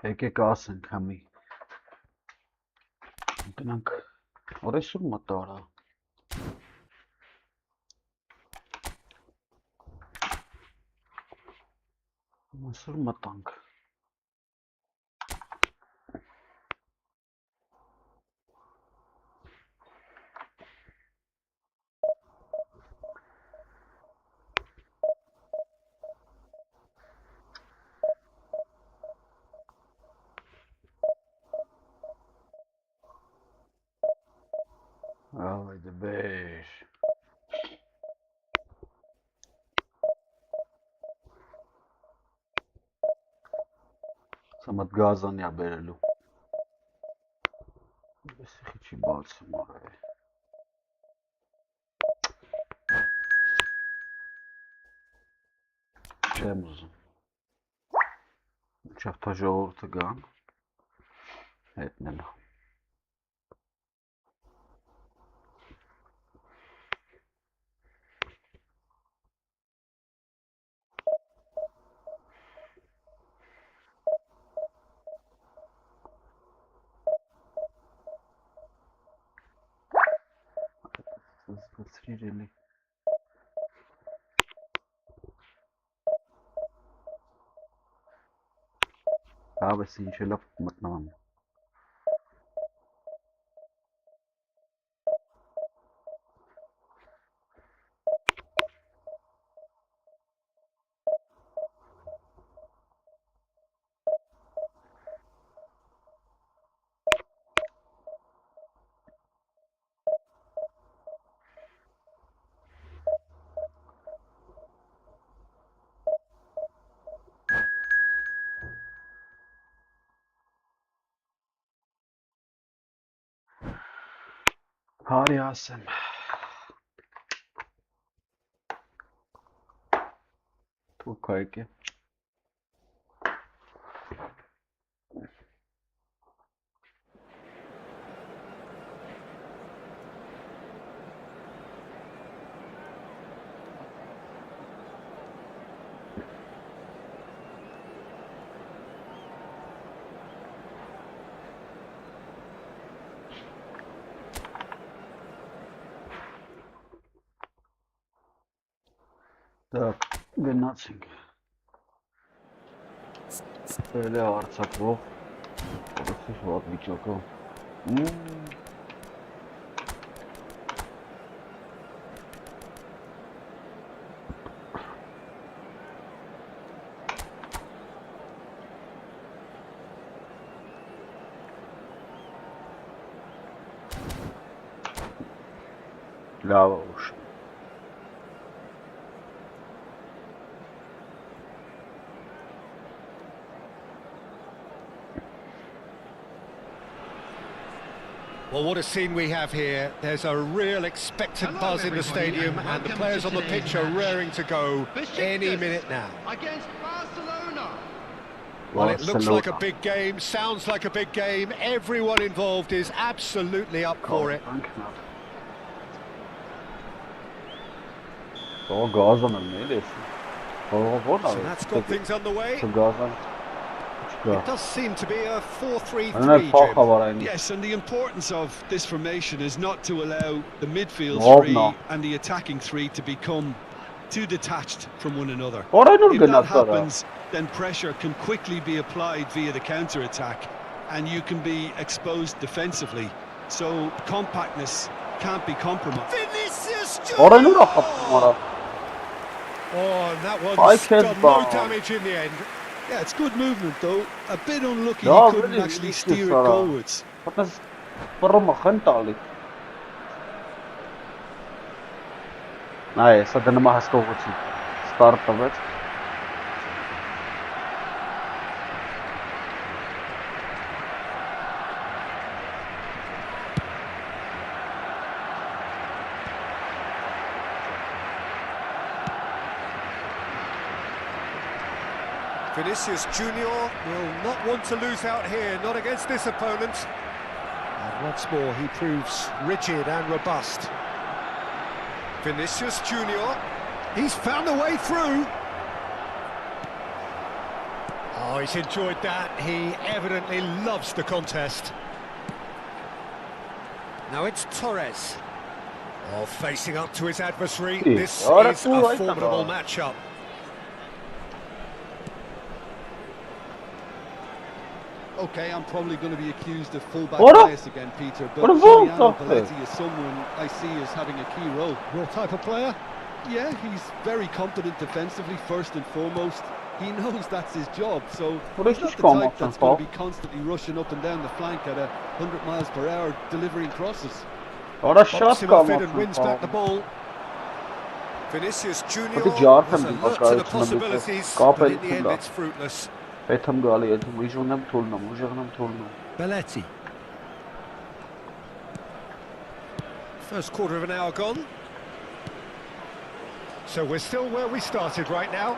Եկեք ասենք համի։ Գնանք օրեսուր մտարա։ Այսօր մտանք։ Haydi beş. Samat gazan ya berelu. Besi hiçi balsın oraya. Çemuzun. Çaftaja ortagan. Etnela. Really. Abi inşallah mutlamam. Hadi Asım. Tu kayki. Так, генацинг. Böyle artsak bu. Orası şu at bir çoko. Lava olmuş. Well, what a scene we have here. There's a real expectant buzz in the stadium and the players on the pitch are raring to go any minute now. Against Barcelona. Well, it looks like a big game, sounds like a big game. Everyone involved is absolutely up for it. So that's got things underway. It does seem to be a 4-3-3, Jim. Yes, and the importance of this formation is not to allow the midfield three and the attacking three to become too detached from one another. If that happens, then pressure can quickly be applied via the counter-attack, and you can be exposed defensively. So compactness can't be compromised. Vinicius Junior! Oh, and that one's done no damage in the end. Yeah, it's good movement though. A bit unlucky he couldn't actually steer it goalwards. Nice, so then I start of it. Vinicius Junior will not want to lose out here, not against this opponent. And once more he proves rigid and robust. Vinicius Junior, he's found a way through. Oh, he's enjoyed that. He evidently loves the contest. Now it's Torres. Oh, facing up to his adversary. This is a formidable matchup. Okay, I'm probably going to be accused of full-back bias again, Peter, but Alik-GAMING is someone I see as having a key role. Your type of player? Yeah, he's very competent defensively, first and foremost. He knows that's his job, so he's not the type that's going to be constantly rushing up and down the flank at 100 miles per hour, delivering crosses. Pops him off it and wins back the ball. Vinicius Junior was alert to the possibilities, but in the end it's fruitless. Belletti. First quarter of an hour gone. So we're still where we started right now.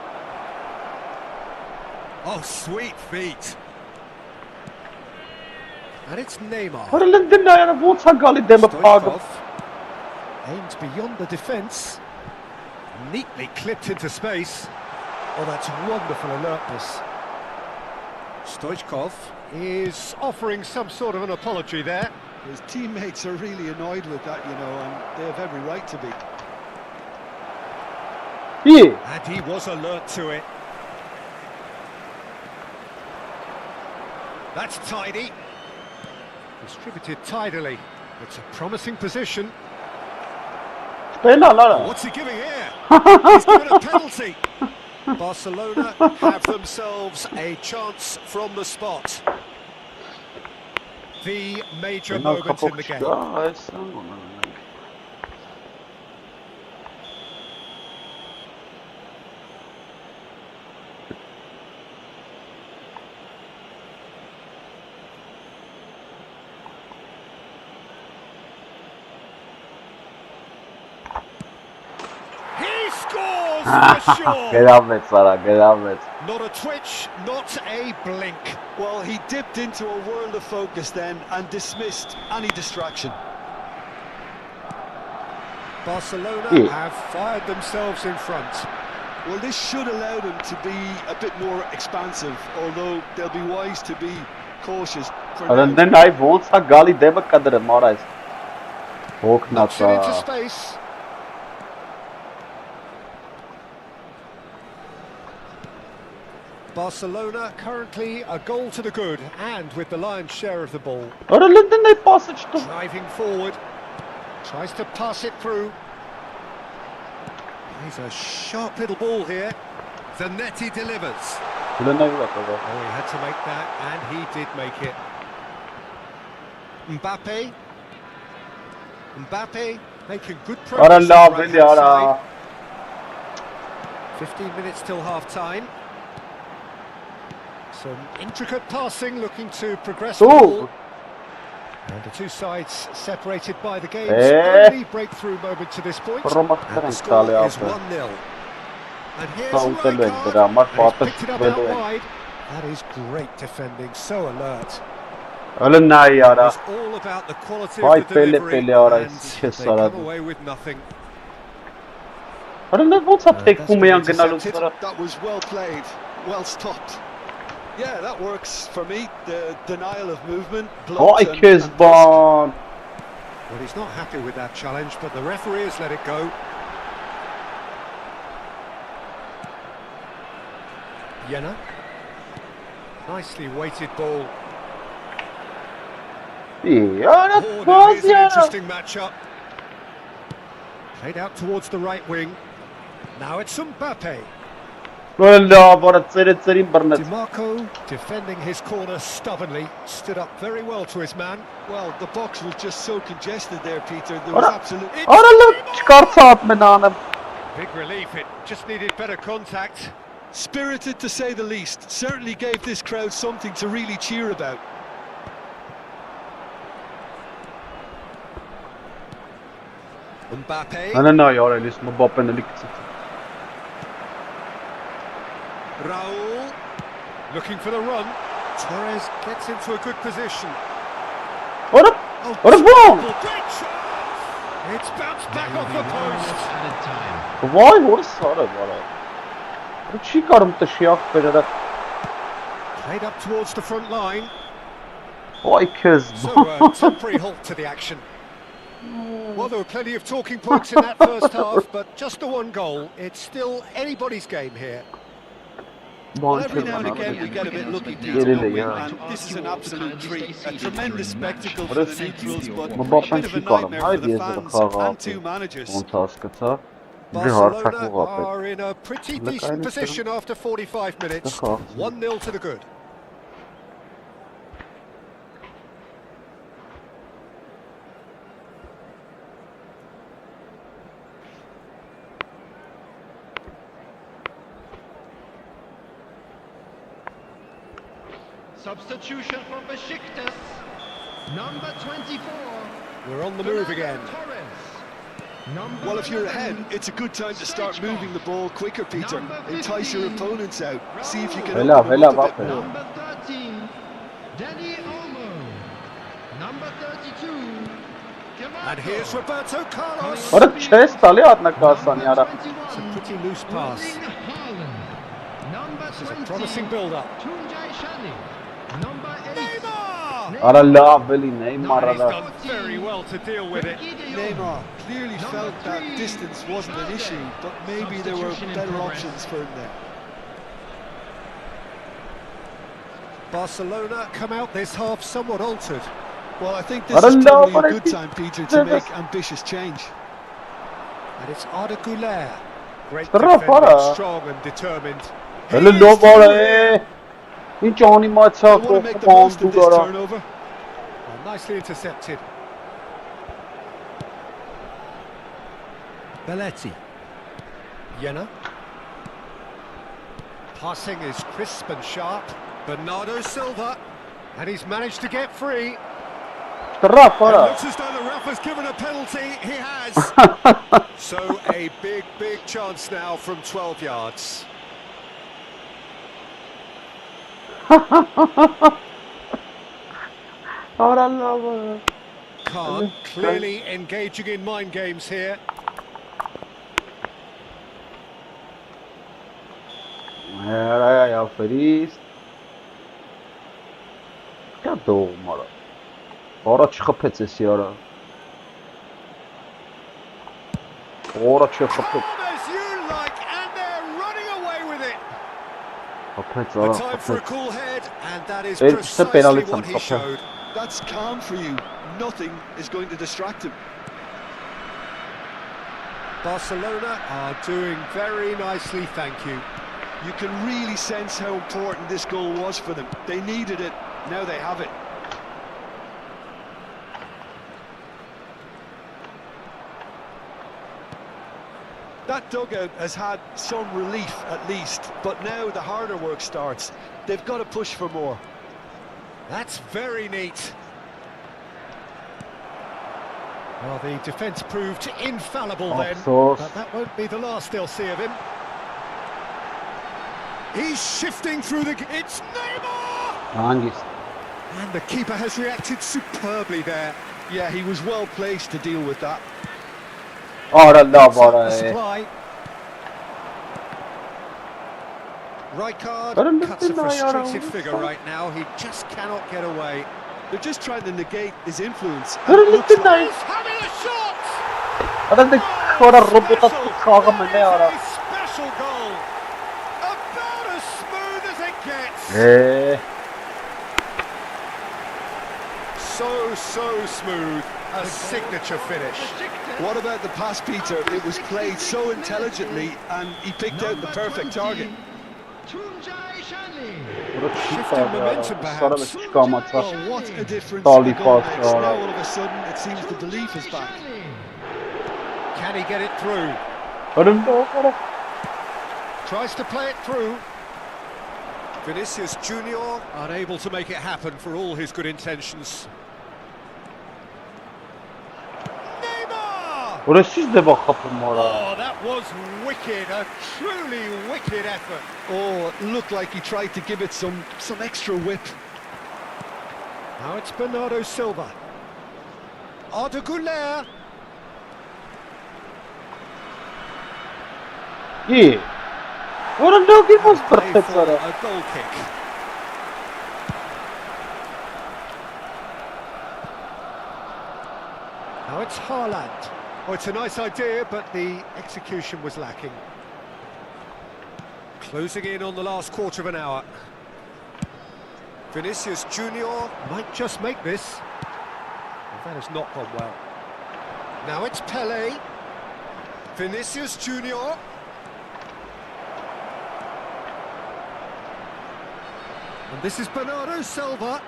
Oh, sweet feet. And it's Neymar. Stoichkov aims beyond the defence. Neatly clipped into space. Oh, that's wonderful alertness. Stoichkov is offering some sort of an apology there. His teammates are really annoyed with that, you know, and they have every right to be. And he was alert to it. That's tidy. Distributed tidily. It's a promising position. What's he giving here? He's given a penalty. Barcelona have themselves a chance from the spot. The major moment in the game. Get up it, Sarah, get up it. Not a twitch, not a blink. Well, he dipped into a world of focus then and dismissed any distraction. Barcelona have fired themselves in front. Well, this should allow them to be a bit more expansive, although they'll be wise to be cautious. And then I won't say Gali Deva Kadre Marais. Knocks it into space. Barcelona currently a goal to the good and with the lion's share of the ball. Driving forward, tries to pass it through. He's a sharp little ball here. Zanetti delivers. Oh, he had to make that, and he did make it. Mbappe making good progress. 15 minutes till half-time. Some intricate passing, looking to progress the ball. And the two sides separated by the game's only breakthrough moment to this point. And the score is 1-0. And here's a right card, and he's picked it up out wide. That is great defending, so alert. It's all about the quality of the delivery, and they come away with nothing. That was well played, well stopped. Yeah, that works for me. The denial of movement. Well, he's not happy with that challenge, but the referee has let it go. Jena. Nicely weighted ball. Yeah, here's an interesting matchup. Played out towards the right wing. Now it's Mbappe. DiMarco defending his corner stubbornly, stood up very well to his man. Well, the box was just so congested there, Peter. There was absolutely... Big relief, it just needed better contact. Spirited to say the least. Certainly gave this crowd something to really cheer about. Mbappe. Raul looking for the run. Torres gets into a good position. What a ball! It's bounced back off the post. Why? What a sort of Played up towards the front line. Oy kız. So, temporary halt to the action. Well, there were plenty of talking points in that first half, but just the one goal. It's still anybody's game here. Well, every now and again we get a bit lucky, Peter, don't we? And this is an absolute treat, a tremendous spectacle for the neutrals, but a bit of a nightmare for the fans and two managers. Barcelona are in a pretty decent position after 45 minutes. 1-0 to the good. Substitution for Besiktas. Number 24. We're on the move again. Well, if you're ahead, it's a good time to start moving the ball quicker, Peter. Entice your opponents out. See if you can open them up a bit more. Number 13, Danny Olmo. Number 32, And here's Roberto Carlos. What a chest, Ali, It's a pretty loose pass. Number This is a 20, promising build-up. Tunjai Shani. Number 8, Neymar! Ara lovely Neymar. He's done very well to deal with it. Neymar clearly felt that distance wasn't an issue, but maybe there were better options for him there. Barcelona come out this half somewhat altered. Well, I think this is probably a good time, Peter, to make ambitious change. And it's Arda Güler. Great Straf, defender, strong and determined. Hello, no ball. Johnny I want to make the most of this turnover. Well, nicely intercepted. Belletti. Jena. Passing is crisp and sharp. Bernardo Silva. And he's managed to get free. It looks as though the ref has given a penalty. He has. So a big chance now from 12 yards. Khan clearly engaging in mind games here. Ya feliz. Cadê o mara? Ora çıkıp etsin yara. Ora çıkıp. As you like, and they're running away with it. Kapet A ara. time for a cool head, and that is Evet, precisely penalty what he kapı. showed. That's calm for you. Nothing is going to distract him. Barcelona are doing very nicely, thank you. You can really sense how important this goal was for them. They needed it. Now they have it. That dugout has had some relief at least, but now the harder work starts. They've got to push for more. That's very neat. Well, the defence proved infallible then, but that won't be the last they'll see of him. He's shifting through the... It's Neymar! Hangisi? And the keeper has reacted superbly there. Yeah, he was well placed to deal with that. Ora Up la the bara. supply. Rijkaard cuts a frustrated figure right now. He just cannot get away. They're just trying to negate his influence. He's having a shot! Ora robota kağım ne ara? A special goal. About as smooth as it gets. So smooth. A signature finish. What about the pass, Peter? It was played so intelligently and he picked out the perfect target. Tunjai Shani. Shifting momentum perhaps. Oh, what a difference the goal makes. Now all of a sudden it seems the belief is back. Can he get it through? Tries to play it through. Vinicius Junior unable to make it happen for all his good intentions. Neymar! Oh, that was wicked, a truly wicked effort. Oh, it looked like he tried to give it some extra whip. Now it's Bernardo Silva. Arda Güler. Yeah. What a look, it was perfect. A goal kick. Now it's Haaland. Oh, it's a nice idea, but the execution was lacking. Closing in on the last quarter of an hour. Vinicius Junior might just make this. Well, that has not gone well. Now it's Pele. Vinicius Junior. And this is Bernardo Silva.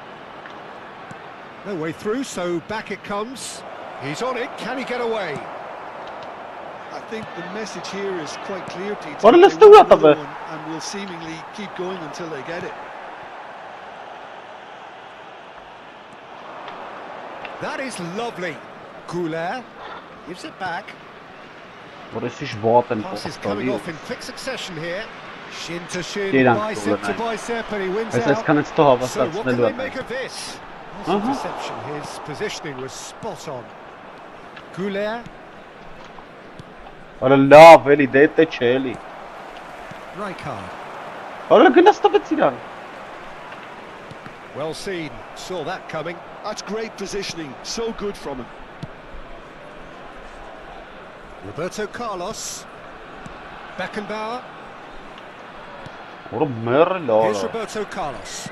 No way through, so back it comes. He's on it, can he get away? I think the message here is quite clear, Peter. What They let's do want that of another it. one and will seemingly keep going until they get it. That is lovely. Goulet gives it back. What is this warten? Passes coming off in quick succession here. Shin to shin, Direkt bicep to Goulet. bicep, and he wins Alltså out. kan inte stå vad So stats what med can they låten. make of this? Nice interception, his positioning was spot on. Goulet, Ora love eli dete cheli. Rijkaard. Ora que nós estamos tirando. Well seen, saw that coming. That's great positioning, so good from him. Roberto Carlos. Beckenbauer. Ora mer Here's la. Roberto Carlos.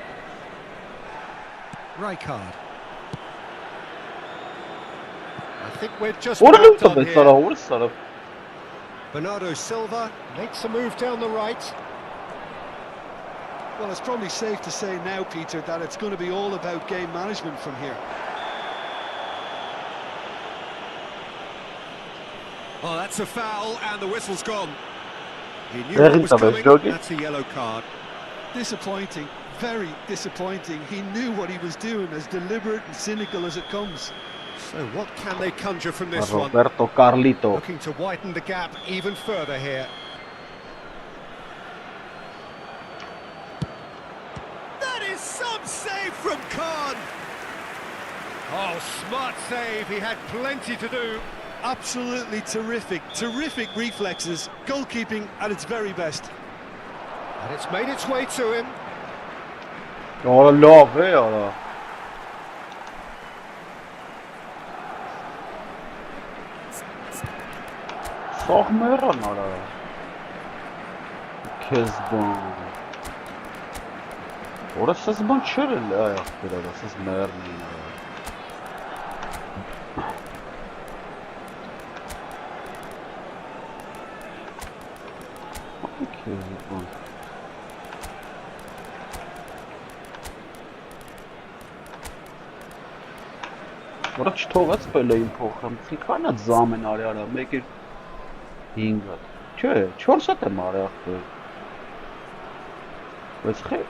Rijkaard. I think we're just Ora about luta done be sara here. ora sara. Bernardo Silva makes a move down the right. Well, it's probably safe to say now, Peter, that it's going to be all about game management from here. Oh, that's a foul, and the whistle's gone. He knew There what is was the coming. jockey. That's a yellow card. Disappointing, very disappointing. He knew what he was doing, as deliberate and cynical as it comes. So what can they conjure from this one? Roberto Carlito. Looking to widen the gap even further here. That is some save from Khan. Oh, smart save. He had plenty to do. Absolutely terrific, terrific reflexes, goalkeeping at its very best. And it's made its way to him. Ora love ora. Sag mer ora. Kezban. Ora ses ban çerel ayak biraz ses mer. Kezban. Ora չթողած Պելեին փոխեմ, քանա զամեն արյարա, 1-5 հատ, չէ, 4 հատ եմ արյախտը, բայց խե,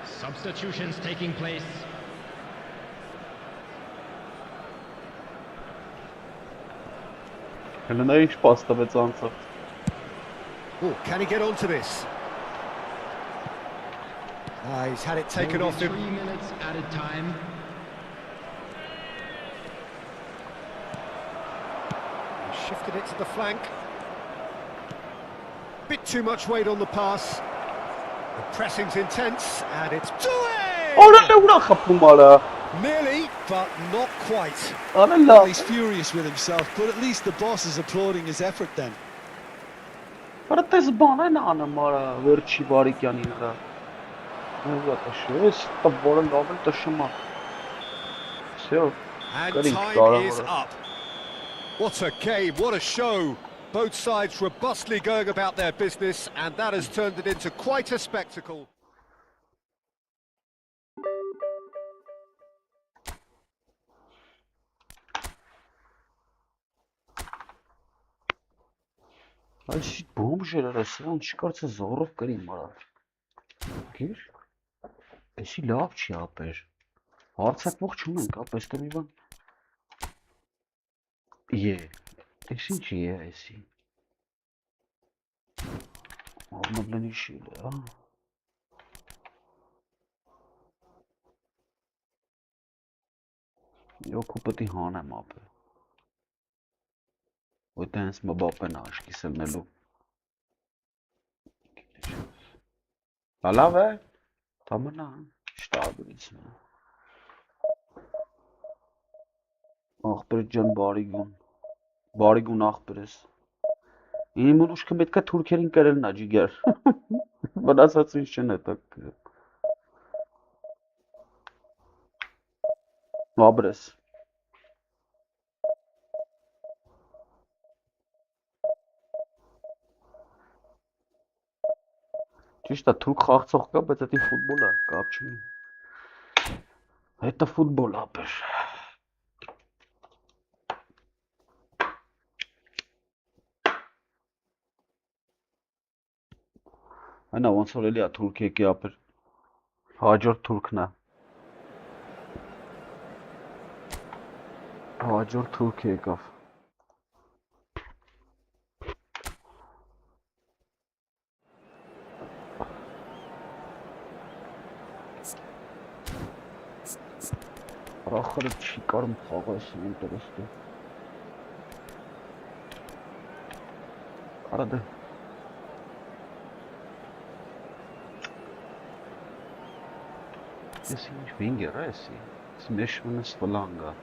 Substitutions taking place. հելնա ինչ պաստավեց անցավ, Oh, can he get onto this? He's had it taken There will off be him. 3 minutes at a time. He shifted it to the flank. Bit too much weight on the pass. The pressing's intense, and it's 2-1! ora լեուրա խապում արա, Nearly, but not quite. արա Well, լավ, he's furious with himself, but at least the boss is applauding his effort then. արա տես բան են անում արա, վերջի վարիկյանին հրա, նեզա տշու, ես տվորը լավ էլ տշումա, սյո, And Good time goal, is Laura. up. What a game, what a show. Both sides robustly going about their business, and that has turned it into quite a spectacle. այս բոմժերը ռեսրան չկարծը զորով կրի մարա, գիր, էսի լավ չի ապեր, հարցակվող չունենք, ապես կրի բան, էս ինչի է էսի, Avnablanı şöyle ya. Yok kupati hana mapı. O tens mabapın aşkı selnelu. Hala ve. Tamam. Չտաբերից։ Ախպեր ջան բարիգուն ախպերես։ Իմ ուշքը պետք է թուրքերին կրելն ա ջիգար։ Մնացած ինչ չեն հետք։ Վաբրես։ Ճիշտ է, թուրք խաղացող կա, բայց դա ֆուտբոլ է, կապ չունի։ Это ֆուտբոլ ապեր։ Այնա ոնց որ էլի է թուրք եկի ապեր։ Հաջորդ թուրքն է։ Հաջորդ թուրք եկավ։ Ախր չի կարում խաղաս ինտերեստ է։ Արա դե։ Ես ինչ վինգեր է էսի։ Սմեշվնս վլանգա։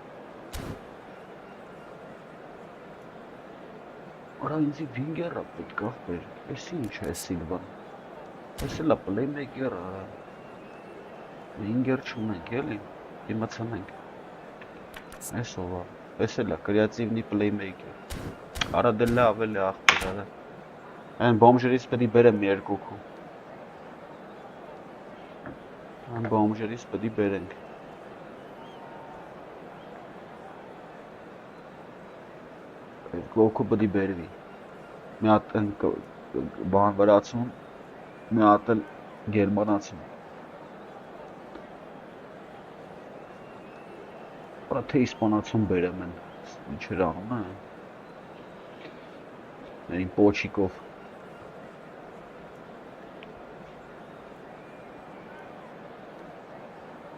Արա ինձի վինգեր է պետք ախպեր։ Էսի ինչ է Սիլվան։ Էս էլ է պլեյմեյքեր է։ Վինգեր չունենք էլի։ Իմացանենք։ Այս ովա, այս էլ է, կրեատիվնի պլեյմեյքեր։ Արա դե լավ էլ է ախպեր, արա։ Այն բոմժերից պետի բերեմ երկուքու։ Այն բոմժերից պետի բերենք։ Երկուքու պետի բերվի։ Մի հատ են բան վրացում, մի հատ էլ գերմանացում։ Արա թե իսպանացում բերեմ են, ինչեր անում է, ներին պոչիկով,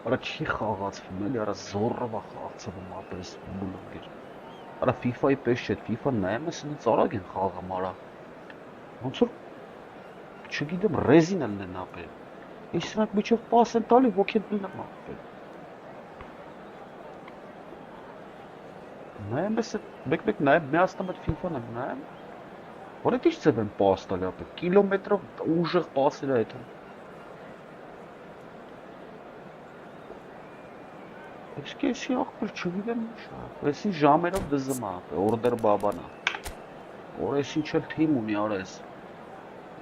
արա չի խաղացվում էլի, արա զորրվա խաղացվում ապրես բուլանգեր, արա FIFA-ի պես չէ, FIFA նայեմ ես ինձ արագ են խաղամ արա, ոնց որ, չգիտեմ, ռեզին էլ են ապեր, ես սրանք միջով պաս են տալի, ոգեն դնեմ ապեր, նայեմ ես մեկ նայեմ, միացնեմ այդ FIFA-ն եմ նայեմ, որ էդ ինչ ձև են պաս տալի ապեր, կիլոմետրով ուժեղ պասեր է այդ են։ Ես կեսի աղբեր չգիտեմ ինչ է, եսի ժամերով դզում է, օրդեր բաբան է, որ ես ինչ էլ թիմ ունի արես,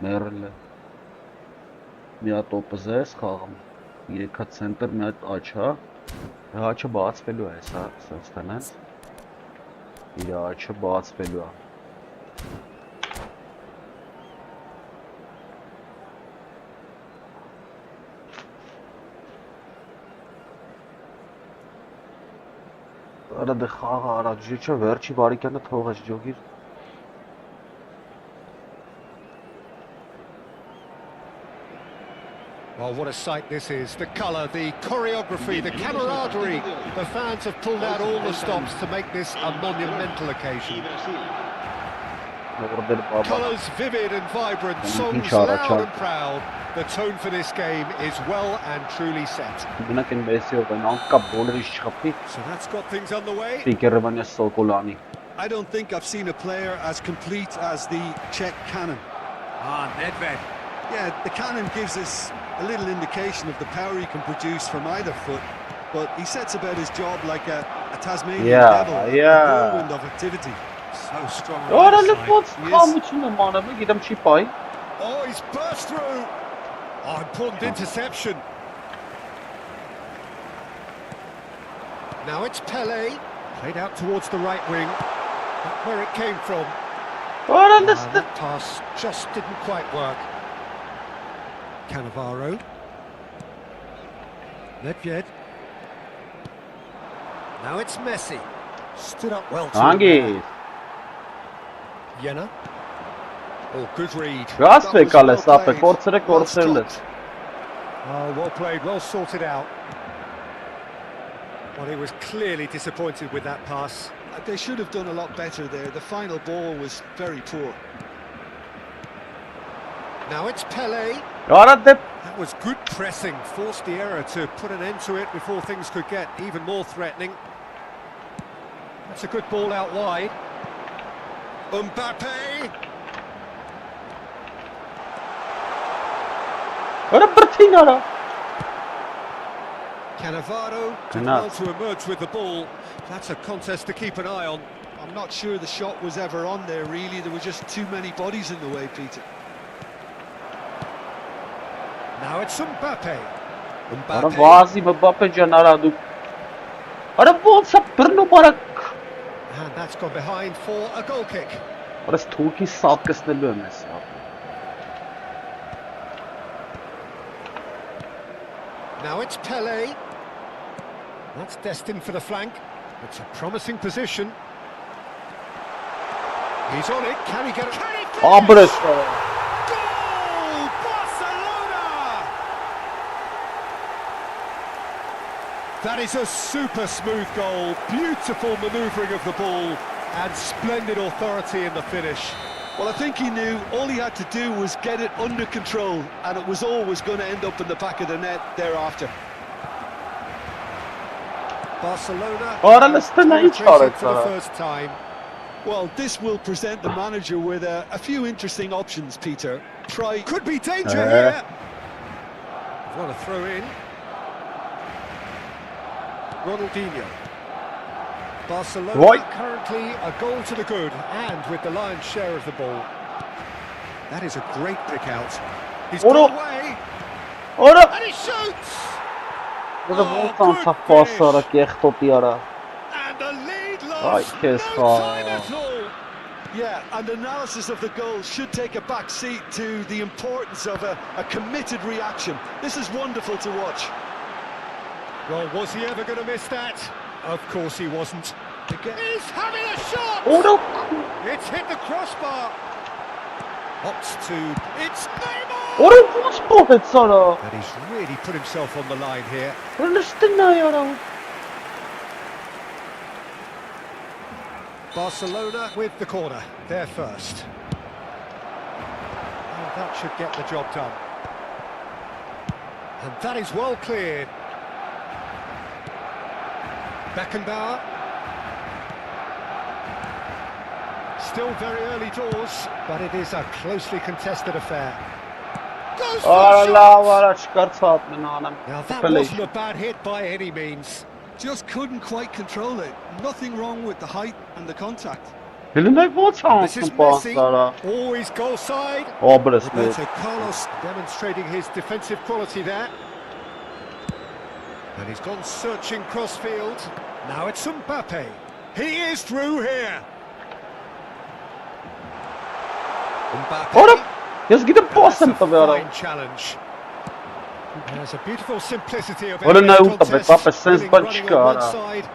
մերել է, մի հատ օպզ է ես խաղում, 3 հատ ցենտր, մի հատ աչա, աչը բացվելու է հեսա, սենց տնես, իր աչը բացվելու է։ Արա դե խաղը արա ջիչը վերջի վարիկյանը թողեց ջոգիր։ Well, what a sight this is. The colour, the choreography, the camaraderie. The fans have pulled out all the stops to make this a monumental occasion. Colours vivid and vibrant, songs loud and proud. The tone for this game is well and truly set. So that's got things on the way. I don't think I've seen a player as complete as the Czech cannon. Nedved. Yeah, the cannon gives us a little indication of the power he can produce from either foot, but he sets about his job like a Tasmanian devil, a whirlwind of activity. So strong. Oh, he's burst through. Oh, important interception. Now it's Pele, played out towards the right wing, not where it came from. That pass just didn't quite work. Cannavaro. Nedved. Now it's Messi. Stood up well. Jenna. Oh, good read. Well played, well sorted out. Well, he was clearly disappointed with that pass. They should have done a lot better there. The final ball was very poor. Now it's Pele. That was good pressing, forced the error to put an end to it before things could get even more threatening. That's a good ball out wide. Mbappe. Cannavaro did well to emerge with the ball. That's a contest to keep an eye on. I'm not sure the shot was ever on there, really. There were just too many bodies in the way, Peter. Now it's Mbappe. And that's gone behind for a goal kick. Now it's Pele. That's destined for the flank. It's a promising position. He's on it. Can he get it? Goal! Barcelona! That is a super smooth goal. Beautiful manoeuvring of the ball and splendid authority in the finish. Well, I think he knew all he had to do was get it under control, and it was always going to end up in the back of the net thereafter. Barcelona for the first time. Well, this will present the manager with a few interesting options, Peter. Could be danger here. Want to throw in. Ronaldinho. Barcelona currently a goal to the good, and with the lion's share of the ball. That is a great pick out. He's got away. And he shoots. And the lead lost. No time at all. Yeah, and analysis of the goal should take a back seat to the importance of a committed reaction. This is wonderful to watch. Well, was he ever going to miss that? Of course he wasn't. He's having a shot! It's hit the crossbar. Opts to... It's Neymar! And he's really put himself on the line here. Barcelona with the corner. They're first. And that should get the job done. And that is well cleared. Beckenbauer. Still very early doors, but it is a closely contested affair. Goes for the shot! Now that wasn't a bad hit by any means. Just couldn't quite control it. Nothing wrong with the height and the contact. This is Messi. Always goal side. Roberto Carlos demonstrating his defensive quality there. And he's gone searching crossfield. Now it's Mbappe. He is through here. Mbappe. That's a fine challenge. There's a beautiful simplicity of every contest. Running on one side,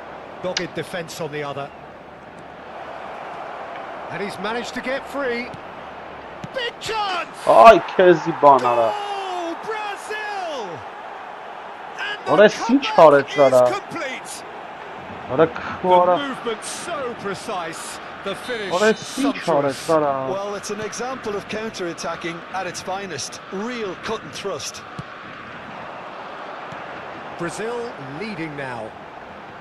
dogged defence on the other. And he's managed to get free. Big chance! Goal, Brazil! And the comeback is complete. The movement so precise. The finish sumptuous. Well, it's an example of counter-attacking at its finest. Real cut and thrust. Brazil leading now.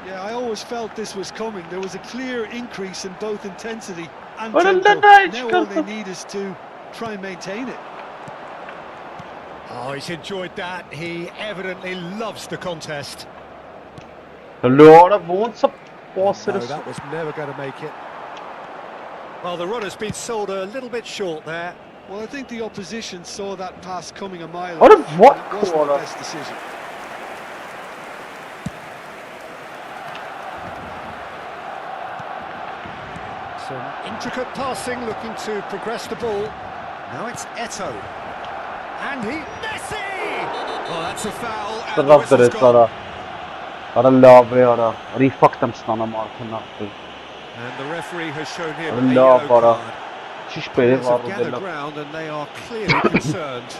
Yeah, I always felt this was coming. There was a clear increase in both intensity and tempo. Now all they need is to try and maintain it. Oh, he's enjoyed that. He evidently loves the contest. No, that was never going to make it. Well, the runner's been sold a little bit short there. Well, I think the opposition saw that pass coming a mile away. It wasn't the best decision. Some intricate passing, looking to progress the ball. Now it's Eto'o. And Messi! Oh, that's a foul. And the whistle's gone. And the referee has shown him a yellow card. Players have gathered ground and they are clearly concerned.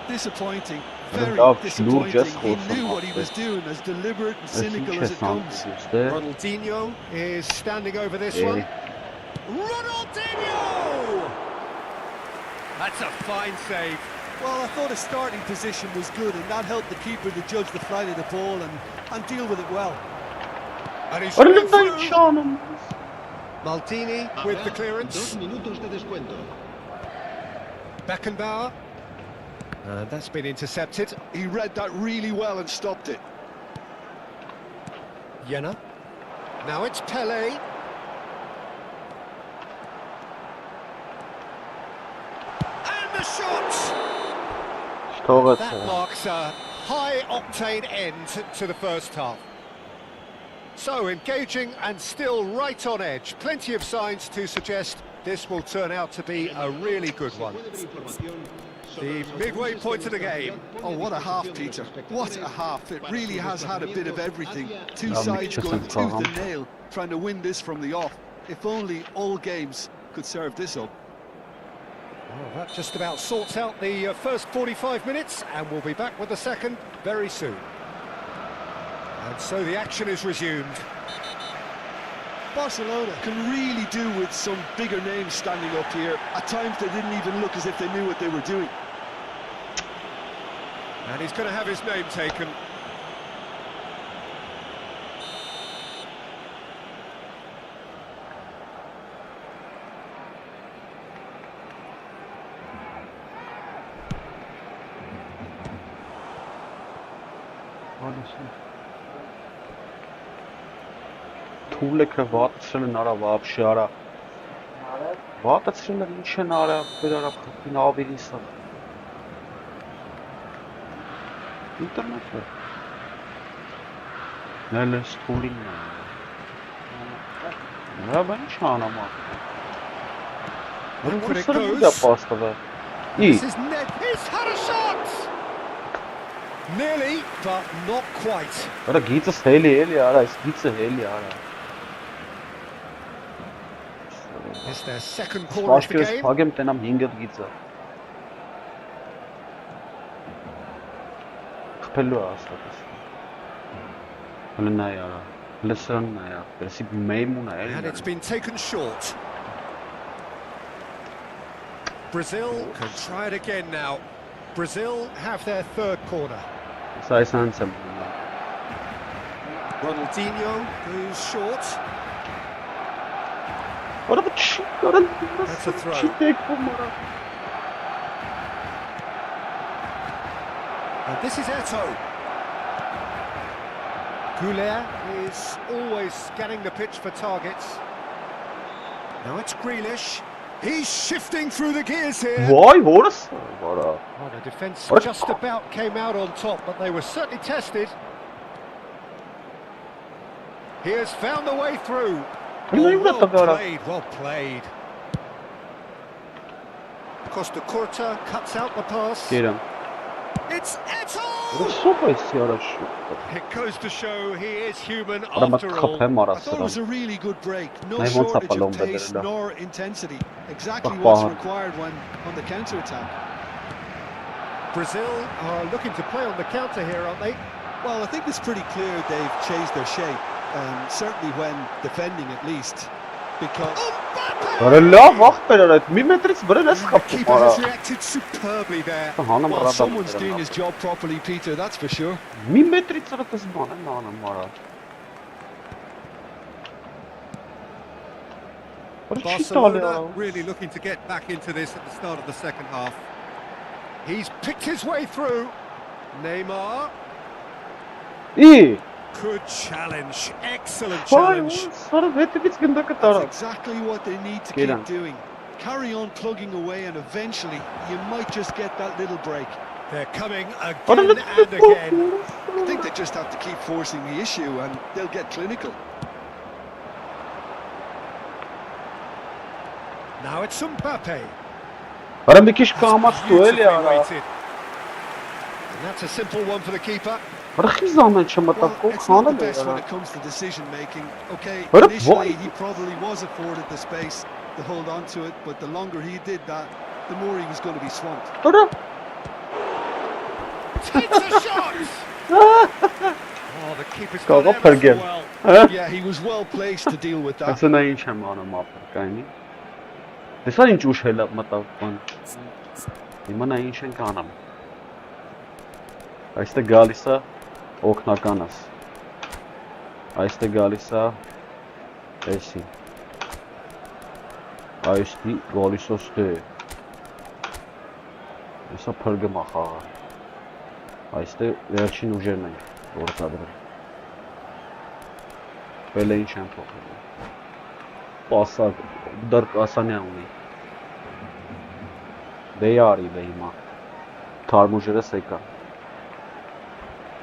Disappointing, very disappointing. He knew what he was doing, as deliberate and cynical as it comes. Ronaldinho is standing over this one. Ronaldinho! That's a fine save. Well, I thought his starting position was good, and that helped the keeper to judge the flight of the ball and deal with it well. And he's Olha through. bem, Sean. Maldini with the clearance. 2 minutos de descuento. Beckenbauer. And that's been intercepted. He read that really well and stopped it. Jenna. Now it's Pele. And the shot! That marks a high-octane end to the first half. So engaging and still right on edge. Plenty of signs to suggest this will turn out to be a really good one. The midway point of the game. Oh, what a half, Peter. What a half. It really has had a bit of everything. Two sides going tooth and nail, trying to win this from the off. If only all games could serve this up. Well, that just about sorts out the first 45 minutes, and we'll be back with the second very soon. And so the action is resumed. Barcelona can really do with some bigger names standing up here. At times they didn't even look as if they knew what they were doing. And he's going to have his name taken. Թուլեքը վատացրել են արա вообще արա վատացրել են ինչ են արա բեր արա փին ավելի սա ինտերնետը նելս թուլին նա բան ինչ անամա This is Ned. He's had a shot! Nearly, but not quite. Արա գիծը հելի արա, այս գիծը հելի արա It's their second corner of the game. Փագեմ տենամ 5-դ գիծը Խփելու է աստված Հələ նայ արա Հələ սրան նայ Պերսի մեյմուն է And it's been taken short. Brazil can try it again now. Brazil have their third corner. Սա այս անց եմ Ronaldinho goes short. That's a throw. And this is Eto'o. Goulet is always scanning the pitch for targets. Now it's Grealish. He's shifting through the gears here. Why, horse? Well, the defence just about came out on top, but they were certainly tested. He has found the way through. Well played, well played. Costa Curta cuts out the pass. It's Eto'o! It goes to show he is human after all. I thought it was a really good break. No shortage of pace nor intensity. Exactly what's required when on the counter-attack. Brazil are looking to play on the counter here, aren't they? Well, I think it's pretty clear they've changed their shape. Certainly when defending at least. Because... The keeper has reacted superbly there. Well, someone's doing his job properly, Peter, that's for sure. Barcelona really looking to get back into this at the start of the second half. He's picked his way through. Neymar. Good challenge, excellent challenge. That's exactly what they need to keep doing. Carry on plugging away and eventually you might just get that little break. They're coming again and again. I think they just have to keep forcing the issue and they'll get clinical. Now it's Mbappe. And that's a simple one for the keeper. Well, it's not the best when it comes to decision making. Okay, initially he probably was afforded the space to hold on to it, but the longer he did that, the more he was going to be swamped. Takes a shot! Oh, the keeper's got ever so well. Yeah, he was well placed to deal with that. Հիմա նա ինչ ենք անում։ Այստեղ գալիս է օգնականս։ Այստեղ գալիս է էսի։ Այստեղ գալիս է ստե։ Հեսա փրկում է խաղը։ Այստեղ վերջին ուժերն ենք գործադրել։ Բելը ինչ են փոխել։ Պասակ դեռ Ասանյան ունի։ Դե արի դե հիմա։ Թարմուժերս եկա։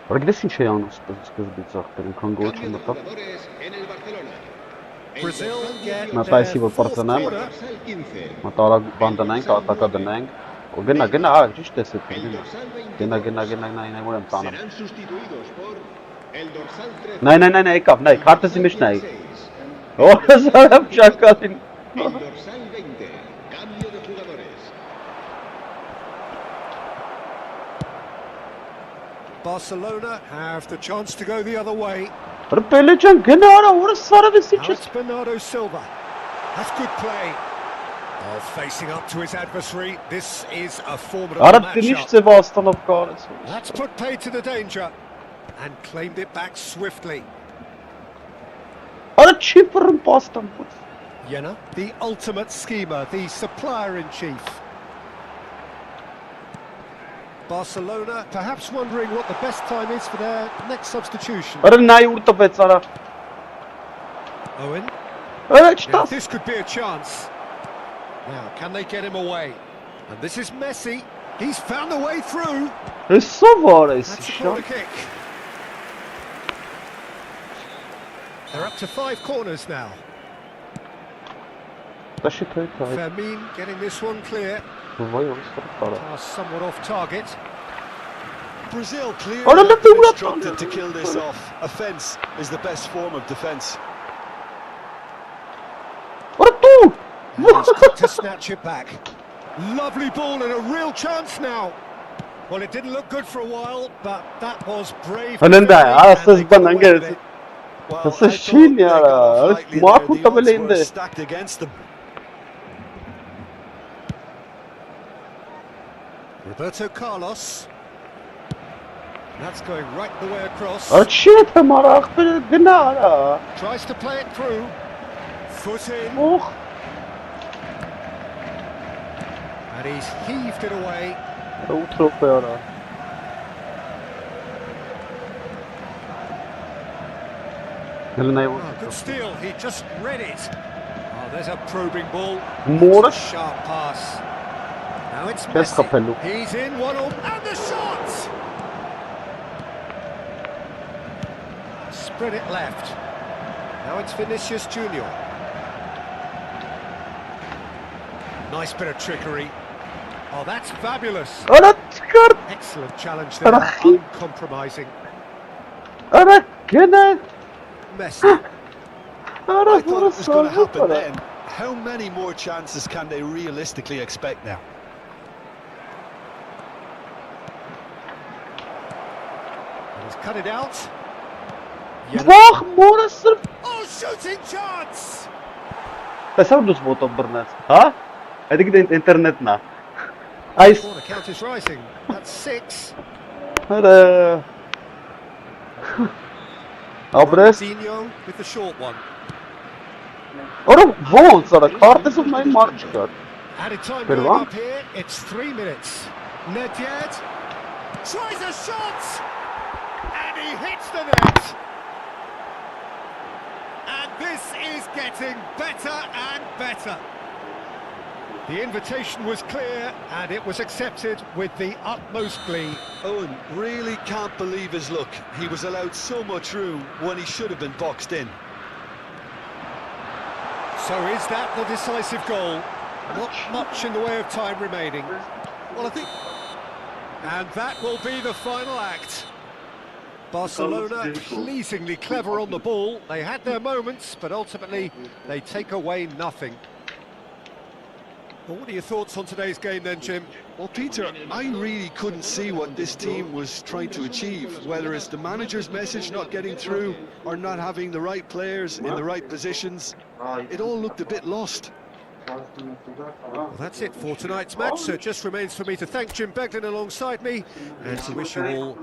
Որգես ինչ է անում սկզբից ախտեր, ինքան գոլ չմտավ։ Նատայսի որ պրծնեմ, մտարա բան դնենք, ատակա դնենք, գնա, ճիշտ ես էդ գնա, որ եմ տանում։ Նայ, եկավ, նայ, քարտեզի մեջ նայ։ Ո՞ս արավ շակալին։ Barcelona have the chance to go the other way. Pelecan gene ara orası sarısı için. It's Bernardo Silva. That's good play. Oh, facing up to his adversary. This is a formidable matchup. That's put pay to the danger and claimed it back swiftly. Jena, the ultimate schemer, the supplier-in-chief. Barcelona perhaps wondering what the best time is for their next substitution. Owen. Now, this could be a chance. Now, can they get him away? And this is Messi. He's found a way through. That's a corner kick. They're up to 5 corners now. Fermin getting this one clear. Somewhat off target. Brazil clearly instructed to kill this off. Offence is the best form of defence. He's got to snatch it back. Lovely ball and a real chance now. Well, it didn't look good for a while, but that was brave. Well, I thought they were stacked against them. Roberto Carlos. That's going right the way across. Tries to play it through. Foot in. And he's heaved it away. Oh, good steal. He just read it. Oh, there's a probing ball. More sharp pass. Now it's Messi. He's in 1-0 and the shot! Spread it left. Now it's Vinicius Junior. Nice bit of trickery. Oh, that's fabulous. Excellent challenge there, uncompromising. Messi. I thought it was going to happen then. How many more chances can they realistically expect now? He's cut it out. Oh, shooting chance! Internet now. The count is rising. That's 6. Ronaldinho with the short one. Added time going up here. It's 3 minutes. Nedved tries a shot, and he hits the net. And this is getting better and better. The invitation was clear, and it was accepted with the utmost glee. Owen really can't believe his luck. He was allowed so much room when he should have been boxed in. So is that the decisive goal? Not much in the way of time remaining. Well, I think... And that will be the final act. Barcelona pleasingly clever on the ball. They had their moments, but ultimately they take away nothing. Well, what are your thoughts on today's game then, Jim? Well, Peter, I really couldn't see what this team was trying to achieve, whether it's the manager's message not getting through or not having the right players in the right positions. It all looked a bit lost. Well, that's it for tonight's match, so it just remains for me to thank Jim Beglin alongside me and to wish you all...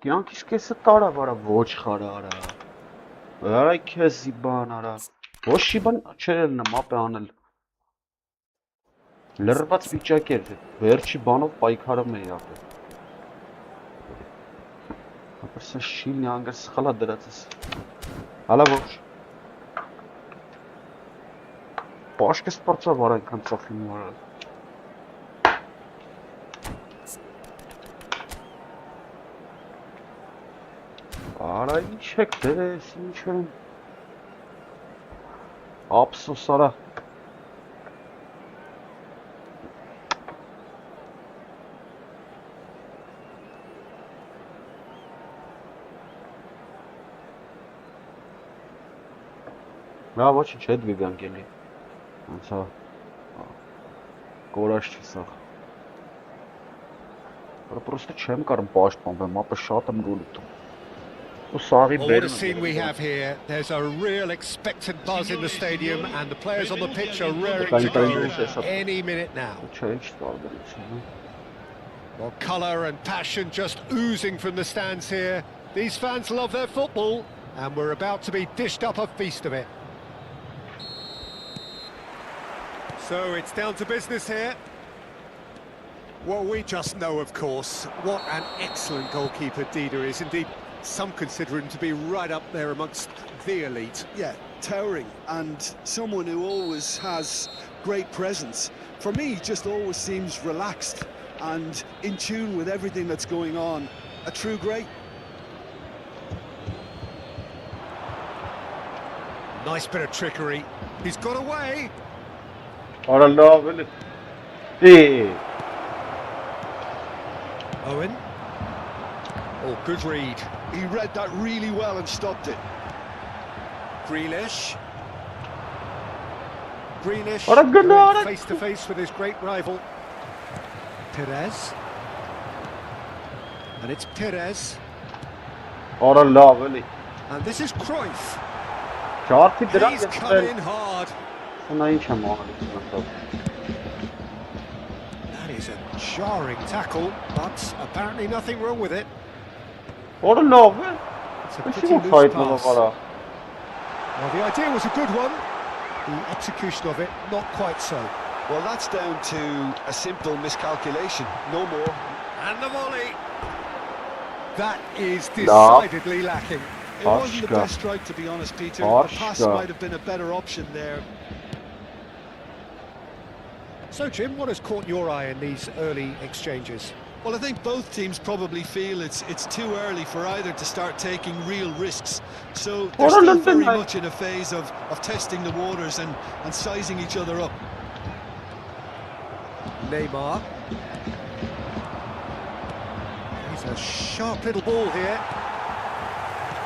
Կյանքիս կեսը տարավ արա ոչ խարարա Արա քեզի բան արա Ոչ շի բան չերել նմապ է անել Լրված վիճակ էր Վերջի բանով պայքարում էի ապել Ապրսա շիլնի անգր սխալա դրած ես Հալա ոչ Պաշկես պարծավ արա ինքան ծախլում արա Արա ինչ եք դրես, ինչ եմ Ապսոս արա Նա ոչինչ հետ գգանք էլի Անցա Կորաշ չի սաղ Պրոստը չեմ կարմ պաշտպանվեմ, ապը շատ եմ գոլ ուտում What a scene we have here. There's a real expectant buzz in the stadium and the players on the pitch are raring to go any minute now. Well, colour and passion just oozing from the stands here. These fans love their football and we're about to be dished up a feast of it. So it's down to business here. Well, we just know, of course, what an excellent goalkeeper Dida is. Indeed, some consider him to be right up there amongst the elite. Yeah, towering, and someone who always has great presence. For me, just always seems relaxed and in tune with everything that's going on. A true great. Nice bit of trickery. He's got away. What a lovely. Hey. Owen. Oh, good read. He read that really well and stopped it. Grealish. Face to face with his great rival. Perez. And it's Perez. What a lovely. And this is Cruyff. He's come in hard. That is a jarring tackle, but apparently nothing wrong with it. What a love, It's a pretty loose pass. Well, the idea was a good one. The execution of it, not quite so. Well, that's down to a simple miscalculation, no more. And the volley. That is decidedly lacking. It wasn't the best strike, to be honest, Peter. The pass might have been a better option there. So, Jim, what has caught your eye in these early exchanges? Well, I think both teams probably feel it's too early for either to start taking real risks. So they're still very much in a phase of testing the waters and sizing each other up. Neymar. He's a sharp little ball here.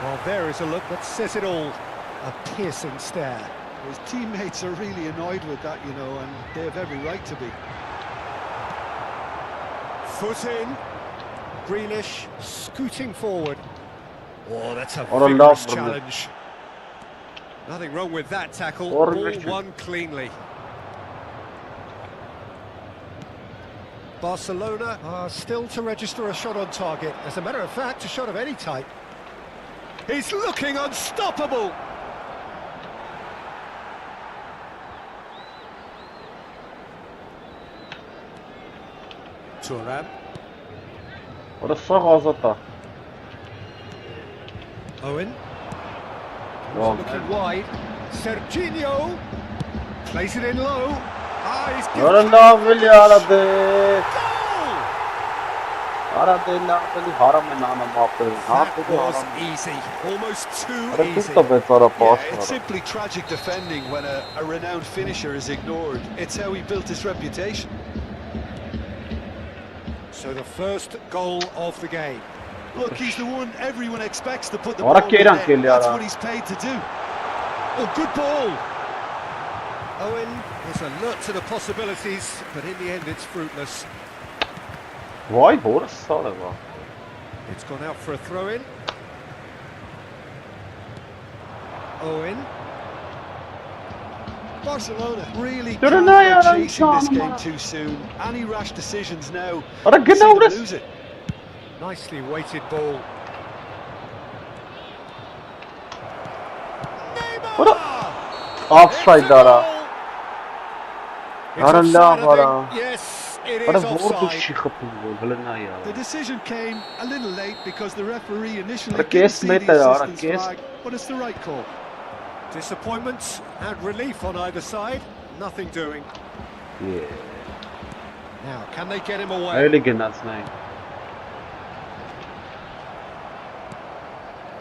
Well, there is a look that says it all. A piercing stare. His teammates are really annoyed with that, you know, and they have every right to be. Foot in. Grealish scooting forward. Oh, that's a vigorous challenge. Nothing wrong with that tackle. Ball won cleanly. Barcelona are still to register a shot on target. As a matter of fact, a shot of any type. He's looking unstoppable. Thuram. What a sağ Owen. Looking wide. Serginho. Plays it in low. He's given That was easy. Almost too easy. Yeah, it's simply tragic defending when a renowned finisher is ignored. It's how he built his reputation. So the first goal of the game. Look, he's the one everyone expects to put the ball in the net. That's what he's paid to do. Oh, good ball. Owen is alert to the possibilities, but in the end it's fruitless. Vay horası sağlar bak. It's gone out for a throw-in. Owen. Barcelona really can't go chasing this game too soon. Any rash decisions now, see them lose it. Nicely weighted ball. What? Offside dara. Yes, it is offside. The decision came a little late because the referee initially didn't see the assistance flag, but it's the right call. Disappointment and relief on either side. Nothing doing. Yeah. Now, can they get him away? Elegant, that's nice.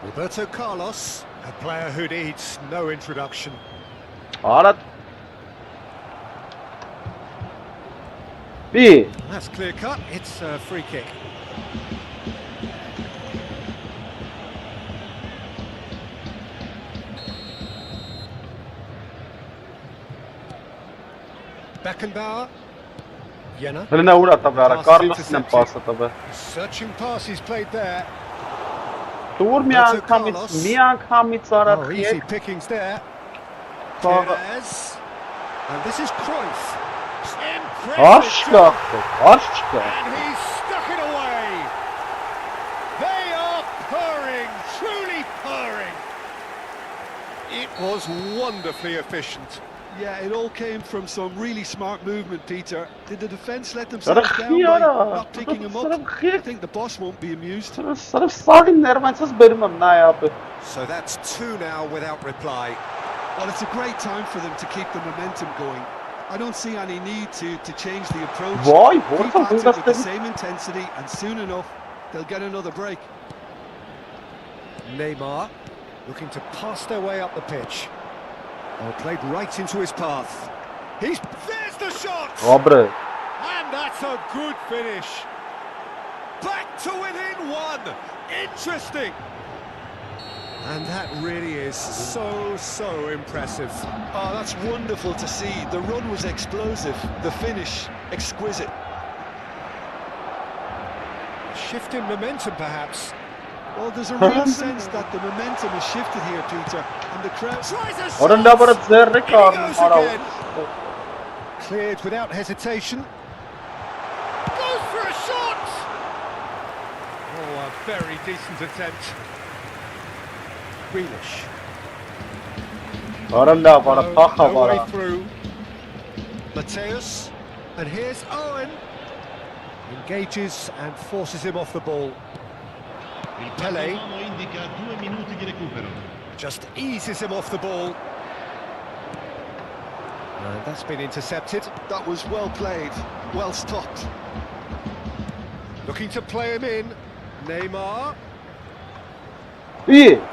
Roberto Carlos, a player who needs no introduction. Alright. B. That's clear cut. It's a free kick. Beckenbauer. Jenna. Searching pass is played there. Oh, easy pickings there. Perez. And this is Cruyff. And he's stuck it away. They are purring, truly purring. It was wonderfully efficient. Yeah, it all came from some really smart movement, Peter. Did the defence let themselves down by not picking him up? I think the boss won't be amused. So that's two now without reply. Well, it's a great time for them to keep the momentum going. I don't see any need to change the approach. Keep at it with the same intensity, and soon enough, they'll get another break. Neymar looking to pass their way up the pitch. Oh, played right into his path. There's the shot! And that's a good finish. Back to within one. Interesting. And that really is so impressive. Oh, that's wonderful to see. The run was explosive, the finish exquisite. Shift in momentum, perhaps. Well, there's a real sense that the momentum has shifted here, Peter, and the crowd tries a shot. Cleared without hesitation. Goes for a shot. Oh, a very decent attempt. Grealish. Way through. Mateus, and here's Owen. Engages and forces him off the ball. Pele just eases him off the ball. And that's been intercepted. That was well played, well stopped. Looking to play him in. Neymar. Referee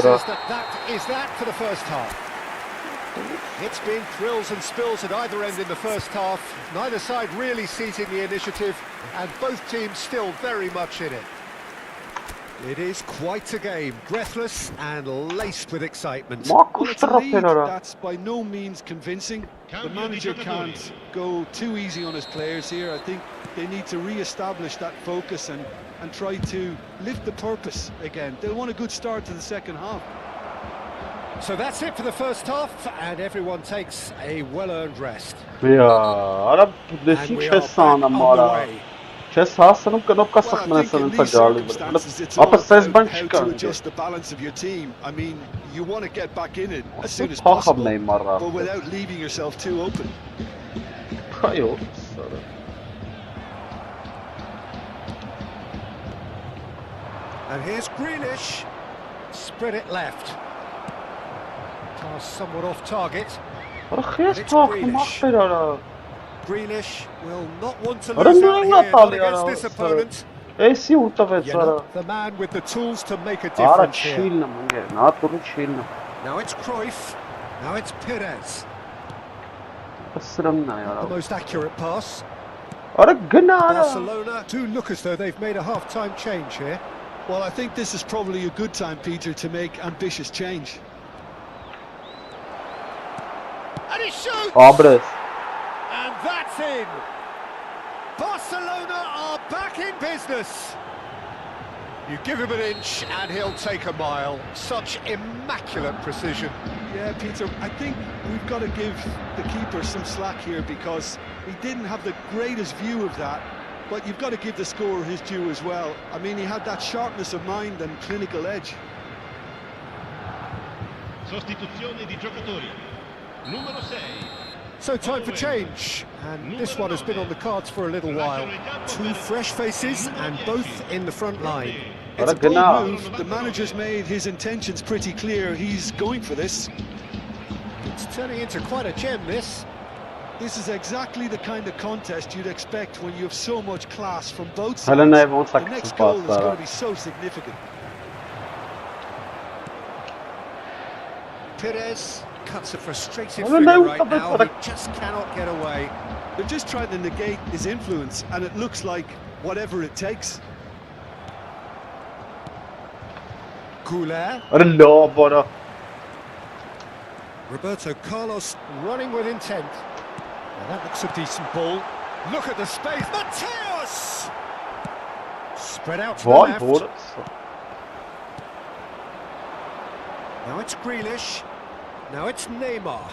says that is that for the first half. It's been thrills and spills at either end in the first half. Neither side really seizing the initiative, and both teams still very much in it. It is quite a game, breathless and laced with excitement. Well, it's a lead that's by no means convincing. The manager can't go too easy on his players here. I think they need to re-establish that focus and and try to lift the purpose again. They'll want a good start to the second half. So that's it for the first half, and everyone takes a well-earned rest. Yeah, Arab desin chesana mara. Chess hasanu kanopka sakmanesan tajali. Apa says ban how to adjust the balance of your team. I mean, you want to get back in it as soon as possible, but without leaving yourself too open. And here's Grealish. Spread it left. Pass somewhat off target. Grealish will not want to lose out here, not against this opponent. The man with the tools to make a difference here. Now it's Cruyff. Now it's Perez. The most accurate pass. Barcelona do look as though they've made a half-time change here. Well, I think this is probably a good time, Peter, to make ambitious change. And he shoots! And that's in! Barcelona are back in business! You give him an inch and he'll take a mile. Such immaculate precision. Yeah, Peter, I think we've got to give the keeper some slack here because he didn't have the greatest view of that. But you've got to give the scorer his due as well. I mean, he had that sharpness of mind and clinical edge. Sostituzione di giocatori. Numero 6. So time for change, and this one has been on the cards for a little while. Two fresh faces and both in the front line. It's a bold move. The manager's made his intentions pretty clear. He's going for this. It's turning into quite a gem, this. This is exactly the kind of contest you'd expect when you have so much class from both sides. The next goal is going to be so significant. Perez cuts a frustrated figure right now. He just cannot get away. They're just trying to negate his influence, and it looks like whatever it takes. Goulet. Roberto Carlos running with intent. Now that looks a decent ball. Look at the space. Mateus! Spread out to the left. Now it's Grealish. Now it's Neymar.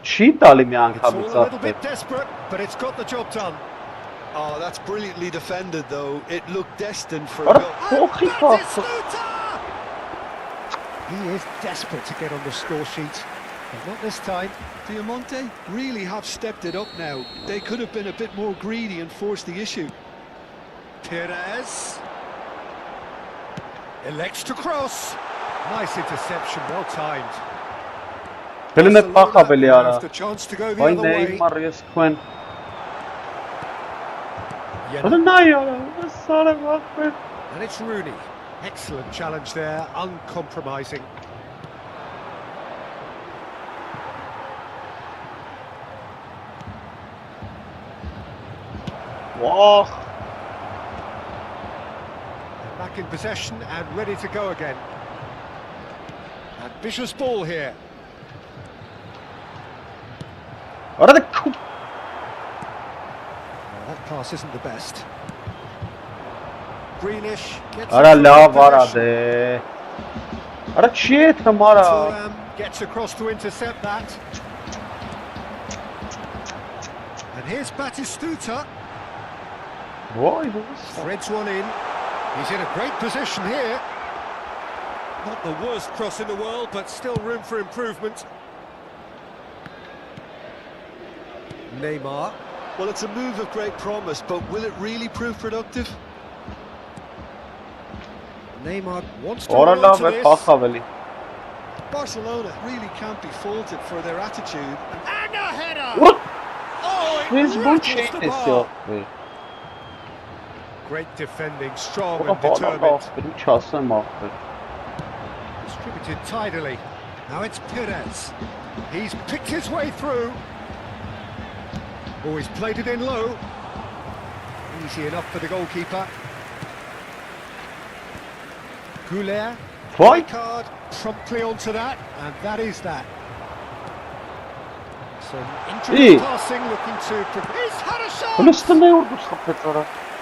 It's all a little bit desperate, but it's got the job done. Oh, that's brilliantly defended, though. It looked destined for a goal. He is desperate to get on the score sheet. But not this time. Diamante really have stepped it up now. They could have been a bit more greedy and forced the issue. Perez elects to cross. Nice interception, well timed. Barcelona the chance to go the other way. And it's Rooney. Excellent challenge there, uncompromising. Wow. They're back in possession and ready to go again. Ambitious ball here. That pass isn't the best. Grealish gets gets across to intercept that. And here's Batistuta. Threads one in. He's in a great position here. Not the worst cross in the world, but still room for improvement. Neymar. Well, it's a move of great promise, but will it really prove productive? Neymar wants to hold on to this. Barcelona really can't be faulted for their attitude. And a header! What? Oh, it rattles the bar. Great defending, strong and determined. Distributed tidily. Now it's Perez. He's picked his way through. Oh, he's played it in low. Easy enough for the goalkeeper. Goulet. Card promptly onto that, and that is that. Some intricate passing, looking to... He's had a shot!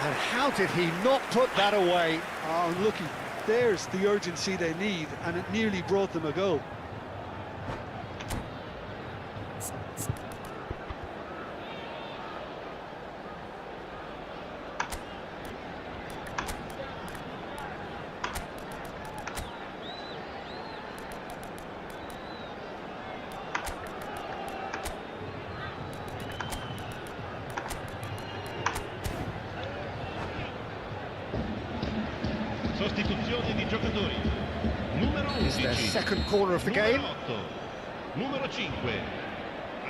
And how did he not put that away? Oh, looky, there's the urgency they need, and it nearly brought them a goal. Sostituzioni di giocatori. Numero 11. Is their second corner of the game. Numero 5.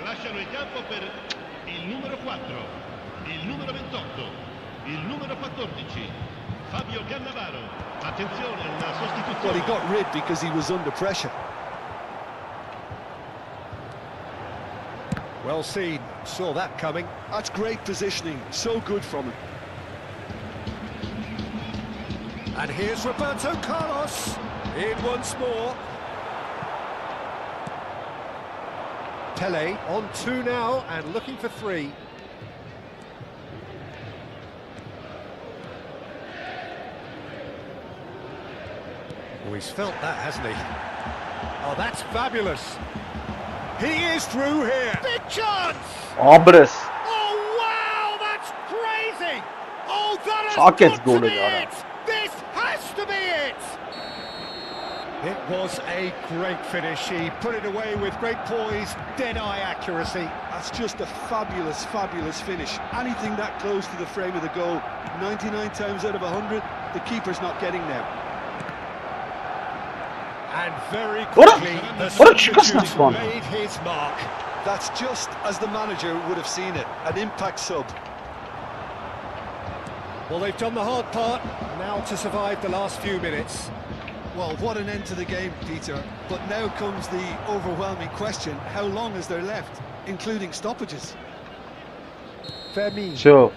Lasciano il campo per il numero 4, il numero 28, il numero 14. Fabio Cannavaro. Attenzione alla sostituzione. Well, he got rid because he was under pressure. Well seen, saw that coming. That's great positioning, so good from him. And here's Roberto Carlos, in once more. Pele on 2 now and looking for 3. Oh, he's felt that, hasn't he? Oh, that's fabulous. He is through here. Big chance! Abres. Oh, wow, that's crazy! Oh, that has Sockets got to be golü it! This has to be it! It was a great finish. He put it away with great poise, dead-eye accuracy. That's just a fabulous, fabulous finish. Anything that close to the frame of the goal, 99 times out of 100, the keeper's not getting there. And very quickly, the substitute made his mark. That's just as the manager would have seen it, an impact sub. Well, they've done the hard part, now to survive the last few minutes. Well, what an end to the game, Peter. But now comes the overwhelming question, how long is there left, including stoppages? Fermi. Sure.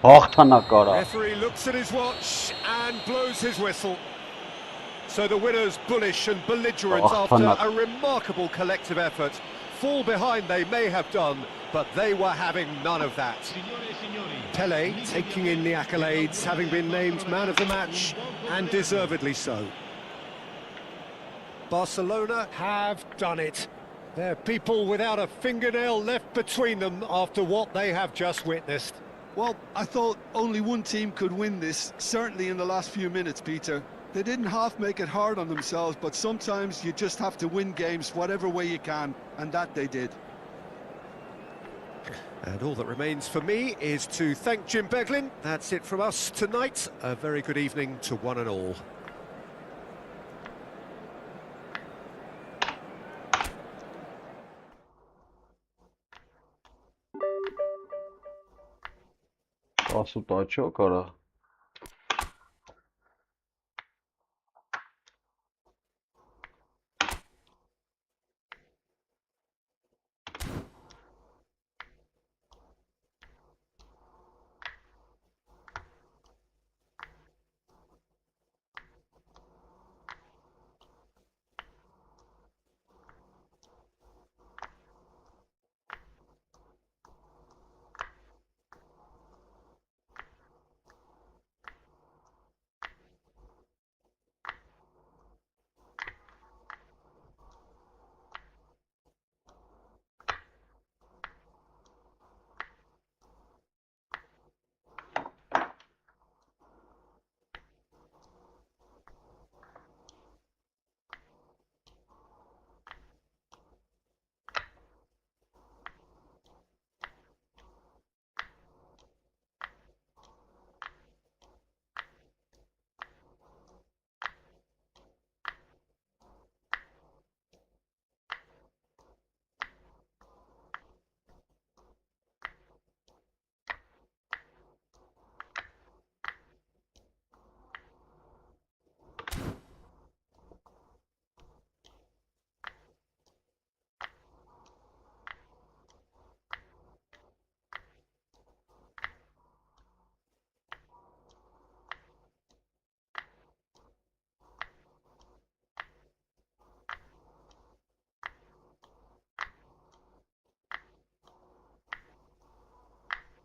Hաղթանակարը։ Referee looks at his watch and blows his whistle. So the winners bullish and belligerent after a remarkable collective effort. Fall behind they may have done, but they were having none of that. Pele taking in the accolades, having been named man of the match, and deservedly so. Barcelona have done it. They're people without a fingernail left between them after what they have just witnessed. Well, I thought only one team could win this, certainly in the last few minutes, Peter. They didn't half make it hard on themselves, but sometimes you just have to win games whatever way you can, and that they did. And all that remains for me is to thank Jim Beglin. That's it from us tonight. A very good evening to one and all. Ասուտաչո կարա։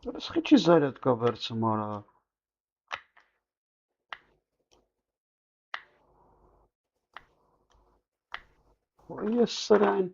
Սխիչի զայրդ կա վերցը մարա։ Yes, sir.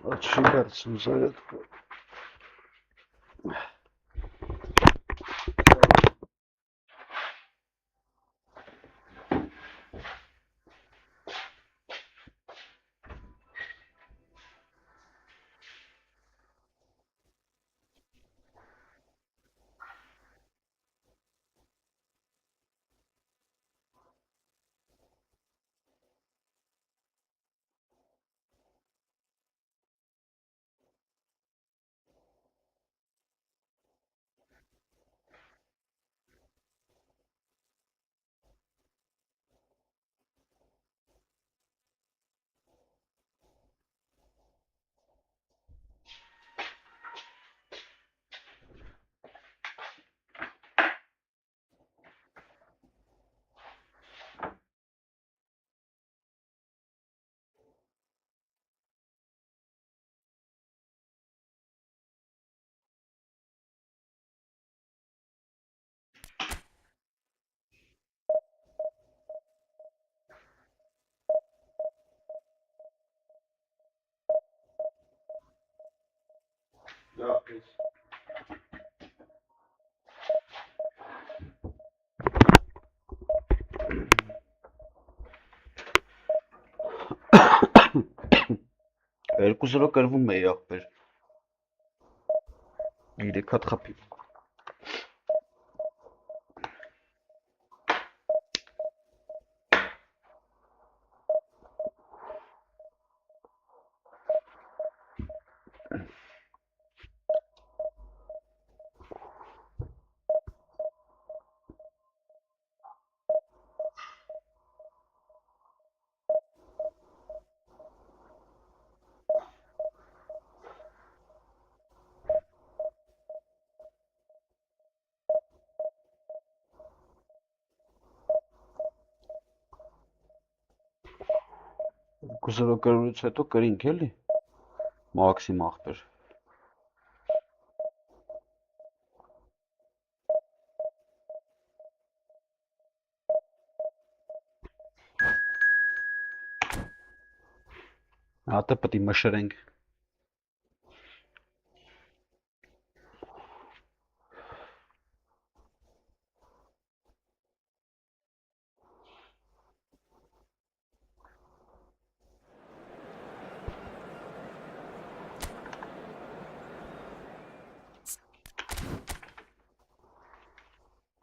Açıyorum zaten. Ya, երկուսը կրվում է ախպեր։ 3 հատ խփի։ Երկուսը կրվից հետո կրինք էլի։ Մաքսիմ ախպեր։ Հատը պետք է մշրենք։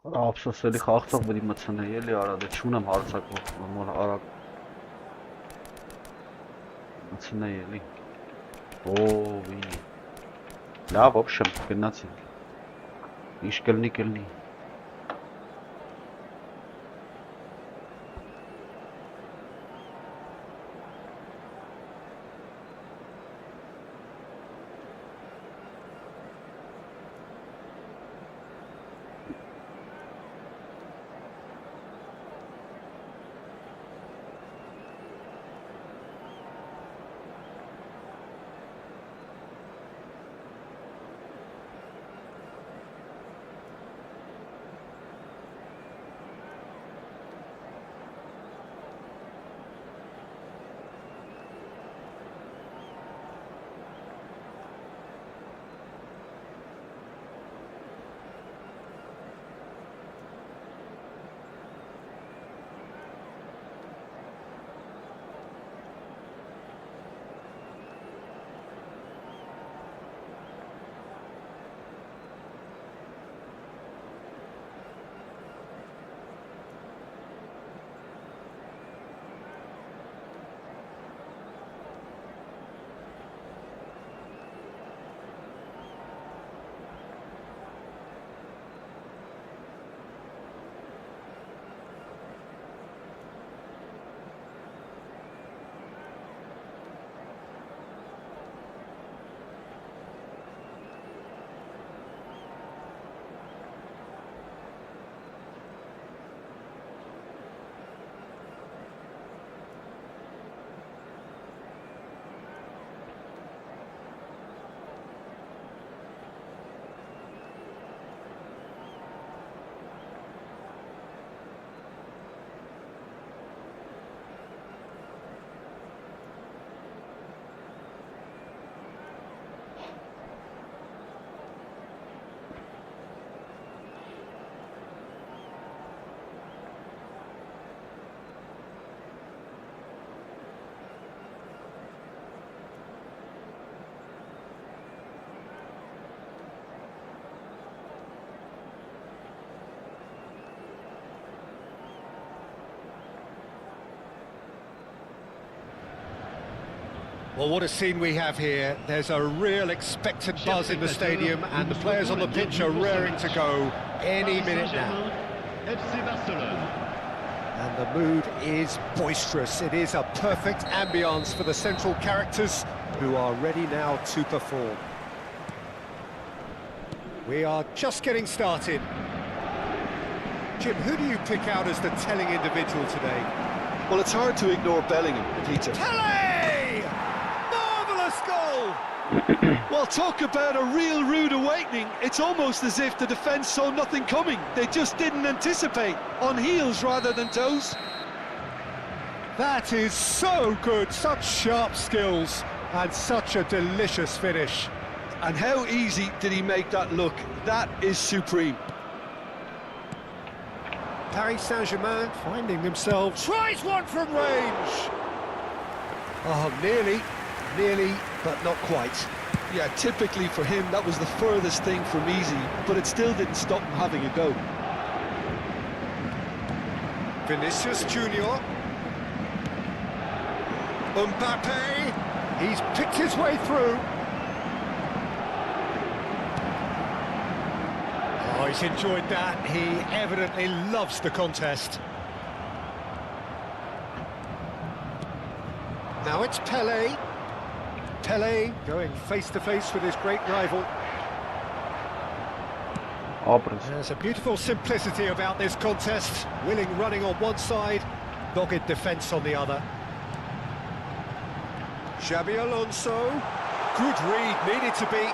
Ափսոսելի խաղցող պետք է մտցնեի էլի արադը չունեմ հարցակող նորմալ արագ մտցնեի էլի օվի լավ օպշն գնացի ինչ կլնի Well, what a scene we have here. There's a real expectant buzz in the stadium, and the players on the pitch are raring to go any minute now. And the mood is boisterous. It is a perfect ambience for the central characters who are ready now to perform. We are just getting started. Jim, who do you pick out as the telling individual today? Well, it's hard to ignore Bellingham, Peter. Pele! Marvellous goal! Well, talk about a real rude awakening. It's almost as if the defence saw nothing coming. They just didn't anticipate, on heels rather than toes. That is so good, such sharp skills, and such a delicious finish. And how easy did he make that look? That is supreme. Paris Saint-Germain finding themselves, tries one from range. Oh, nearly, but not quite. Yeah, typically for him, that was the furthest thing from easy, but it still didn't stop him having a go. Vinicius Junior. Mbappe, he's picked his way through. Oh, he's enjoyed that. He evidently loves the contest. Now it's Pele. Pele going face-to-face with his great rival. There's a beautiful simplicity about this contest. Willing running on one side, dogged defence on the other. Xabi Alonso. Good read, needed to be.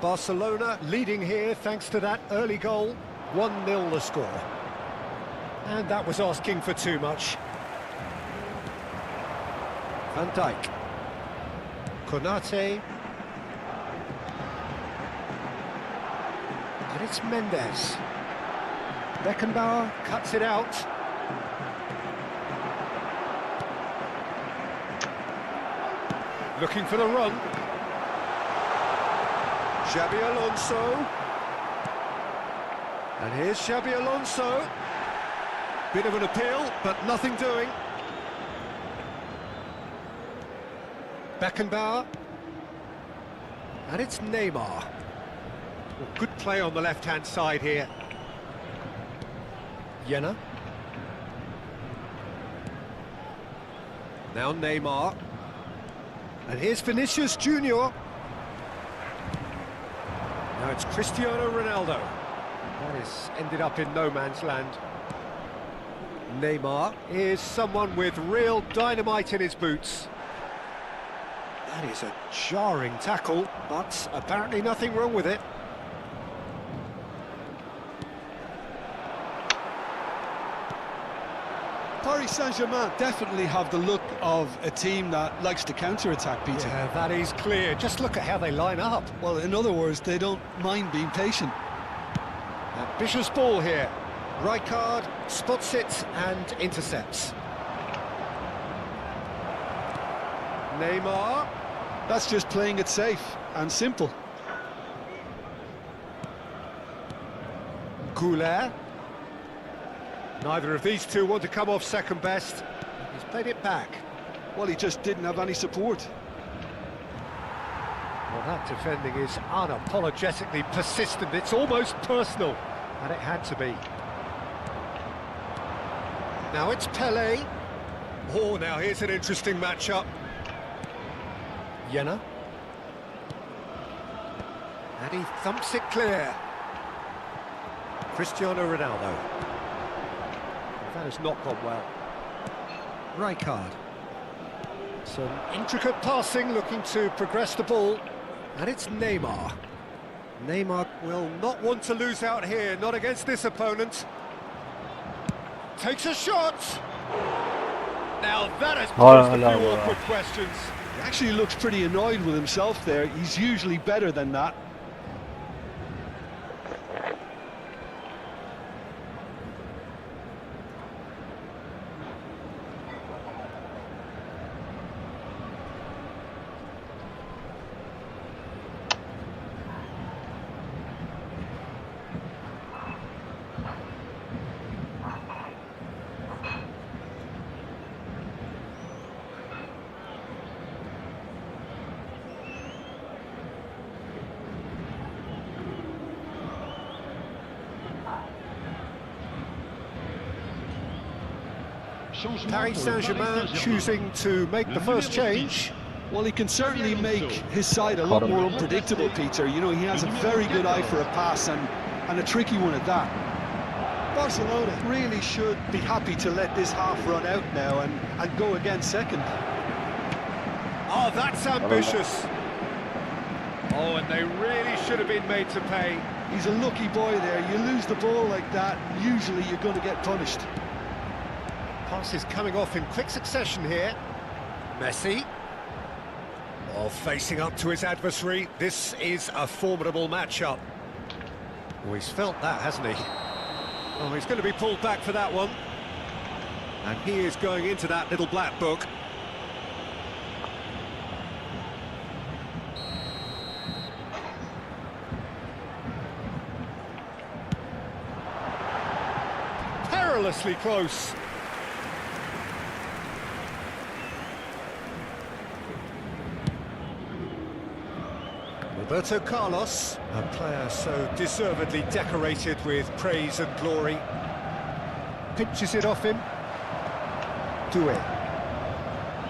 Barcelona leading here thanks to that early goal. 1-0 the score. And that was asking for too much. Van Dijk. Konate. And it's Mendes. Beckenbauer cuts it out. Looking for the run. Xabi Alonso. And here's Xabi Alonso. Bit of an appeal, but nothing doing. Beckenbauer. And it's Neymar. Well, good play on the left-hand side here. Jena. Now Neymar. And here's Vinicius Junior. Now it's Cristiano Ronaldo. That has ended up in no man's land. Neymar is someone with real dynamite in his boots. That is a jarring tackle, but apparently nothing wrong with it. Paris Saint-Germain definitely have the look of a team that likes to counter-attack, Peter. Yeah, that is clear. Just look at how they line up. Well, in other words, they don't mind being patient. Ambitious ball here. Rijkaard spots it and intercepts. Neymar. That's just playing it safe and simple. Goulet. Neither of these two want to come off second best. He's played it back. Well, he just didn't have any support. Well, that defending is unapologetically persistent. It's almost personal, and it had to be. Now it's Pele. Oh, now here's an interesting matchup. Jena. And he thumps it clear. Cristiano Ronaldo. That has not gone well. Rijkaard. Some intricate passing, looking to progress the ball. And it's Neymar. Neymar will not want to lose out here, not against this opponent. Takes a shot. Now that has posed a few awkward questions. He actually looks pretty annoyed with himself there. He's usually better than that. Paris Saint-Germain choosing to make the first change. Well, he can certainly make his side a lot more unpredictable, Peter. You know, he has a very good eye for a pass and a tricky one at that. Barcelona really should be happy to let this half run out now and go again second. Oh, that's ambitious. Oh, and they really should have been made to pay. He's a lucky boy there. You lose the ball like that, usually you're going to get punished. Passes coming off in quick succession here. Messi. Oh, facing up to his adversary. This is a formidable matchup. Oh, he's felt that, hasn't he? Oh, he's going to be pulled back for that one. And he is going into that little black book. Perilously close. Roberto Carlos, a player so deservedly decorated with praise and glory. Pinches it off him. Doué.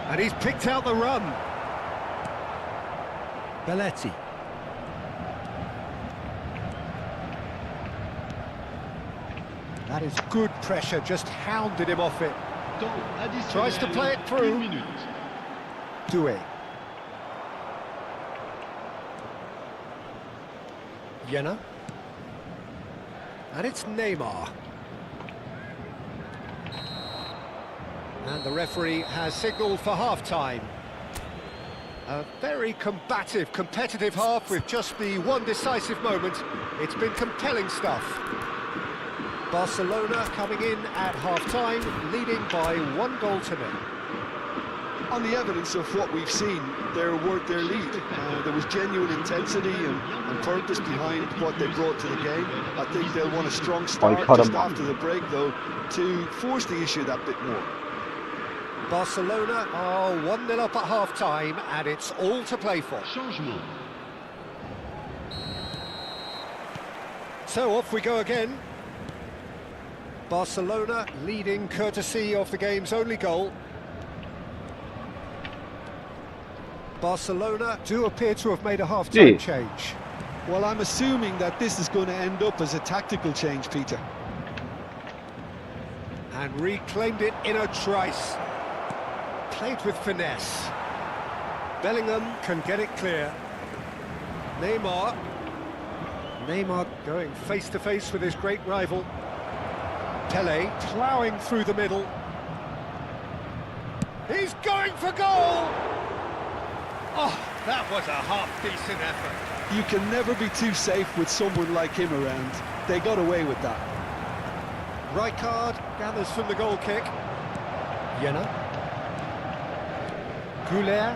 And he's picked out the run. Belletti. That is good pressure, just hounded him off it. Tries to play it through. Doué. Jena. And it's Neymar. And the referee has signalled for half-time. A very combative, competitive half with just the one decisive moment. It's been compelling stuff. Barcelona coming in at half-time, leading by 1-0. On the evidence of what we've seen, they're worth their lead. There was genuine intensity and purpose behind what they brought to the game. I think they'll want a strong start just after the break, though, to force the issue that bit more. Barcelona are 1-0 up at half-time, and it's all to play for. So off we go again. Barcelona leading courtesy of the game's only goal. Barcelona do appear to have made a half-time change. Well, I'm assuming that this is going to end up as a tactical change, Peter. And reclaimed it in a trice. Played with finesse. Bellingham can get it clear. Neymar. Neymar going face-to-face with his great rival. Pele ploughing through the middle. He's going for goal! Oh, that was a half-decent effort. You can never be too safe with someone like him around. They got away with that. Rijkaard gathers from the goal kick. Jena. Goulet.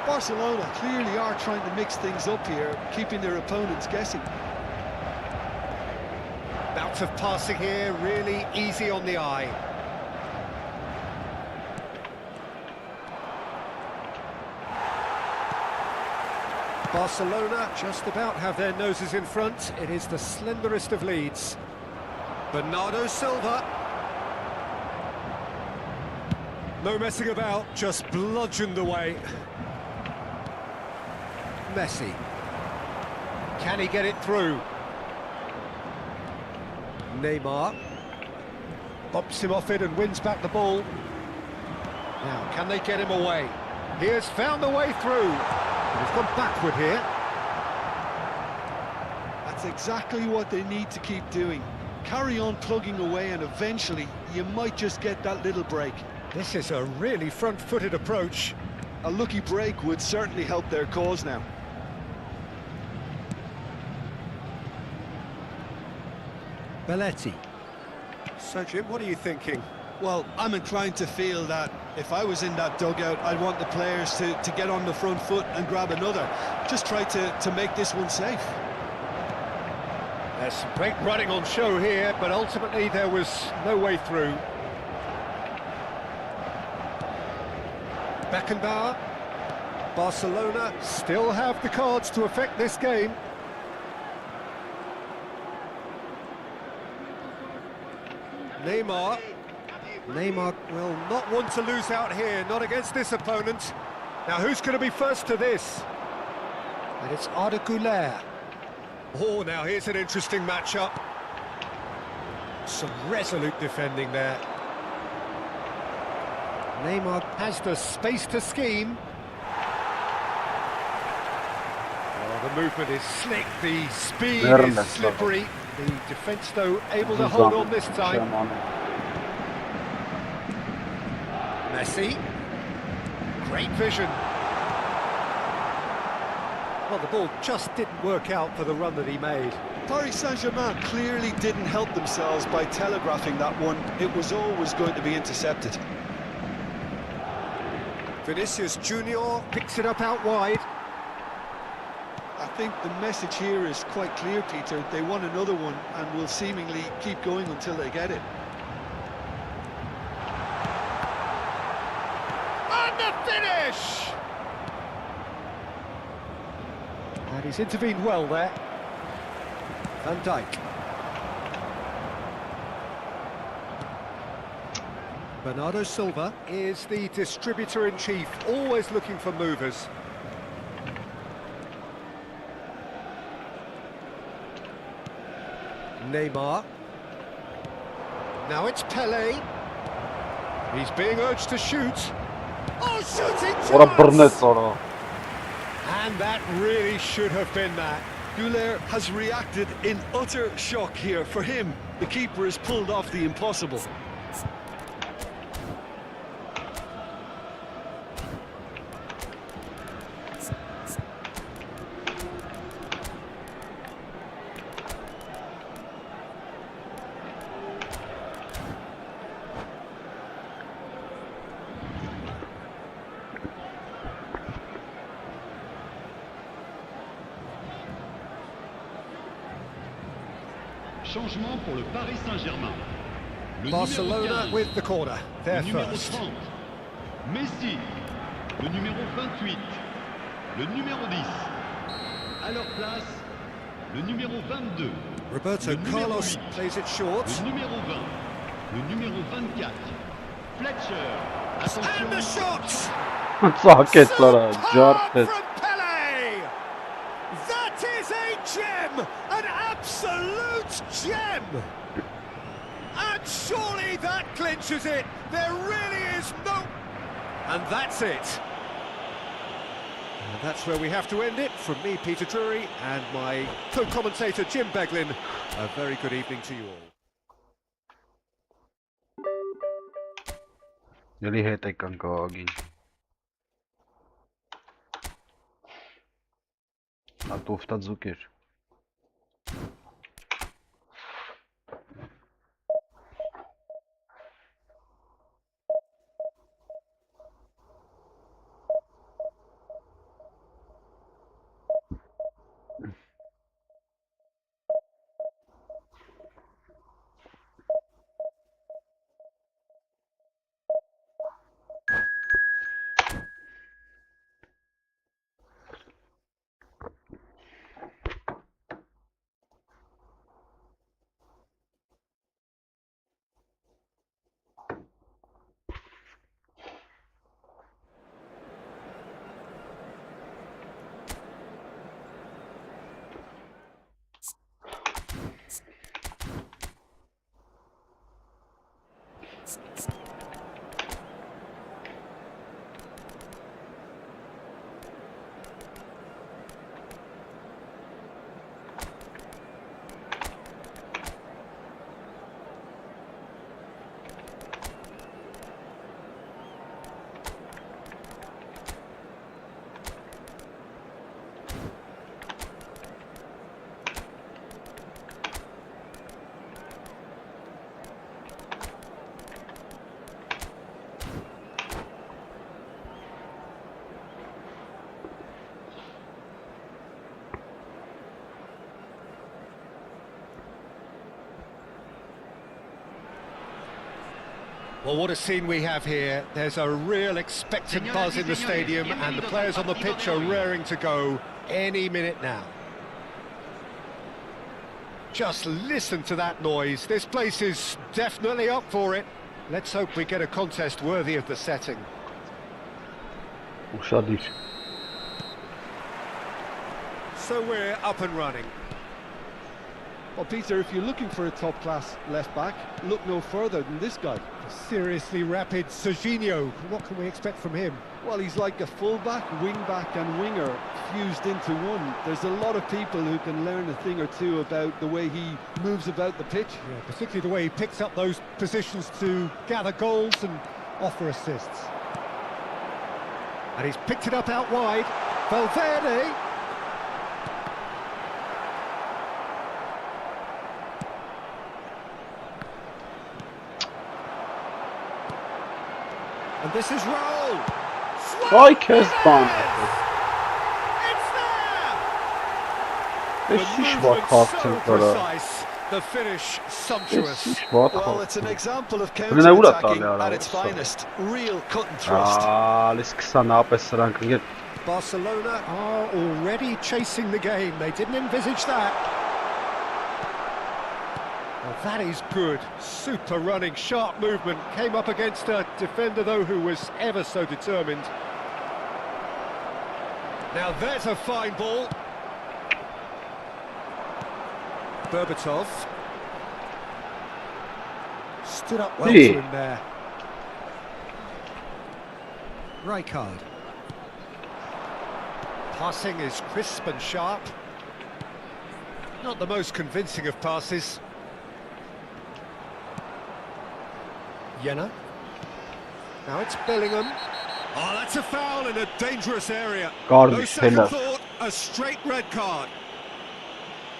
Barcelona clearly are trying to mix things up here, keeping their opponents guessing. Bout of passing here, really easy on the eye. Barcelona just about have their noses in front. It is the slenderest of leads. Bernardo Silva. No messing about, just bludgeoned away. Messi. Can he get it through? Neymar. Bumps him off it and wins back the ball. Now, can they get him away? He has found the way through. He's gone backward here. That's exactly what they need to keep doing. Carry on plugging away and eventually you might just get that little break. This is a really front-footed approach. A lucky break would certainly help their cause now. Belletti. So, Jim, what are you thinking? Well, I'm inclined to feel that if I was in that dugout, I'd want the players to get on the front foot and grab another. Just try to make this one safe. There's some great running on show here, but ultimately there was no way through. Beckenbauer. Barcelona still have the cards to affect this game. Neymar will not want to lose out here, not against this opponent. Now who's going to be first to this? And it's Arda Güler. Oh, now here's an interesting matchup. Some resolute defending there. Neymar has the space to scheme. Oh, the movement is slick, the speed is slippery. The defence, though, able to hold on this time. Messi. Great vision. Well, the ball just didn't work out for the run that he made. Paris Saint-Germain clearly didn't help themselves by telegraphing that one. It was always going to be intercepted. Vinicius Junior picks it up out wide. I think the message here is quite clear, Peter. They want another one and will seemingly keep going until they get it. And the finish! And he's intervened well there. Van Dijk. Bernardo Silva is the distributor-in-chief, always looking for movers. Neymar. Now it's Pelé. He's being urged to shoot. Oh, shooting chance! And that really should have been that. Güler has reacted in utter shock here. For him, the keeper has pulled off the impossible. Changement pour le Paris Saint-Germain. Barcelona with the corner. They're le numéro first. 30, Messi. Le numéro 28, le numéro 10. À leur place, le numéro 22. Roberto Carlos plays it short. Le numéro 20, le numéro 24. Fletcher. Attention. And the shot! Socket Superb Jarfet. from Pelé! That is a gem! An absolute gem! And surely that clinches it. There really is no... And that's it. And that's where we have to end it. From me, Peter Drury, and my co-commentator, Jim Beglin. A very good evening to you all. Ելի հետ եկան կաղագին։ Ատովտա ձուկ էր։ Well, what a scene we have here. There's a real expectant buzz in the stadium, and the players on the pitch are raring to go any minute now. Just listen to that noise. This place is definitely up for it. Let's hope we get a contest worthy of the setting. So we're up and running. Well, Peter, if you're looking for a top-class left-back, look no further than this guy. Seriously rapid Serginho. What can we expect from him? Well, he's like a full-back, wing-back and winger fused into one. There's a lot of people who can learn a thing or two about the way he moves about the pitch. Yeah, particularly the way he picks up those positions to gather goals and offer assists. And he's picked it up out wide. Valverde. And this is Raul. Ay Kezban. It's there. The finish sumptuous. Well, it's an example of counter-attacking at its finest. Real cut and thrust. Barcelona are already chasing the game. They didn't envisage that. Well, that is good. Super running, sharp movement. Came up against a defender, though, who was ever so determined. Now there's a fine ball. Berbatov. Stood up well to him there. Rijkaard. Passing is crisp and sharp. Not the most convincing of passes. Jenna. Now it's Bellingham. Oh, that's a foul in a dangerous area. No second thought, a straight red card.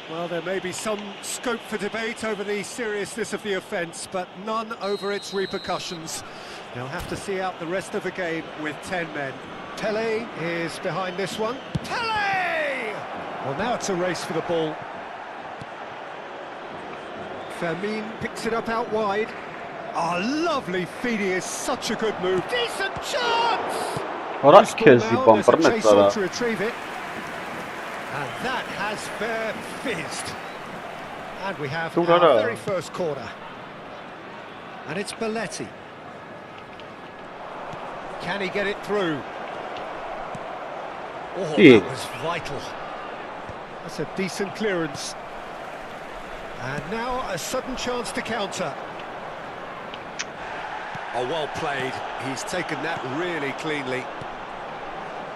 Well, there may be some scope for debate over the seriousness of the offence, but none over its repercussions. They'll have to see out the rest of the game with 10 men. Pele is behind this one. Pele! Well, now it's a race for the ball. Fermin picks it up out wide. Oh, lovely feed, is such a good move. Decent chance! There's a chase on to retrieve it. And that has fair fizzed. And we have our very first corner. And it's Belletti. Can he get it through? Oh, that was vital. That's a decent clearance. And now a sudden chance to counter. Oh, well played. He's taken that really cleanly.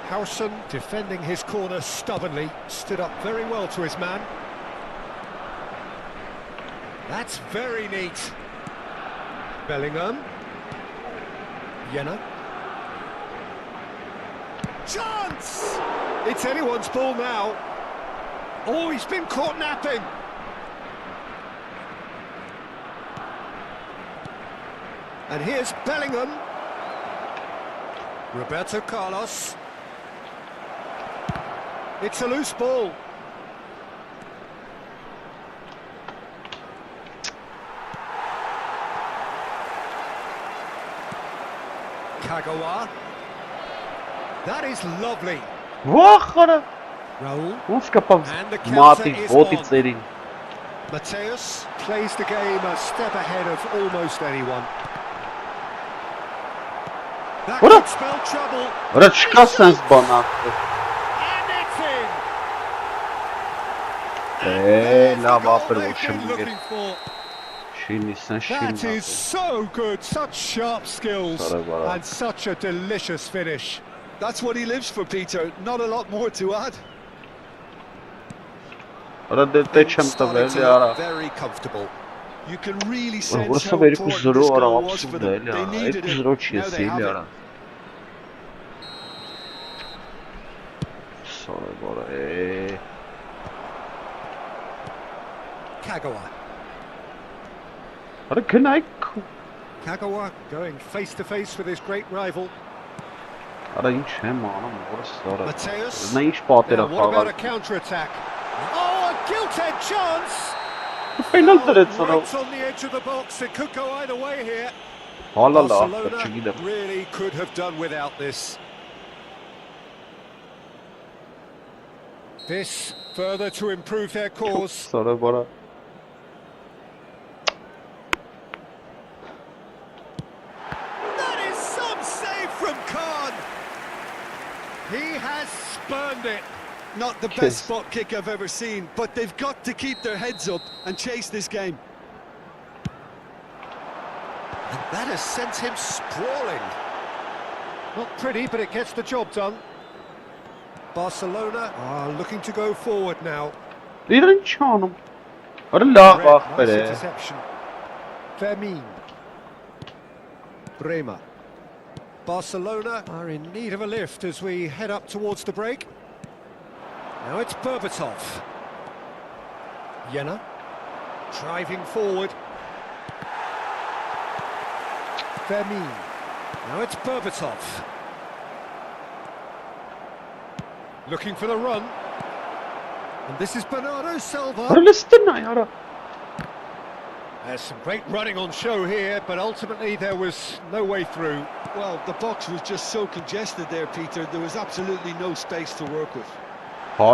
Howson defending his corner stubbornly, stood up very well to his man. That's very neat. Bellingham. Jenna. Chance! It's anyone's ball now. Oh, he's been caught napping. And here's Bellingham. Roberto Carlos. It's a loose ball. Kagawa. That is lovely. Raul. And the counter is on. Mateus plays the game a step ahead of almost anyone. That could spell trouble. And it's that is so good, such sharp skills and such a delicious finish. That's what he lives for, Peter. Not a lot more to add. Very comfortable. You can really sense how important this goal was for them. They needed it. Now they have it. Kagawa. Kagawa going face to face with his great rival. Mateus. Now, what about a counter-attack? Oh, a gilt-edged chance! Right on the edge of the box, it could go either way here. Barcelona really could have done without this. This further to improve their cause. He has spurned it. Not the best spot kick I've ever seen, but they've got to keep their heads up and chase this game. And that has sent him sprawling. Not pretty, but it gets the job done. Barcelona are looking to go forward now. Nice interception. Fermin. Bremer. Barcelona are in need of a lift as we head up towards the break. Now it's Berbatov. Jena. Driving forward. Fermin. Now it's Berbatov. Looking for the run. And this is Bernardo Silva. There's some great running on show here, but ultimately there was no way through. Well, the box was just so congested there, Peter. There was absolutely no space to work with. You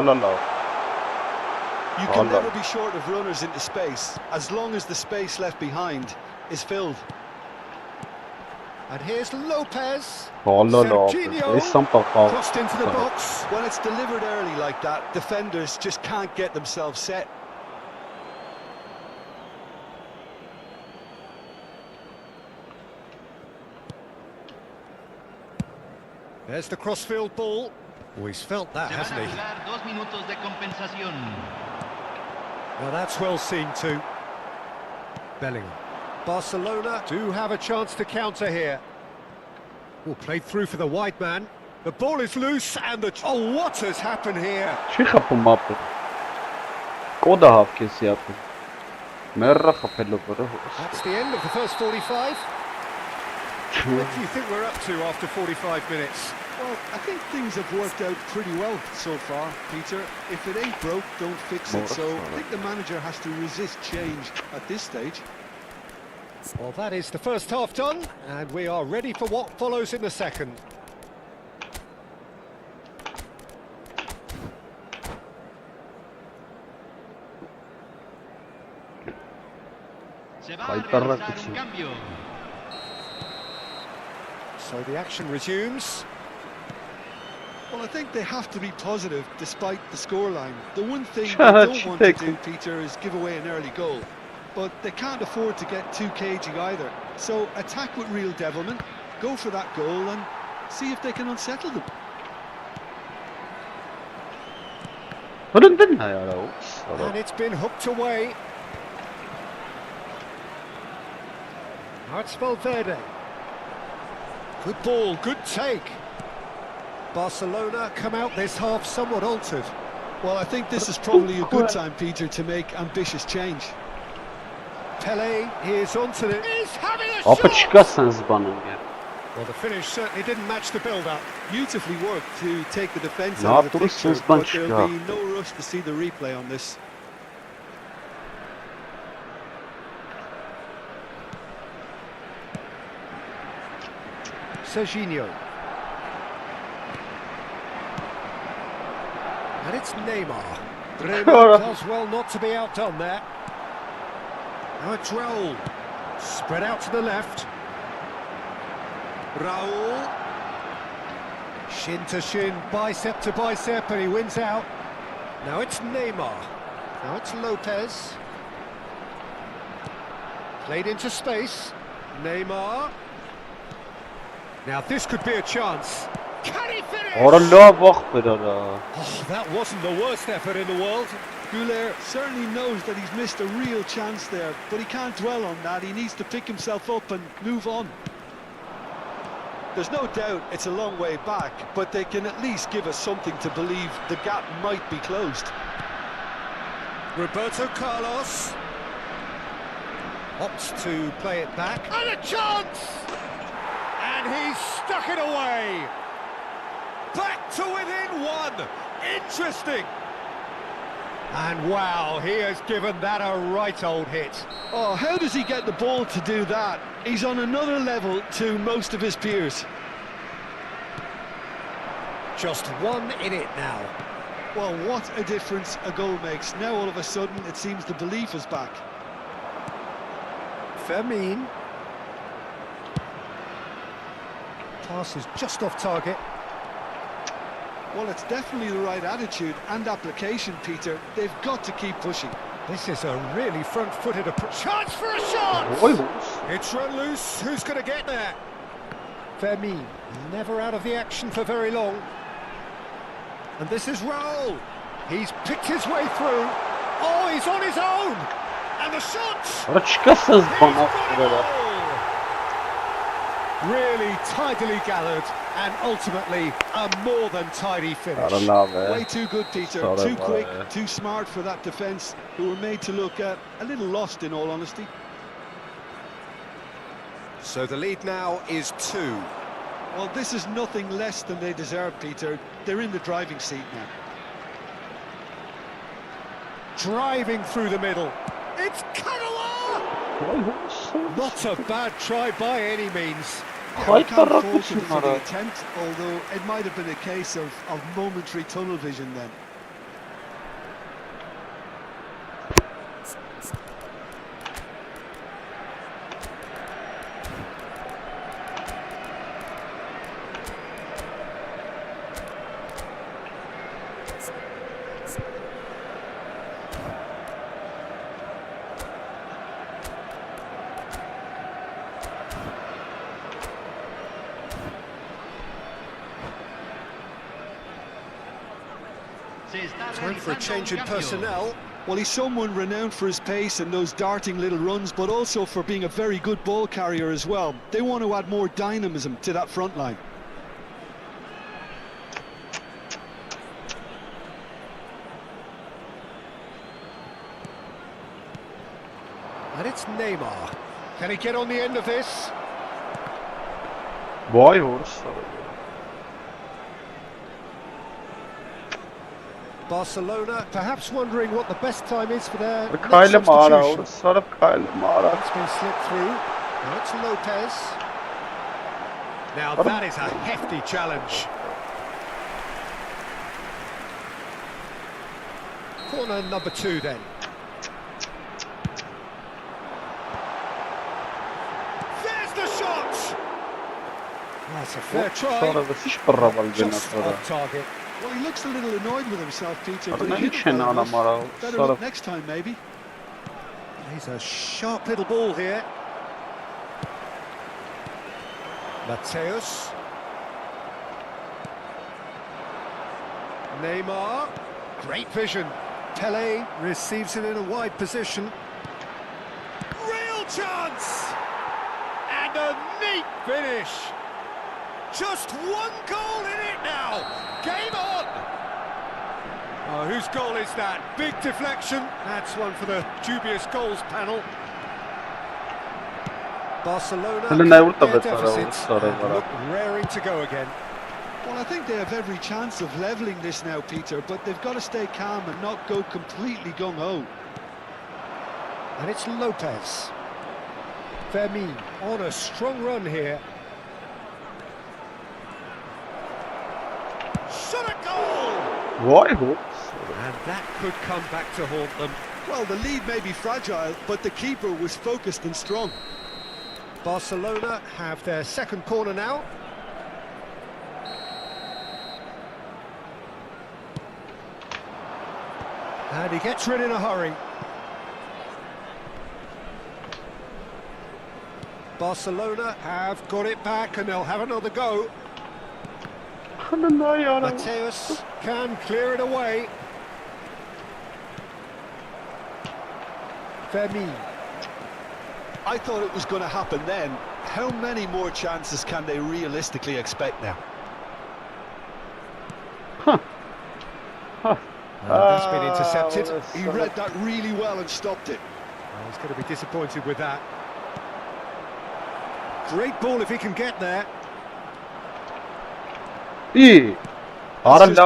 can never be short of runners into space, as long as the space left behind is filled. And here's Lopez. Serginho crossed into the box. When it's delivered early like that, defenders just can't get themselves set. There's the crossfield ball. Oh, he's felt that, hasn't he? Well, that's well seen too. Bellingham. Barcelona do have a chance to counter here. Oh, played through for the wide man. The ball is loose and the... Oh, what has happened here? That's the end of the first 45. What do you think we're up to after 45 minutes? Well, I think things have worked out pretty well so far, Peter. If it ain't broke, don't fix it. So I think the manager has to resist change at this stage. Well, that is the first half done, and we are ready for what follows in the second. So the action resumes. Well, I think they have to be positive despite the scoreline. The one thing they don't want to do, Peter, is give away an early goal. But they can't afford to get too cagey either. So attack with real devilment, go for that goal and see if they can unsettle them. And it's been hooked away. Now it's Valverde. Good ball, good take. Barcelona come out this half somewhat altered. Well, I think this is probably a good time, Peter, to make ambitious change. Pele is onto it. He's having a shot! Well, the finish certainly didn't match the build-up. Beautifully worked to take the defence out of the picture, but there'll be no rush to see the replay on this. Serginho. And it's Neymar. Bremer does well not to be outdone there. Now it's Raul. Spread out to the left. Raul. Shin to shin, bicep to bicep, and he wins out. Now it's Neymar. Now it's Lopez. Played into space. Neymar. Now this could be a chance. Can he finish? Oh, that wasn't the worst effort in the world. Goulet certainly knows that he's missed a real chance there, but he can't dwell on that. He needs to pick himself up and move on. There's no doubt it's a long way back, but they can at least give us something to believe the gap might be closed. Roberto Carlos opts to play it back. And a chance! And he's stuck it away. Back to within one. Interesting. And wow, he has given that a right old hit. Oh, how does he get the ball to do that? He's on another level to most of his peers. Just one in it now. Well, what a difference a goal makes. Now all of a sudden it seems the belief is back. Fermin. Pass is just off target. Well, it's definitely the right attitude and application, Peter. They've got to keep pushing. This is a really front-footed approach. Chance for a shot! It's run loose. Who's going to get there? Fermin, never out of the action for very long. And this is Raul. He's picked his way through. Oh, he's on his own. And the shot! Really tidily gathered, and ultimately a more than tidy finish. Way too good, Peter. Too quick, too smart for that defence, who were made to look a little lost, in all honesty. So the lead now is 2. Well, this is nothing less than they deserve, Peter. They're in the driving seat now. Driving through the middle. It's Kagawa! Not a bad try by any means. Yeah, I can't fault him for the attempt, although it might have been a case of momentary tunnel vision then. Time for a change in personnel. Well, he's someone renowned for his pace and those darting little runs, but also for being a very good ball carrier as well. They want to add more dynamism to that front line. And it's Neymar. Can he get on the end of this? Boy horse. Barcelona perhaps wondering what the best time is for their next Kyle Mara, substitution. sort of Kyle Mara. It's been slipped through. Now it's Lopez. Now that is a hefty challenge. Corner number 2 then. There's the shot! That's a fair try. Just off target. Well, he looks a little annoyed with himself, Peter, but Better look next time, maybe. He's a sharp little ball here. Mateus. Neymar. Great vision. Pele receives it in a wide position. Real chance! And a neat finish. Just one goal in it now. Game on! Oh, whose goal is that? Big deflection. That's one for the dubious goals panel. Barcelona their deficits and look raring to go again. Well, I think they have every chance of levelling this now, Peter, but they've got to stay calm and not go completely gung-ho. And it's Lopez. Fermin on a strong run here. Shot a goal! And that could come back to haunt them. Well, the lead may be fragile, but the keeper was focused and strong. Barcelona have their second corner now. And he gets rid in a hurry. Barcelona have got it back and they'll have another go. Mateus can clear it away. Fermin. I thought it was going to happen then. How many more chances can they realistically expect now? That's been intercepted. He read that really well and stopped it. Well, he's going to be disappointed with that. Great ball if he can get there. Just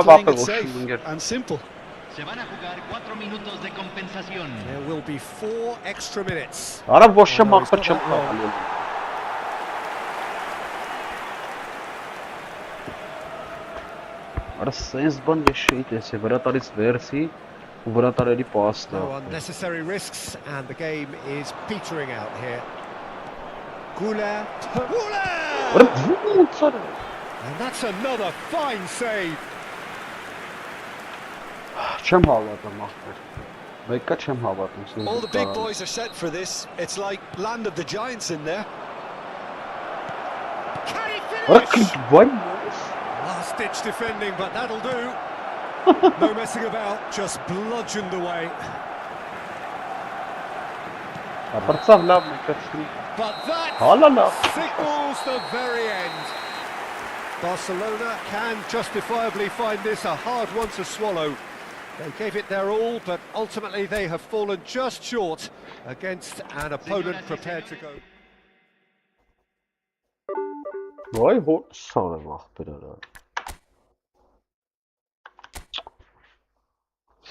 playing it safe and simple. There will be 4 extra minutes. No unnecessary risks, and the game is petering out here. Goulart. And that's another fine save. Չեմ հավատում ախպեր։ Մեկը չեմ հավատում։ All the big boys are set for this. It's like land of the giants in there. Can he finish? Last ditch defending, but that'll do. No messing about, just bludgeoned away. But that signals the very end. Barcelona can justifiably find this a hard one to swallow. They gave it their all, but ultimately they have fallen just short against an opponent prepared to go. Why hot sorry ախպերը։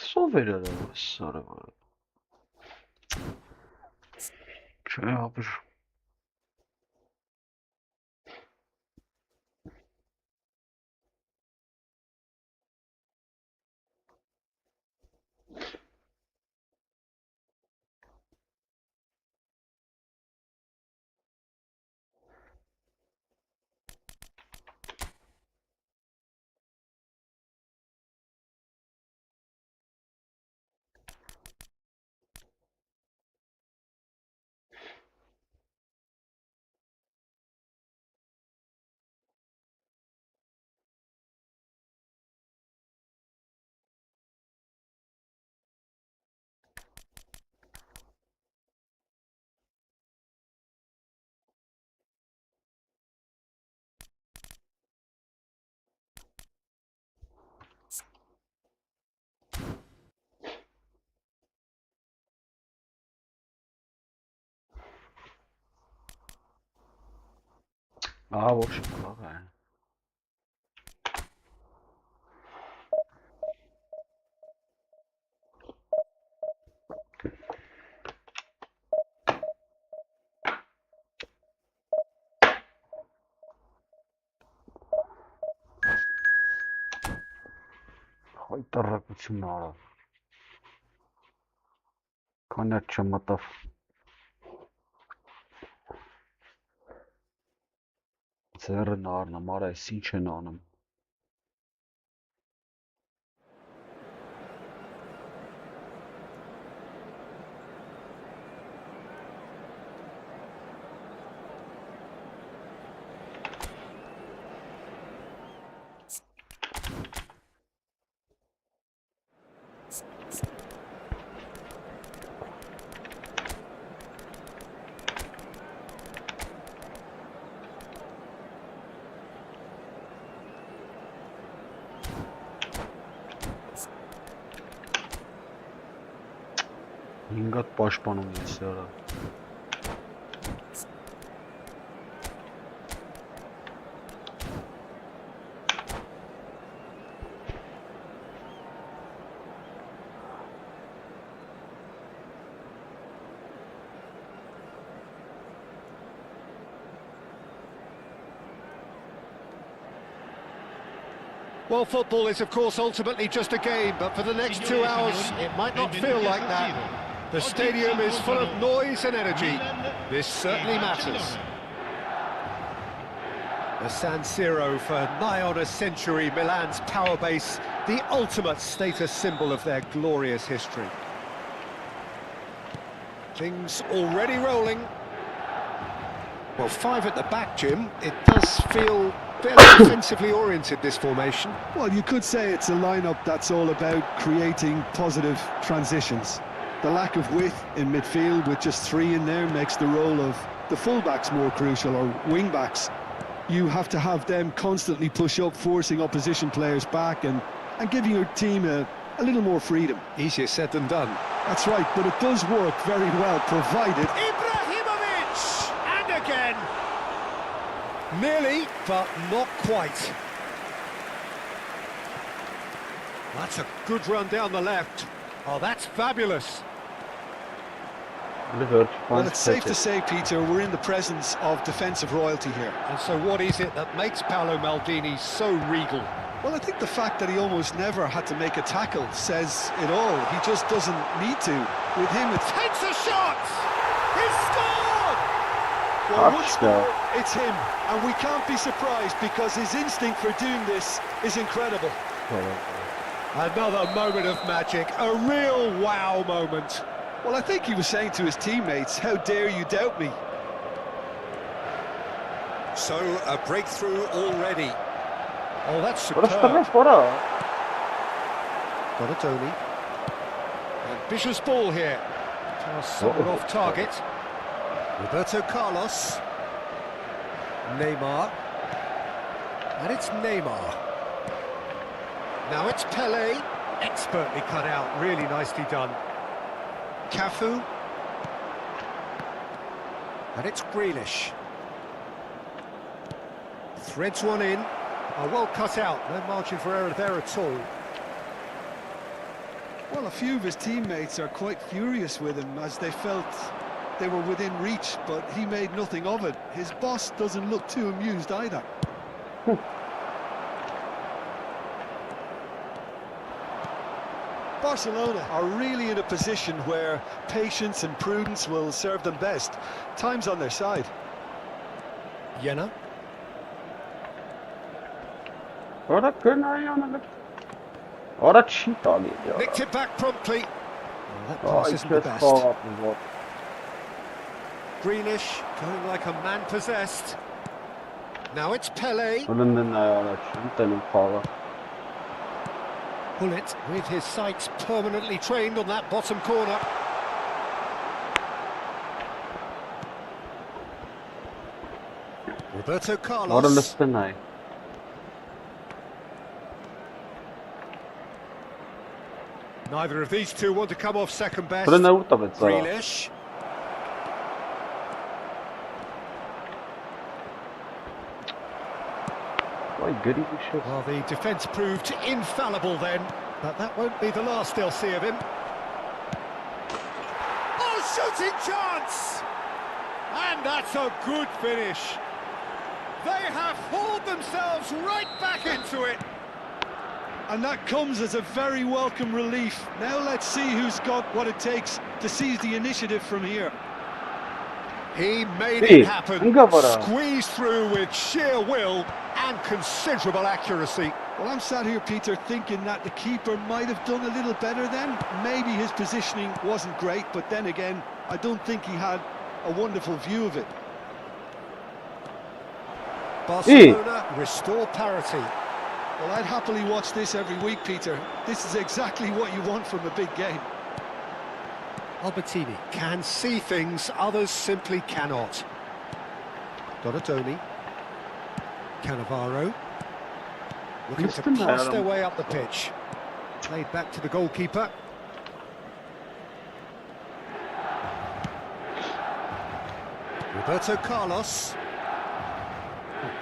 Սովերը sorry։ Չէ, ապր։ Ոչ կարող է։ Հայ տռակություն արա։ Կանյակ չմտավ։ Ձեռն առնեմ, արա, այս ինչ են անում։ Ինգատ պաշտպանում ես արա։ Well, football is of course ultimately just a game, but for the next 2 hours it might not feel like that. The stadium is full of noise and energy. This certainly matters. The San Siro for nigh on a century, Milan's power base, the ultimate status symbol of their glorious history. Things already rolling. Well, 5 at the back, Jim. It does feel fairly defensively oriented, this formation. Well, you could say it's a lineup that's all about creating positive transitions. The lack of width in midfield with just 3 in there makes the role of the fullbacks more crucial, or wing-backs. You have to have them constantly push up, forcing opposition players back and giving your team a little more freedom. Easier said than done. That's right, but it does work very well, provided... Ibrahimovic! And again! Nearly, but not quite. That's a good run down the left. Oh, that's fabulous. Well, it's safe to say, Peter, we're in the presence of defensive royalty here. And so what is it that makes Paolo Maldini so regal? Well, I think the fact that he almost never had to make a tackle says it all. He just doesn't need to. With him, it takes a shot! He's scored! Well, it's him, and we can't be surprised because his instinct for doing this is incredible. Another moment of magic, a real wow moment. Well, I think he was saying to his teammates, how dare you doubt me? So, a breakthrough already. Oh, that's superb. Got a Tony. Ambitious ball here. Pass somewhat off target. Roberto Carlos. Neymar. And it's Neymar. Now it's Pelé. Expertly cut out. Really nicely done. Cafu. And it's Grealish. Threads one in. Oh, well cut out. No margin for error there at all. Well, a few of his teammates are quite furious with him as they felt they were within reach, but he made nothing of it. His boss doesn't look too amused either. Barcelona are really in a position where patience and prudence will serve them best. Time's on their side. Jena. Nicked it back promptly. Oh, that pass isn't the best. Grealish going like a man possessed. Now it's Pelé. Bullet with his sights permanently trained on that bottom corner. Roberto Carlos. Neither of these two want to come off second best. Grealish. Well, the defence proved infallible then, but that won't be the last they'll see of him. Oh, shooting chance! And that's a good finish. They have hauled themselves right back into it. And that comes as a very welcome relief. Now let's see who's got what it takes to seize the initiative from here. He made it happen, squeezed through with sheer will and considerable accuracy. Well, I'm sat here, Peter, thinking that the keeper might have done a little better then. Maybe his positioning wasn't great, but then again, I don't think he had a wonderful view of it. Barcelona restore parity. Well, I'd happily watch this every week, Peter. This is exactly what you want from a big game. Albertini can see things others simply cannot. Donatoni. Cannavaro. Looking to pass their way up the pitch. Played back to the goalkeeper. Roberto Carlos.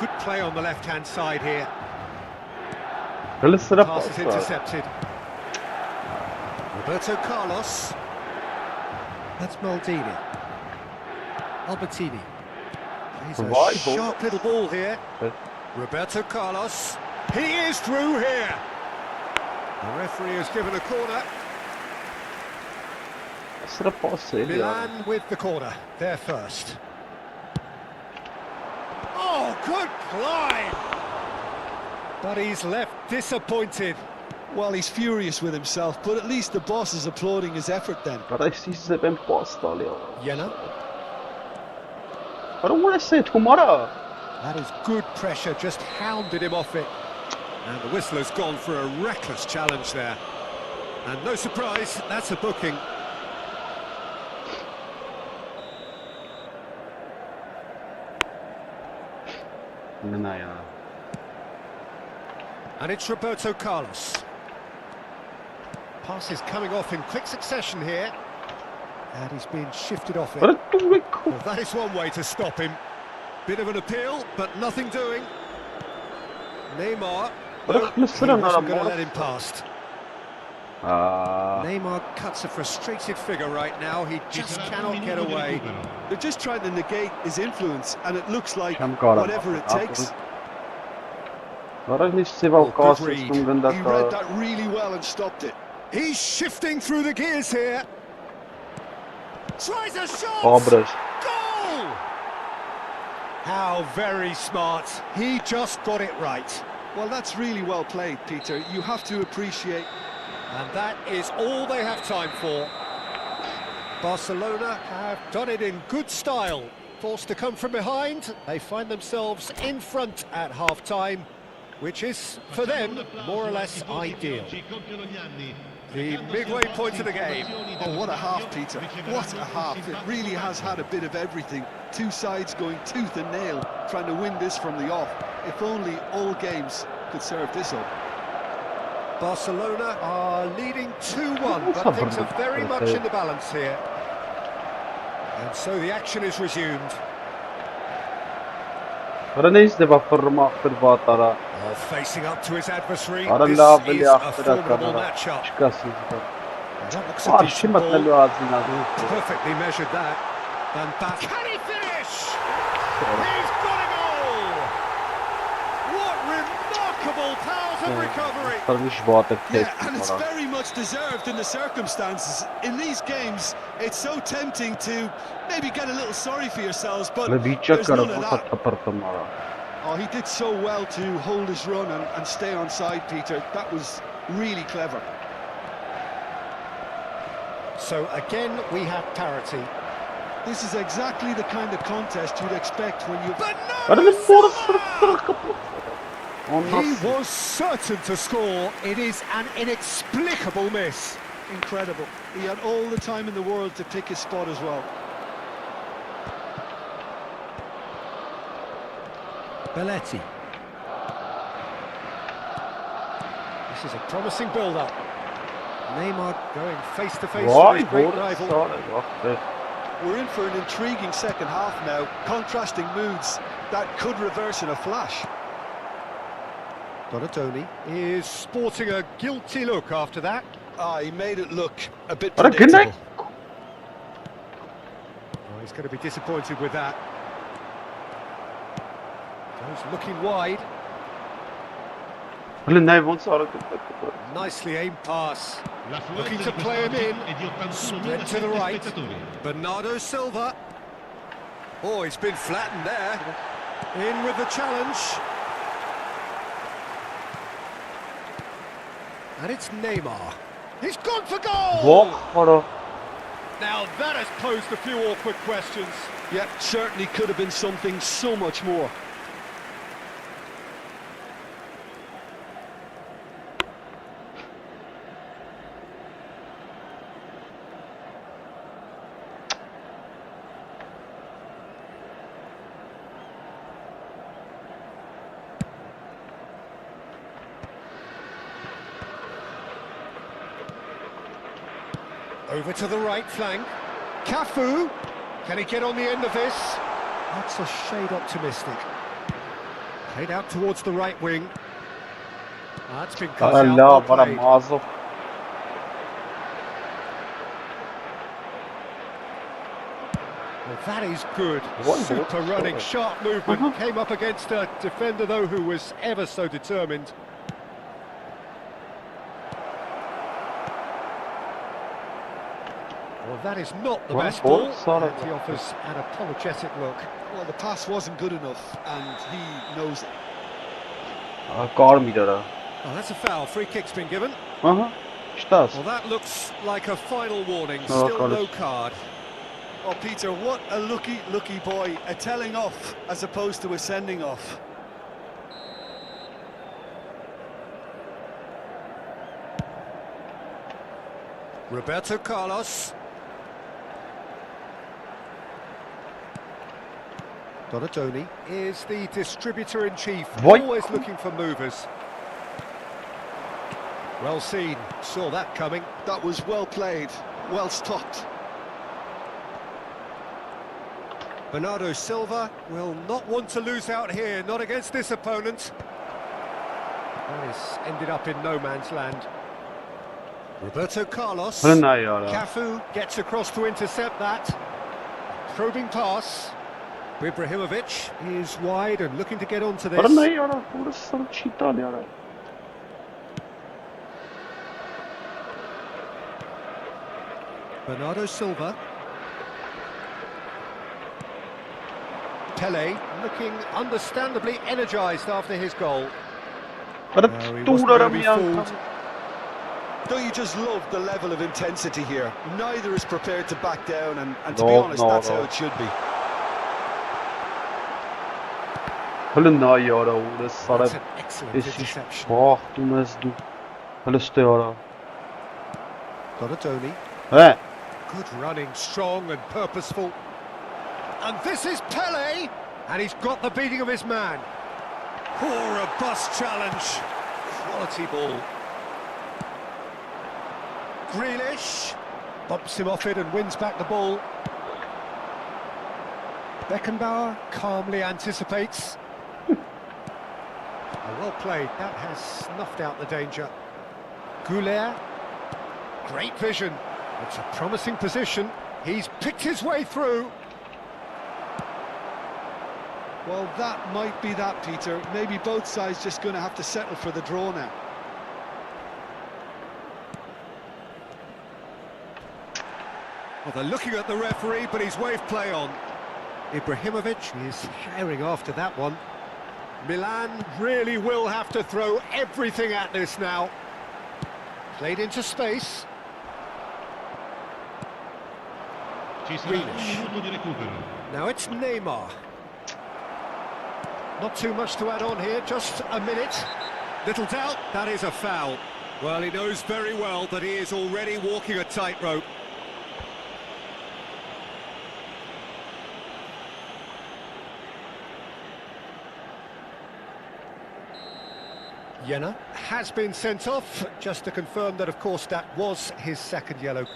Good play on the left-hand side here. Pass is intercepted. Roberto Carlos. That's Maldini. Albertini. He's a sharp little ball here. Roberto Carlos. He is through here. The referee has given a corner. Milan with the corner. They're first. Oh, good climb! But he's left disappointed. Well, he's furious with himself, but at least the boss is applauding his effort then. Jena. I don't want to say tomorrow. That is good pressure, just hounded him off it. And the whistle has gone for a reckless challenge there. And no surprise, that's a booking. And it's Roberto Carlos. Pass is coming off in quick succession here. And he's being shifted off it. Well, that is one way to stop him. Bit of an appeal, but nothing doing. Neymar. No, he wasn't going to let him past. Neymar cuts a frustrated figure right now. He just cannot get away. They're just trying to negate his influence, and it looks like whatever it takes. He read that really well and stopped it. He's shifting through the gears here. Tries a shot. Goal! How very smart. He just got it right. Well, that's really well played, Peter. You have to appreciate And that is all they have time for. Barcelona have done it in good style. Forced to come from behind, they find themselves in front at half-time, which is, for them, more or less ideal. The midway point of the game. Oh, what a half, Peter. What a half. It really has had a bit of everything. Two sides going tooth and nail, trying to win this from the off. If only all games could serve this up. Barcelona are leading 2-1, but things are very much in the balance here. And so the action is resumed. Facing up to his adversary, this is a formidable matchup. That looks a decent ball. Perfectly measured that. And back. Can he finish? He's got a goal! What remarkable powers of recovery! Yeah, and it's very much deserved in the circumstances. In these games, it's so tempting to maybe get a little sorry for yourselves, but there's none of that. Oh, he did so well to hold his run and stay on side, Peter. That was really clever. So again, we have parity. This is exactly the kind of contest you'd expect when you... He was certain to score. It is an inexplicable miss. Incredible. He had all the time in the world to pick his spot as well. Belletti. This is a promising build-up. Neymar going face-to-face with his great rival. We're in for an intriguing second half now. Contrasting moods that could reverse in a flash. Donatoni is sporting a guilty look after that. Ah, he made it look a bit predictable. Oh, he's going to be disappointed with that. Goes looking wide. Nicely aimed pass. Looking to play him in. Split to the right. Bernardo Silva. Oh, he's been flattened there. In with the challenge. And it's Neymar. He's gone for goal! Now that has posed a few awkward questions. Yeah, certainly could have been something so much more. Over to the right flank. Cafu. Can he get on the end of this? That's a shade optimistic. Played out towards the right wing. That's been cut out. Well played. Well, that is good. Super running, sharp movement. Came up against a defender, though, who was ever so determined. Well, that is not the best ball, and he offers an apologetic look. Well, the pass wasn't good enough, and he knows it. Oh, that's a foul. Free kick's been given. Well, that looks like a final warning. Still no card. Oh, Peter, what a lucky boy. A telling off as opposed to a sending off. Roberto Carlos. Donatoni is the distributor-in-chief, always looking for movers. Well seen, saw that coming. That was well played, well stopped. Bernardo Silva will not want to lose out here, not against this opponent. That is ended up in no man's land. Roberto Carlos. Cafu gets across to intercept that. Probing pass. Ibrahimovic is wide and looking to get onto this. Bernardo Silva. Pele looking understandably energised after his goal. He wasn't going to be fooled. Don't you just love the level of intensity here? Neither is prepared to back down, and to be honest, that's how it should be. Հələ նայ արա ուր ես սարը էսի բախտում ես դու հələ ստե արա Donadoni. Good running, strong and purposeful. And this is Pele, and he's got the beating of his man. Poor robust challenge. Quality ball. Grealish bumps him off it and wins back the ball. Beckenbauer calmly anticipates. Well played, that has snuffed out the danger. Goulet, great vision. It's a promising position. He's picked his way through. Well, that might be that, Peter. Maybe both sides just going to have to settle for the draw now. Well, they're looking at the referee, but he's waved play on. Ibrahimovic is firing after that one. Milan really will have to throw everything at this now. Played into space. Now it's Neymar. Not too much to add on here, just a minute. Little doubt, that is a foul. Well, he knows very well that he is already walking a tightrope. Jenna has been sent off, just to confirm that, of course, that was his second yellow.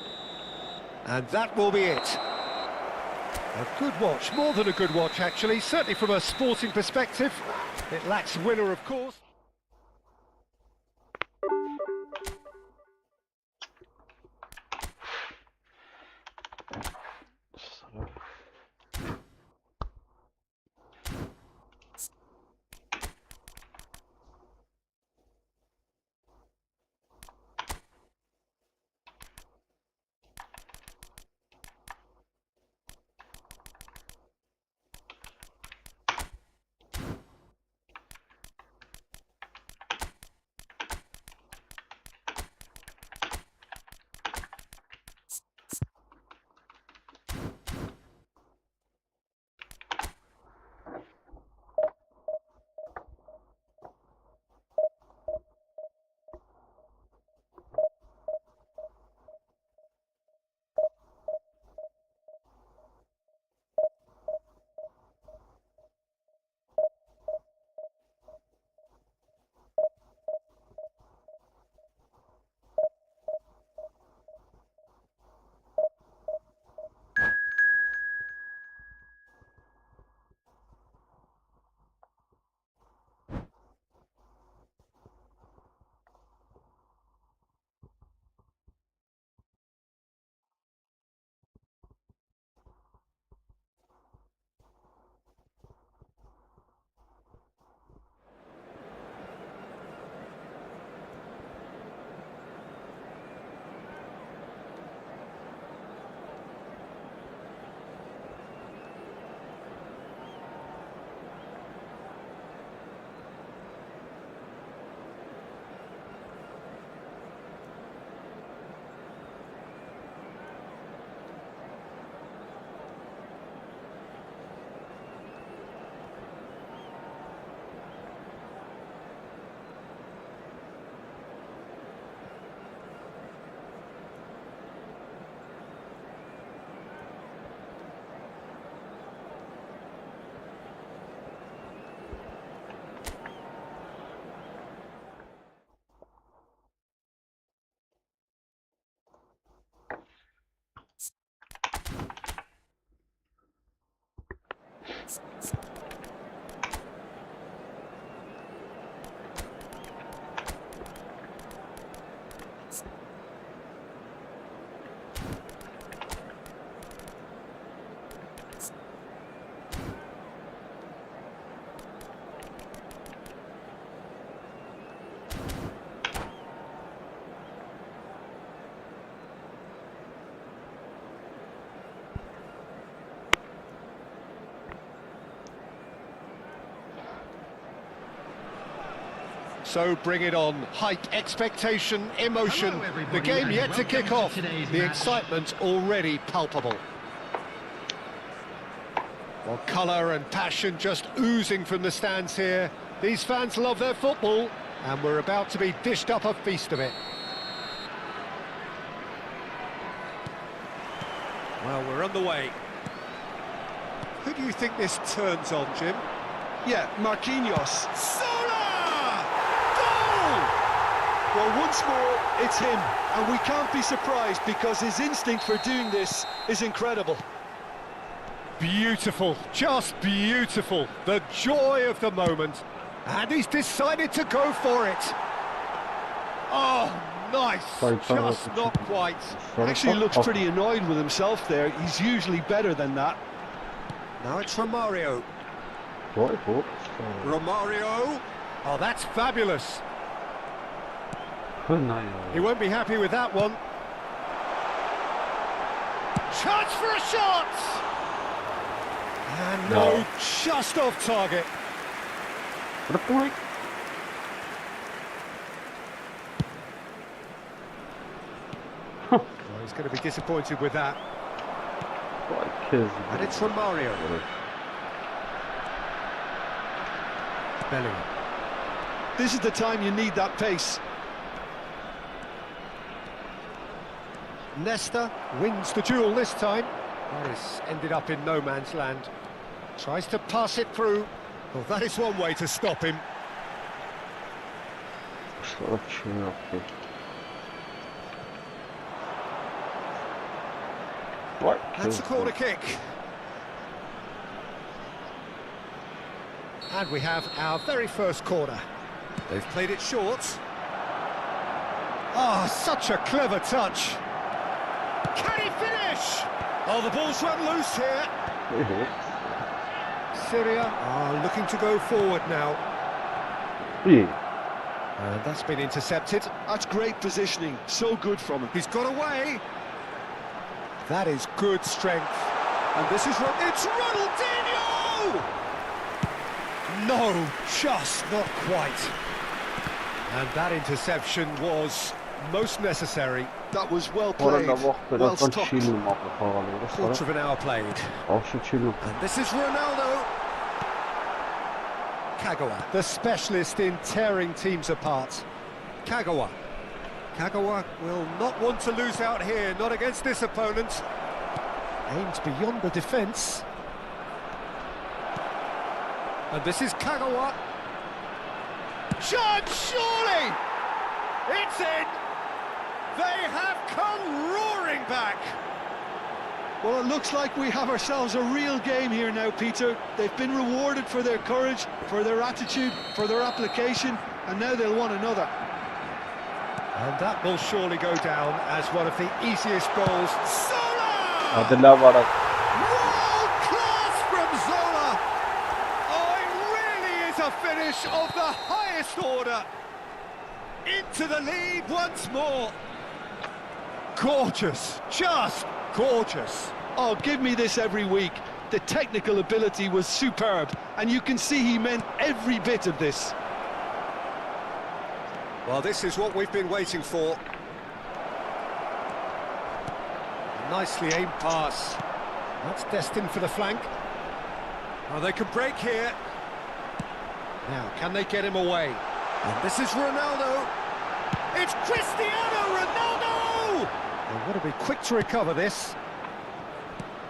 And that will be it. A good watch, more than a good watch, actually. Certainly from a sporting perspective. It lacks winner, of course. So bring it on. Hype, expectation, emotion. The game yet to kick off. The excitement already palpable. Well, colour and passion just oozing from the stands here. These fans love their football, and we're about to be dished up a feast of it. Well, we're on the way. Who do you think this turns on, Jim? Yeah, Marquinhos. Zola! Goal! Well, once more, it's him. And we can't be surprised because his instinct for doing this is incredible. Beautiful, just beautiful. The joy of the moment. And he's decided to go for it. Oh, nice. Just not quite. Actually looks pretty annoyed with himself there. He's usually better than that. Now it's Romario. Romario. Oh, that's fabulous. He won't be happy with that one. Chance for a shot! And no, just off target. Well, he's going to be disappointed with that. And it's Romario. Bellingham. This is the time you need that pace. Nesta wins the duel this time. Morris ended up in no man's land. Tries to pass it through. Well, that is one way to stop him. That's a corner kick. And we have our very first corner. They've played it short. Oh, such a clever touch. Can he finish? Oh, the ball's run loose here. Syria are looking to go forward now. And that's been intercepted. That's great positioning. So good from him. He's got away. That is good strength. And this is... It's Ronaldinho! No, just not quite. And that interception was most necessary. That was well played, well stopped. Quarter of an hour played. And this is Ronaldo. Kagawa, the specialist in tearing teams apart. Kagawa. Kagawa will not want to lose out here, not against this opponent. Aimed beyond the defence. And this is Kagawa. Shot, surely! It's in! They have come roaring back! Well, it looks like we have ourselves a real game here now, Peter. They've been rewarded for their courage, for their attitude, for their application, and now they'll want another. And that will surely go down as one of the easiest goals. Zola! World class from Zola! Oh, it really is a finish of the highest order. Into the lead once more. Gorgeous, just gorgeous. Oh, give me this every week. The technical ability was superb, and you can see he meant every bit of this. Well, this is what we've been waiting for. Nicely aimed pass. That's destined for the flank. Oh, they can break here. Now, can they get him away? And this is Ronaldo. It's Cristiano Ronaldo! They've got to be quick to recover this.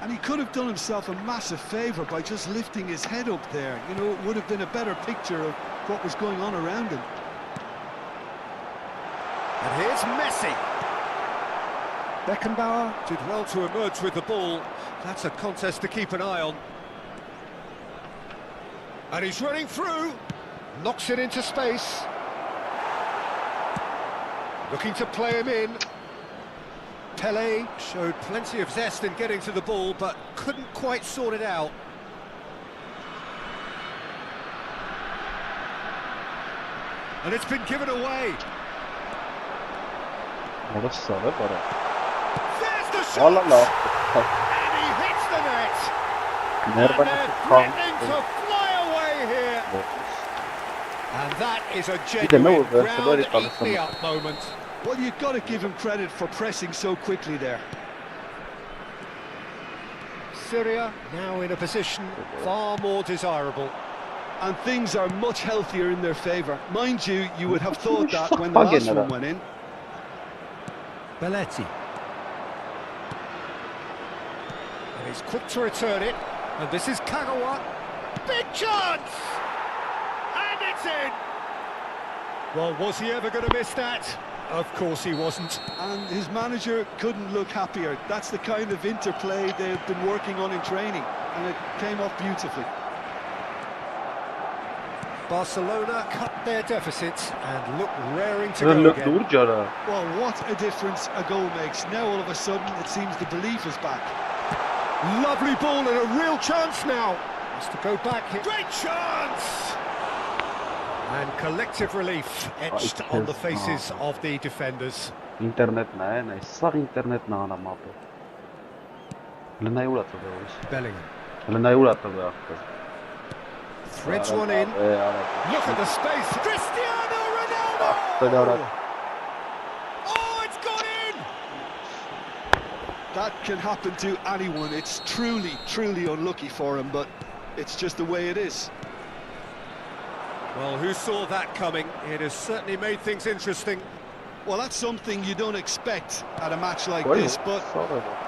And he could have done himself a massive favour by just lifting his head up there. You know, it would have been a better picture of what was going on around him. And here's Messi. Beckenbauer did well to emerge with the ball. That's a contest to keep an eye on. And he's running through. Knocks it into space. Looking to play him in. Pelé showed plenty of zest in getting to the ball, but couldn't quite sort it out. And it's been given away. There's the shot! And he hits the net! And they're threatening to fly away here! And that is a genuine ground-eat-me-up moment. Well, you've got to give him credit for pressing so quickly there. Syria now in a position far more desirable. And things are much healthier in their favour. Mind you, you would have thought that when the last one went in. Belletti. And he's quick to return it. And this is Kagawa. Big chance! And it's in! Well, was he ever going to miss that? Of course he wasn't. And his manager couldn't look happier. That's the kind of interplay they've been working on in training. And it came off beautifully. Barcelona cut their deficit and look raring to go again. Well, what a difference a goal makes. Now all of a sudden it seems the belief is back. Lovely ball and a real chance now. Has to go back here. Great chance! And collective relief etched on the faces of the defenders. Internet na, sag internet na na mapă. Bellingham. Threads one in. Look at the space. Cristiano Ronaldo! Oh, it's gone in! That can happen to anyone. It's truly unlucky for him, but it's just the way it is. Well, who saw that coming? It has certainly made things interesting. Well, that's something you don't expect at a match like this, but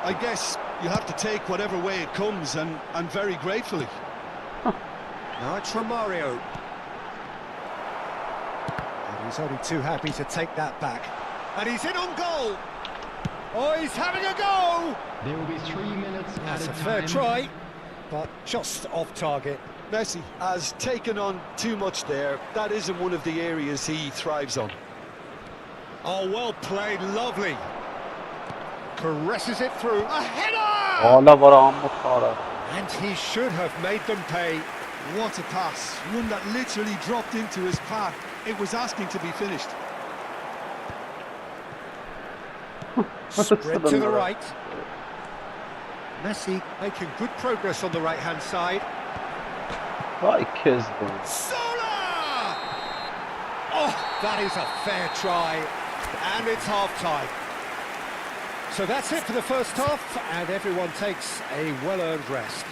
I guess you have to take whatever way it comes, and very gratefully. Now it's Romario. And he's only too happy to take that back. And he's in on goal! Oh, he's having a go! There will be 3 minutes. That's a fair try, but just off target. Messi has taken on too much there. That isn't one of the areas he thrives on. Oh, well played, lovely. Caresses it through. A header! And he should have made them pay. What a pass. One that literally dropped into his path. It was asking to be finished. Spread to the right. Messi making good progress on the right-hand side. Sola! Oh, that is a fair try. And it's half-time. So that's it for the first half, and everyone takes a well-earned rest.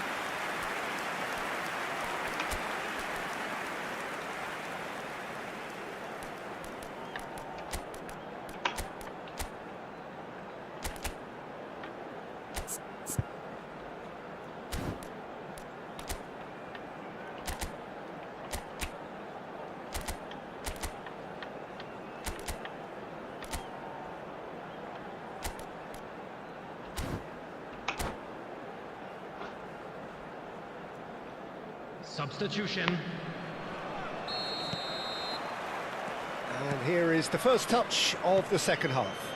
Substitution. And here is the first touch of the second half.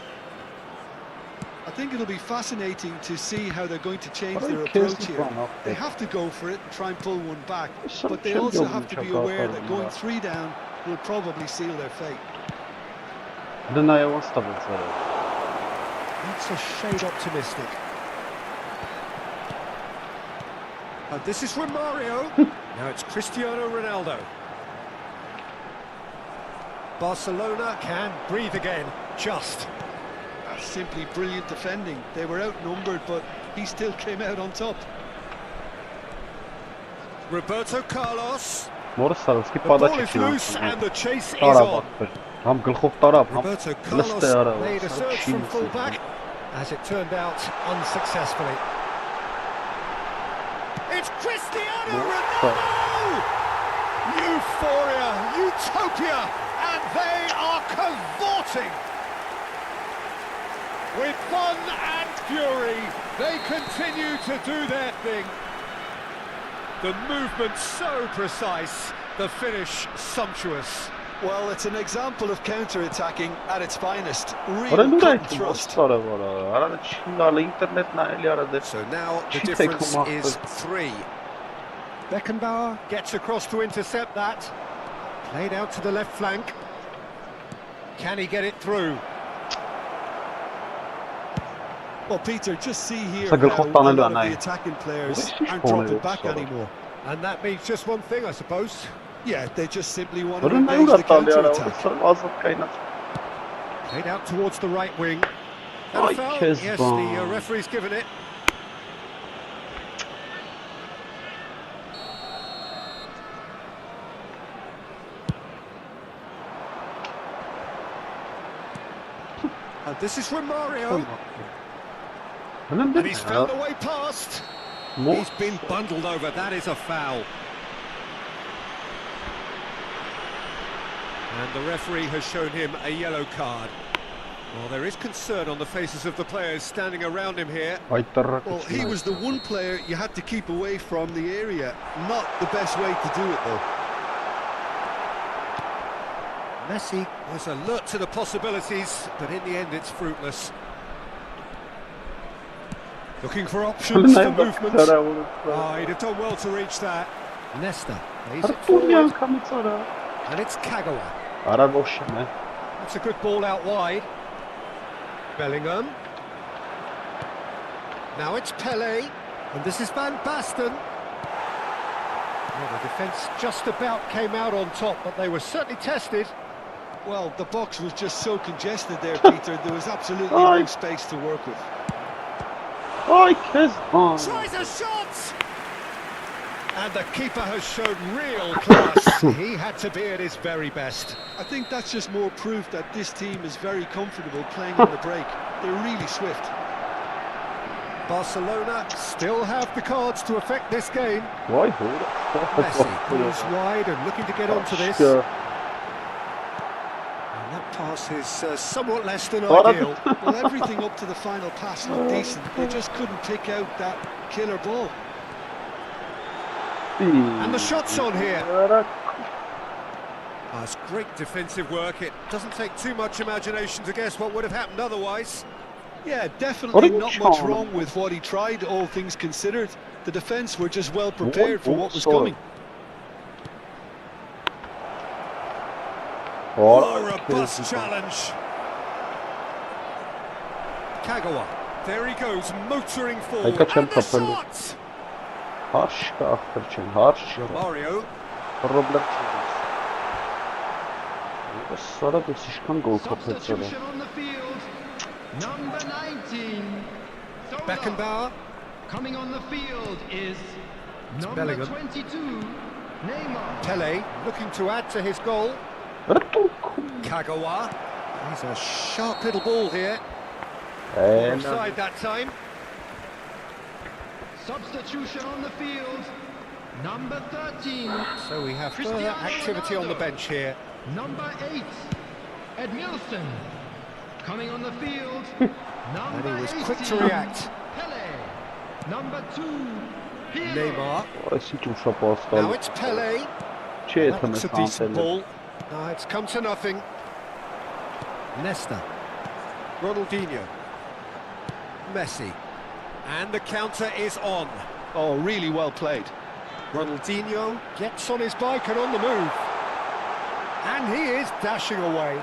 I think it'll be fascinating to see how they're going to change their approach here. They have to go for it and try and pull one back, but they also have to be aware that going 3 down will probably seal their fate. That's a shade optimistic. And this is Romario. Now it's Cristiano Ronaldo. Barcelona can breathe again, just. That's simply brilliant defending. They were outnumbered, but he still came out on top. Roberto Carlos. The ball is loose and the chase is on. Roberto Carlos made a search from full-back, as it turned out unsuccessfully. It's Cristiano Ronaldo! Euphoria, utopia, and they are cavorting! With fun and fury, they continue to do their thing. The movement so precise, the finish sumptuous. Well, it's an example of counter-attacking at its finest. Real cut and thrust. So now the difference is 3. Beckenbauer gets across to intercept that. Played out to the left flank. Can he get it through? Well, Peter, just see here how a lot of the attacking players aren't dropping back anymore. And that means just one thing, I suppose. Yeah, they just simply want to engage the counter-attack. Played out towards the right wing. And a foul. Yes, the referee's given it. And this is Romario. And he's found a way past. He's been bundled over. That is a foul. And the referee has shown him a yellow card. Well, there is concern on the faces of the players standing around him here. Well, he was the one player you had to keep away from the area. Not the best way to do it, though. Messi was alert to the possibilities, but in the end it's fruitless. Looking for options for movement. Oh, he'd have done well to reach that. Nesta plays it forward. And it's Kagawa. That's a good ball out wide. Bellingham. Now it's Pele. And this is Van Basten. Well, the defence just about came out on top, but they were certainly tested. Well, the box was just so congested there, Peter. There was absolutely no space to work with. Tries a shot! And the keeper has shown real class. He had to be at his very best. I think that's just more proof that this team is very comfortable playing on the break. They're really swift. Barcelona still have the cards to affect this game. Messi pulls wide and looking to get onto this. And that pass is somewhat less than ideal. Well, everything up to the final pass looked decent. They just couldn't pick out that killer ball. And the shot's on here. That's great defensive work. It doesn't take too much imagination to guess what would have happened otherwise. Yeah, definitely not much wrong with what he tried, all things considered. The defence were just well prepared for what was coming. Oh, robust challenge. Kagawa. There he goes, motoring forward. And the shot! Romario. Substitution on the field. Number 19. Beckenbauer. Coming on the field is number Bellingham. 22. Neymar. Pele looking to add to his goal. Kagawa. He's a sharp little ball here. Offside that time. Substitution on the field. Number 13. So we have further activity on the bench here. Number 8. Edmilson. Coming on the field. And he was quick to react. Pele. Number 2. Neymar. Now it's Pele. That's a decent ball. No, it's come to nothing. Nesta. Ronaldinho. Messi. And the counter is on. Oh, really well played. Ronaldinho gets on his bike and on the move. And he is dashing away.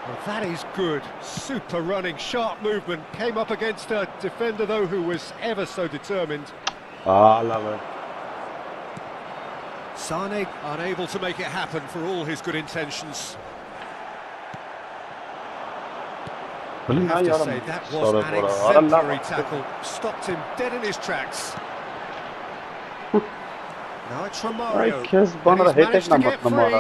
Well, that is good. Super running, sharp movement. Came up against a defender, though, who was ever so determined. Sane unable to make it happen for all his good intentions. I have to say, that was an exemplary tackle. Stopped him dead in his tracks. Now it's Romario. And he's managed to get free.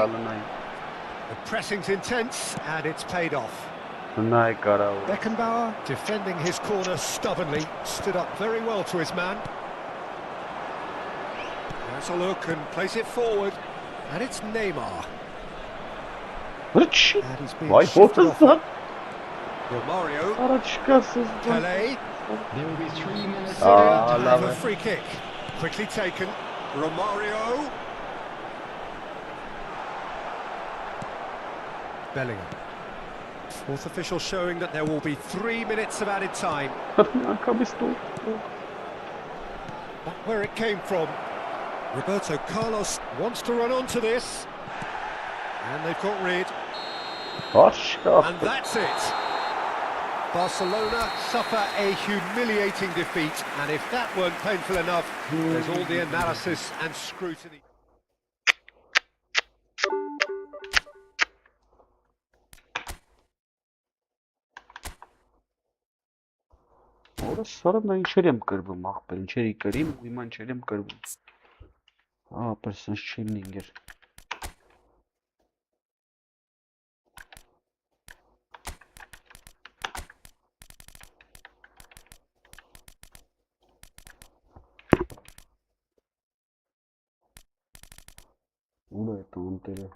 The pressing's intense, and it's paid off. Beckenbauer, defending his corner stubbornly, stood up very well to his man. Has a look and plays it forward. And it's Neymar. And he's being shifted off. Romario. Pele. There will be 3 minutes. Time for a free kick. Quickly taken. Romario. Bellingham. Fourth official showing that there will be 3 minutes of added time. Back where it came from. Roberto Carlos wants to run onto this. And they've got rid. And that's it. Barcelona suffer a humiliating defeat, and if that weren't painful enough, there's all the analysis and scrutiny. Ora sonra ինչեր եմ կրվում ախպեր, ինչերի կրիմ ու հիմա ինչեր եմ կրվում։ Պրսնս չիլինգ էր։ Ուր է տանտերը։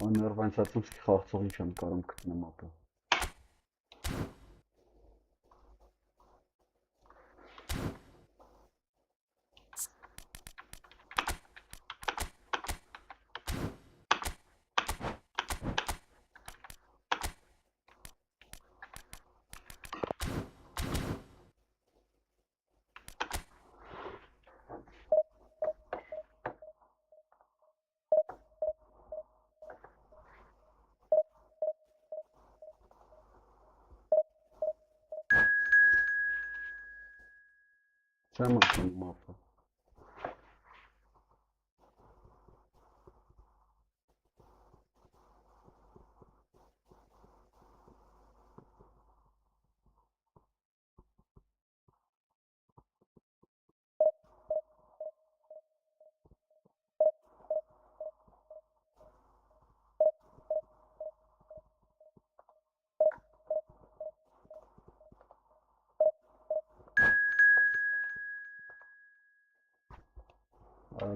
Ներվանցացուցքի խաղցողին չեմ կարում գտնեմ ապա։ Չեմ ասում ապա։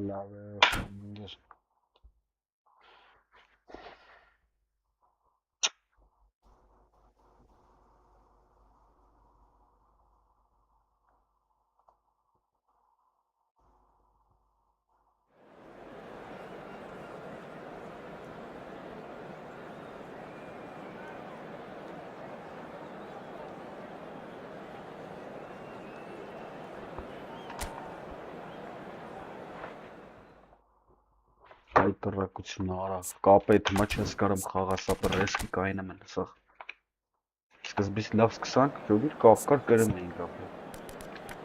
Լավ է։ Տռակություն արա, կապետ հիմա չես կարում խաղասապը ռեսկի կայնեմ են սաղ։ Սկզբից լավ սկսանք, ճոգիր կապ կար կրում էին կապը։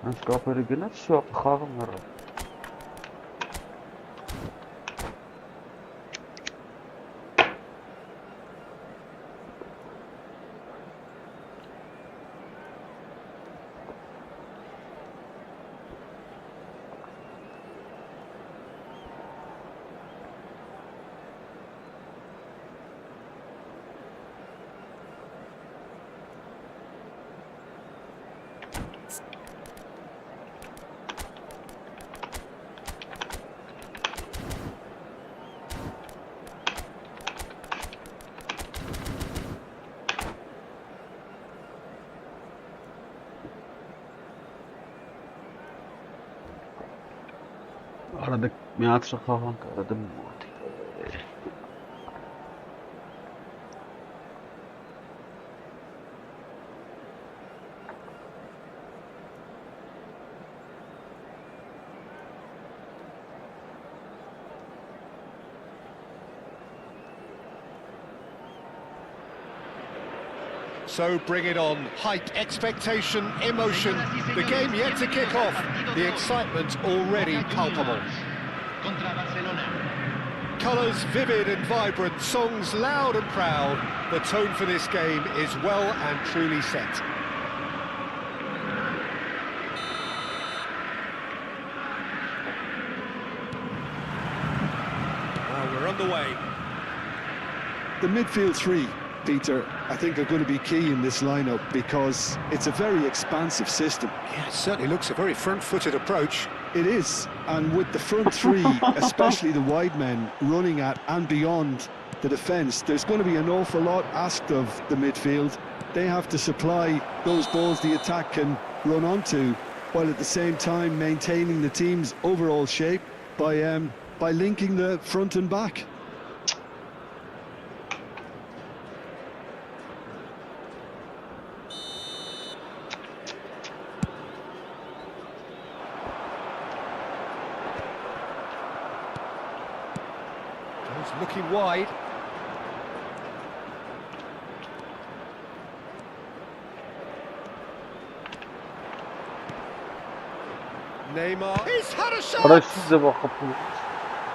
Հենց կապերը գնաց, սու ապը խաղը մռը։ Arada meatra xağank, arada moti. So bring it on. Hype, expectation, emotion. The game yet to kick off. The excitement already palpable. Colours vivid and vibrant, songs loud and proud. The tone for this game is well and truly set. Well, we're on the way. The midfield three, Peter, I think are going to be key in this lineup because it's a very expansive system. Yeah, it certainly looks a very front-footed approach. It is, and with the front three, especially the wide men, running at and beyond the defence, there's going to be an awful lot asked of the midfield. They have to supply those balls the attack can run onto, while at the same time maintaining the team's overall shape by linking the front and back. Looking wide. Neymar. He's had a shot!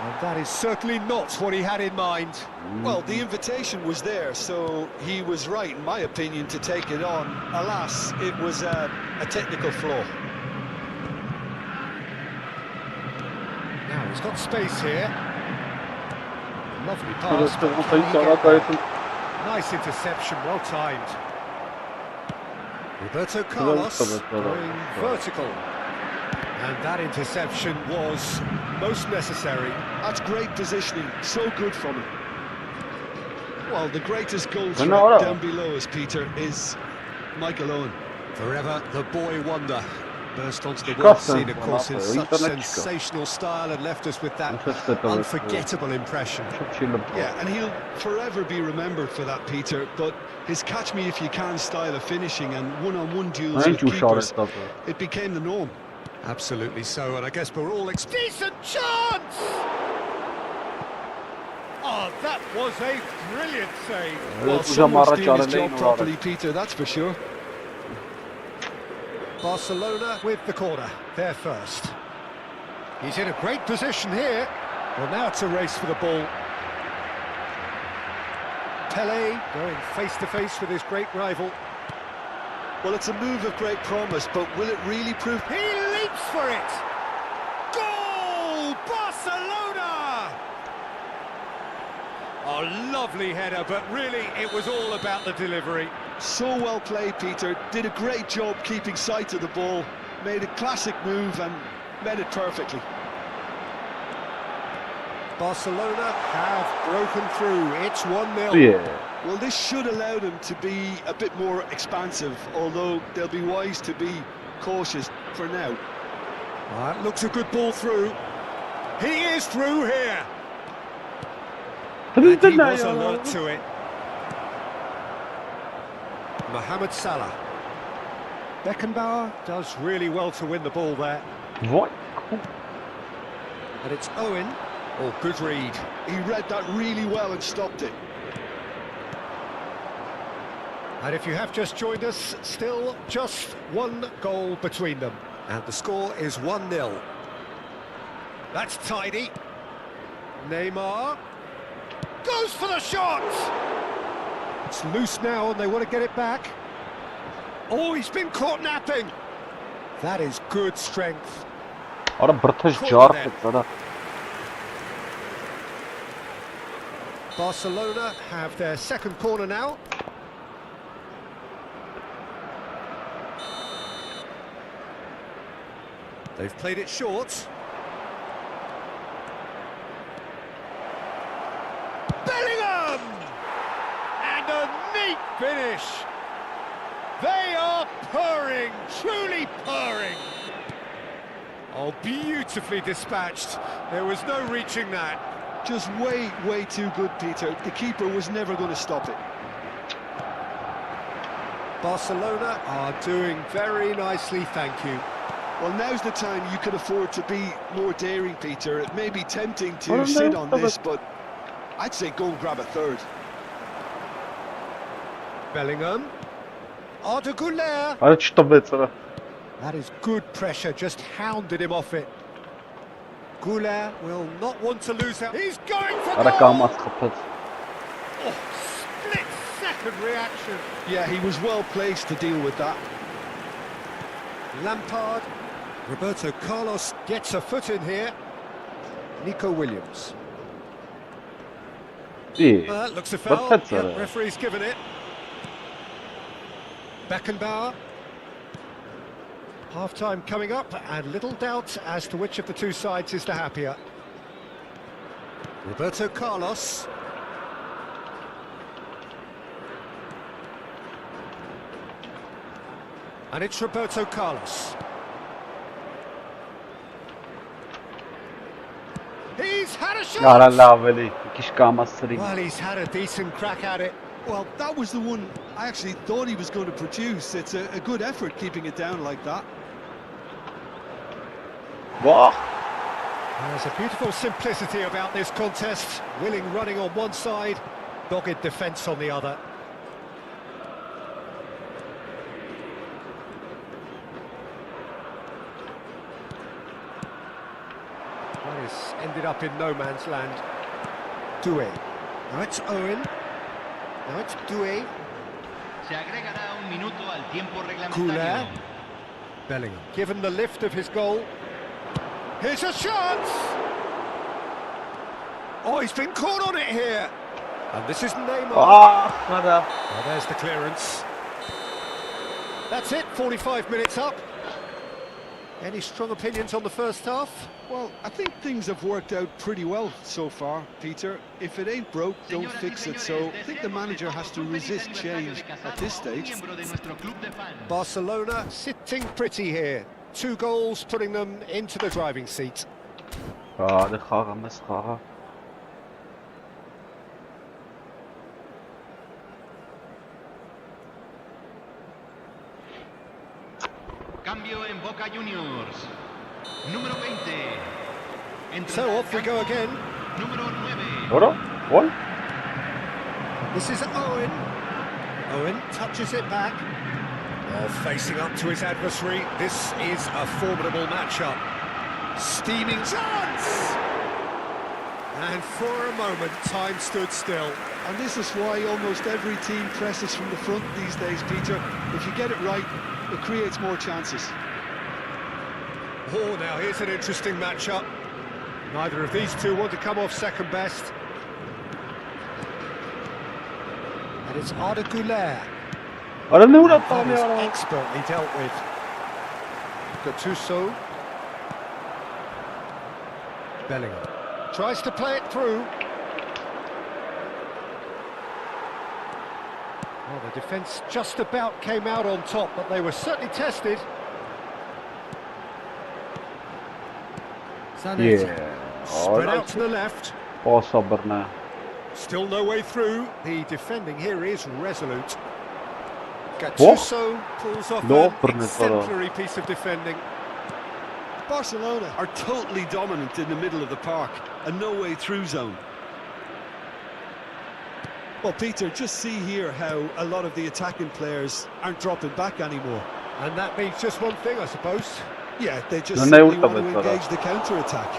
And that is certainly not what he had in mind. Well, the invitation was there, so he was right, in my opinion, to take it on. Alas, it was a technical flaw. Now he's got space here. Lovely pass. But can he get back? Nice interception, well timed. Roberto Carlos going vertical. And that interception was most necessary. That's great positioning, so good from him. Well, the greatest goal threat down below us, Peter, is Michael Owen. Forever the boy wonder. Burst onto the world scene, of course, in such sensational style and left us with that unforgettable impression. Yeah, and he'll forever be remembered for that, Peter, but his catch-me-if-you-can style of finishing and one-on-one duels with keepers, it became the norm. Absolutely so, and I guess we're all decent chance! Oh, that was a brilliant save. Well, someone's doing his job properly, Peter, that's for sure. Barcelona with the corner, there first. He's in a great position here. Well, now it's a race for the ball. Pelé going face-to-face with his great rival. Well, it's a move of great promise, but will it really prove... He leaps for it! Goal! Barcelona! Oh, lovely header, but really it was all about the delivery. So well played, Peter. Did a great job keeping sight of the ball. Made a classic move and made it perfectly. Barcelona have broken through. It's 1-0. Yeah. Well, this should allow them to be a bit more expansive, although they'll be wise to be cautious for now. That looks a good ball through. He is through here. And he was alert to it. Mohamed Salah. Beckenbauer does really well to win the ball there. What? And it's Owen. Oh, good read. He read that really well and stopped it. And if you have just joined us, still just one goal between them. And the score is 1-0. That's tidy. Neymar goes for the shot! It's loose now and they want to get it back. Oh, he's been caught napping. That is good strength. Ora British jar fitsada. Barcelona have their second corner now. They've played it short. Bellingham! And a neat finish. They are purring, truly purring. Oh, beautifully dispatched. There was no reaching that. Just way too good, Peter. The keeper was never going to stop it. Barcelona are doing very nicely, thank you. Well, now's the time you can afford to be more daring, Peter. It may be tempting to sit on this, but I'd say go and grab a third. Bellingham. Arda Güler. That is good pressure, just hounded him off it. Güler will not want to lose out. He's going for goal! Oh, split-second reaction. Yeah, he was well placed to deal with that. Lampard. Roberto Carlos gets a foot in here. Nico Williams. Looks a foul. Yep, referee's given it. Beckenbauer. Half-time coming up, and little doubt as to which of the two sides is the happier. Roberto Carlos. And it's Roberto Carlos. He's had a shot! Well, he's had a decent crack at it. Well, that was the one I actually thought he was going to produce. It's a good effort keeping it down like that. What? There's a beautiful simplicity about this contest. Willing running on one side, dogged defence on the other. This ended up in no man's land. Doué. Now it's Owen. Now it's Doué. Se agregará un minuto al tiempo reglamentario. Bellingham. Given the lift of his goal. Here's a chance! Oh, he's been caught on it here. And this is Neymar. Well, there's the clearance. That's it, 45 minutes up. Any strong opinions on the first half? Well, I think things have worked out pretty well so far, Peter. If it ain't broke, don't fix it. So I think the manager has to resist change at this stage. Barcelona sitting pretty here. 2 goals putting them into the driving seat. Cambio en Boca Juniors. Número 20. So off we go again. Número 9. What? This is Owen. Owen touches it back. Well, facing up to his adversary. This is a formidable matchup. Steaming chance! And for a moment, time stood still. And this is why almost every team presses from the front these days, Peter. If you get it right, it creates more chances. Oh, now here's an interesting matchup. Neither of these two want to come off second best. And it's Arda Güler. That is expertly dealt with. Gattuso. Bellingham. Tries to play it through. Well, the defence just about came out on top, but they were certainly tested. Yeah. Spread out to the left. Sabırna. Still no way through. The defending here is resolute. Gattuso pulls off an exemplary piece of defending. Barcelona are totally dominant in the middle of the park, a no-way through zone. Well, Peter, just see here how a lot of the attacking players aren't dropping back anymore. And that means just one thing, I suppose. Yeah, they just simply want to engage the counter-attack.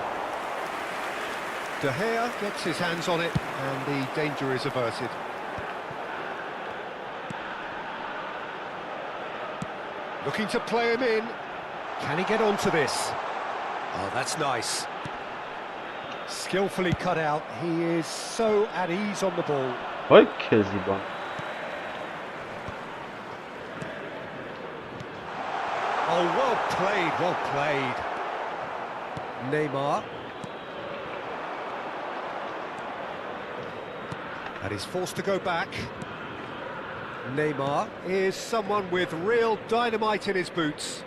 De Gea gets his hands on it, and the danger is averted. Looking to play him in. Can he get onto this? Oh, that's nice. Skillfully cut out. He is so at ease on the ball. Vay Keziban. Oh, well played, well played. Neymar. And he's forced to go back. Neymar is someone with real dynamite in his boots.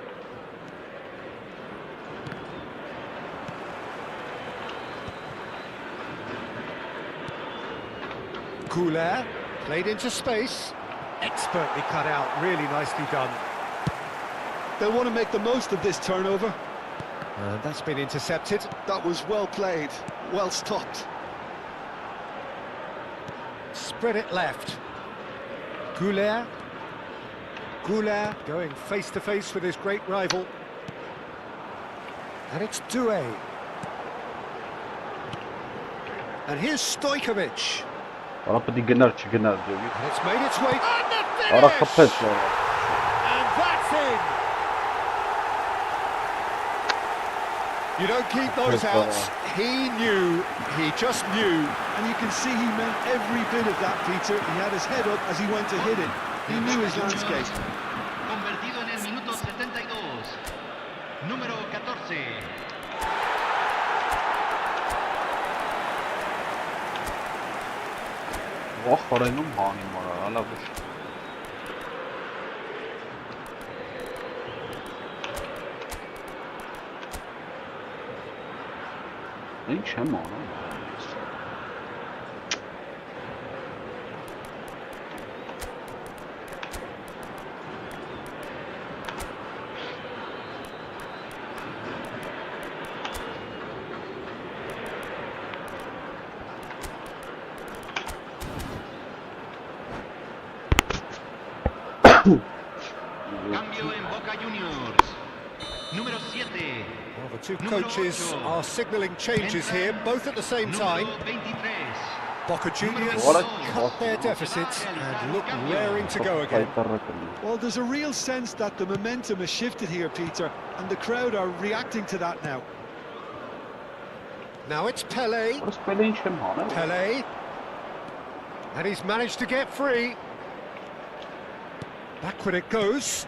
Güler played into space. Expertly cut out, really nicely done. They'll want to make the most of this turnover. And that's been intercepted. That was well played, well stopped. Spread it left. Güler. Güler going face to face with his great rival. And it's Doué. And here's Stojkovic. Ara po di gënar që gënar diyor. And it's made its way. And the Ara finish! kapes. And that's in. You don't keep those outs. He knew, he just knew. And you can see he meant every bit of that, Peter. He had his head up as he went to hit it. He knew his landscape. Convertido en el minuto 72. Número 14. Vah xorayնում հանի մորա, հալա բուշ։ Ինչ եմ անում։ Cambio en Boca Juniors. Número 7. Well, the two coaches are signalling changes here, both at the same time. Boca Juniors cut their deficit and look raring to go again. Well, there's a real sense that the momentum has shifted here, Peter, and the crowd are reacting to that now. Now it's Pele. Pele. And he's managed to get free. Backward it goes.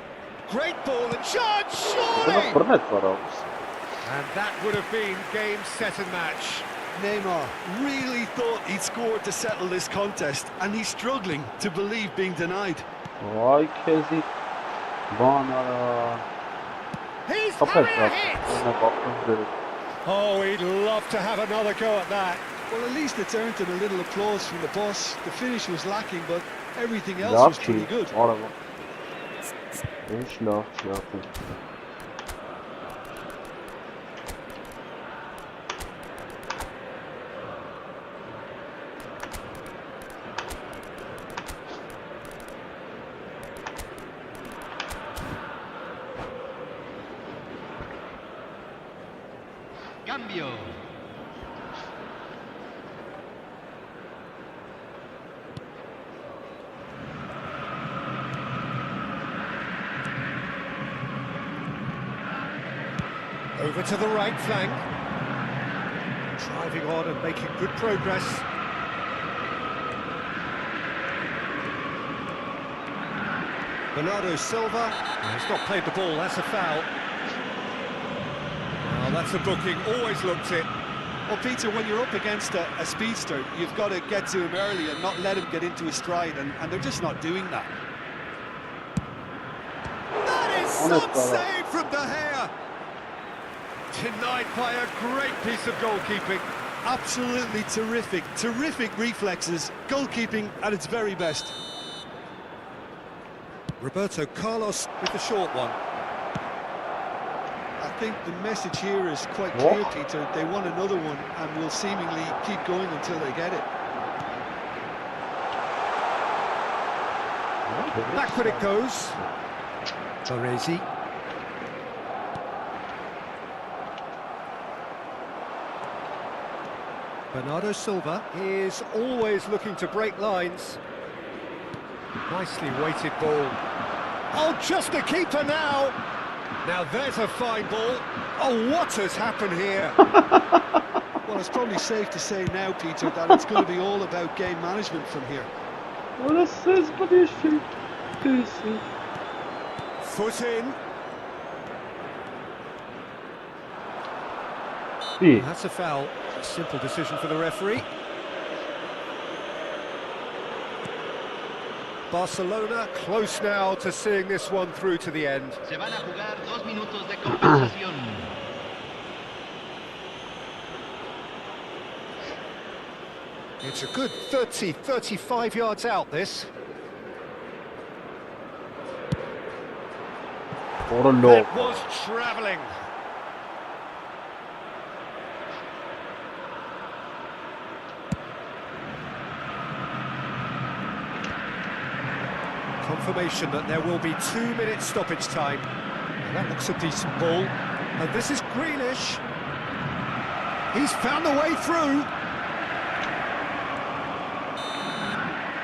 Great ball and shot, surely! And that would have been game, set and match. Neymar really thought he'd scored to settle this contest, and he's struggling to believe being denied. He's having a hit! Oh, he'd love to have another go at that. Well, at least it's earned him a little applause from the boss. The finish was lacking, but everything else was pretty good. Cambio. Over to the right flank. Driving on and making good progress. Bernardo Silva. He's not played the ball, that's a foul. Well, that's a booking, always looked it. Well, Peter, when you're up against a speedster, you've got to get to him early and not let him get into his stride, and they're just not doing that. That is some save from De Gea. Denied by a great piece of goalkeeping. Absolutely terrific, terrific reflexes, goalkeeping at its very best. Roberto Carlos with the short one. I think the message here is quite clear, Peter. They want another one and will seemingly keep going until they get it. Backward it goes. Torresi. Bernardo Silva is always looking to break lines. Nicely weighted ball. Oh, just a keeper now! Now there's a fine ball. Oh, what has happened here? Well, it's probably safe to say now, Peter, that it's going to be all about game management from here. Foot in. That's a foul. Simple decision for the referee. Barcelona close now to seeing this one through to the end. Se van a jugar 2 minutos de compensación. It's a good 35 yards out, this. That was travelling. Confirmation that there will be 2 minutes stoppage time. That looks a decent ball. And this is Grealish. He's found the way through.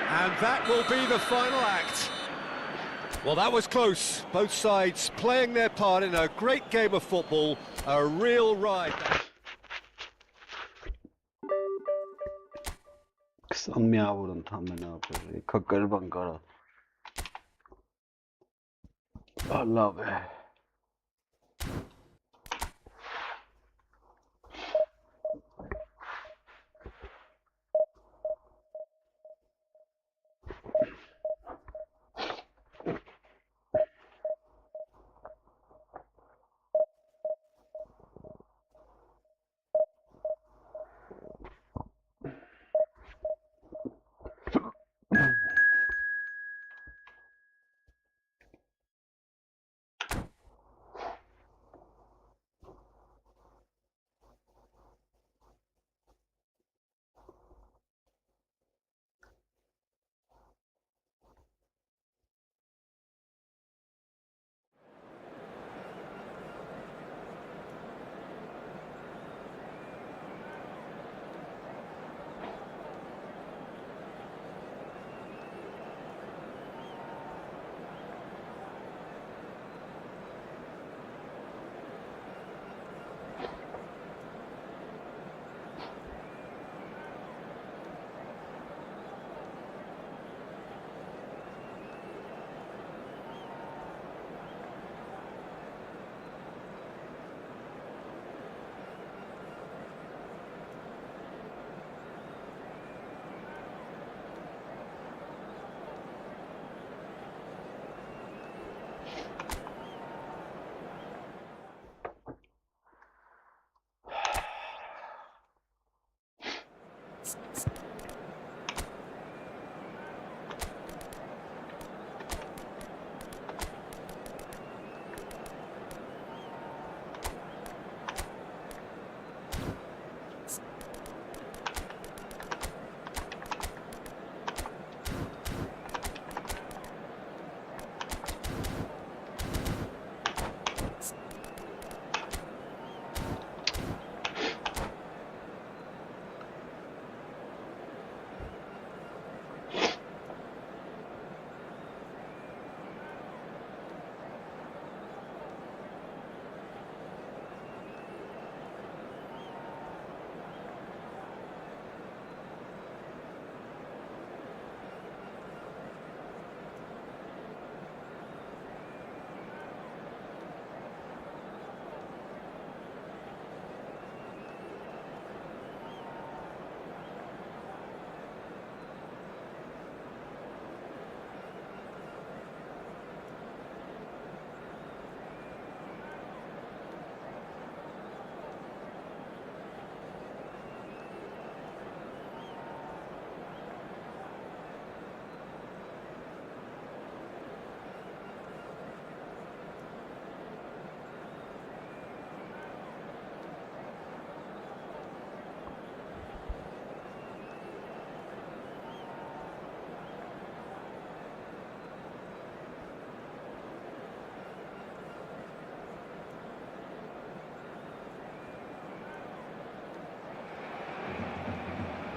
And that will be the final act. Well, that was close. Both sides playing their part in a great game of football. A real ride. I love it.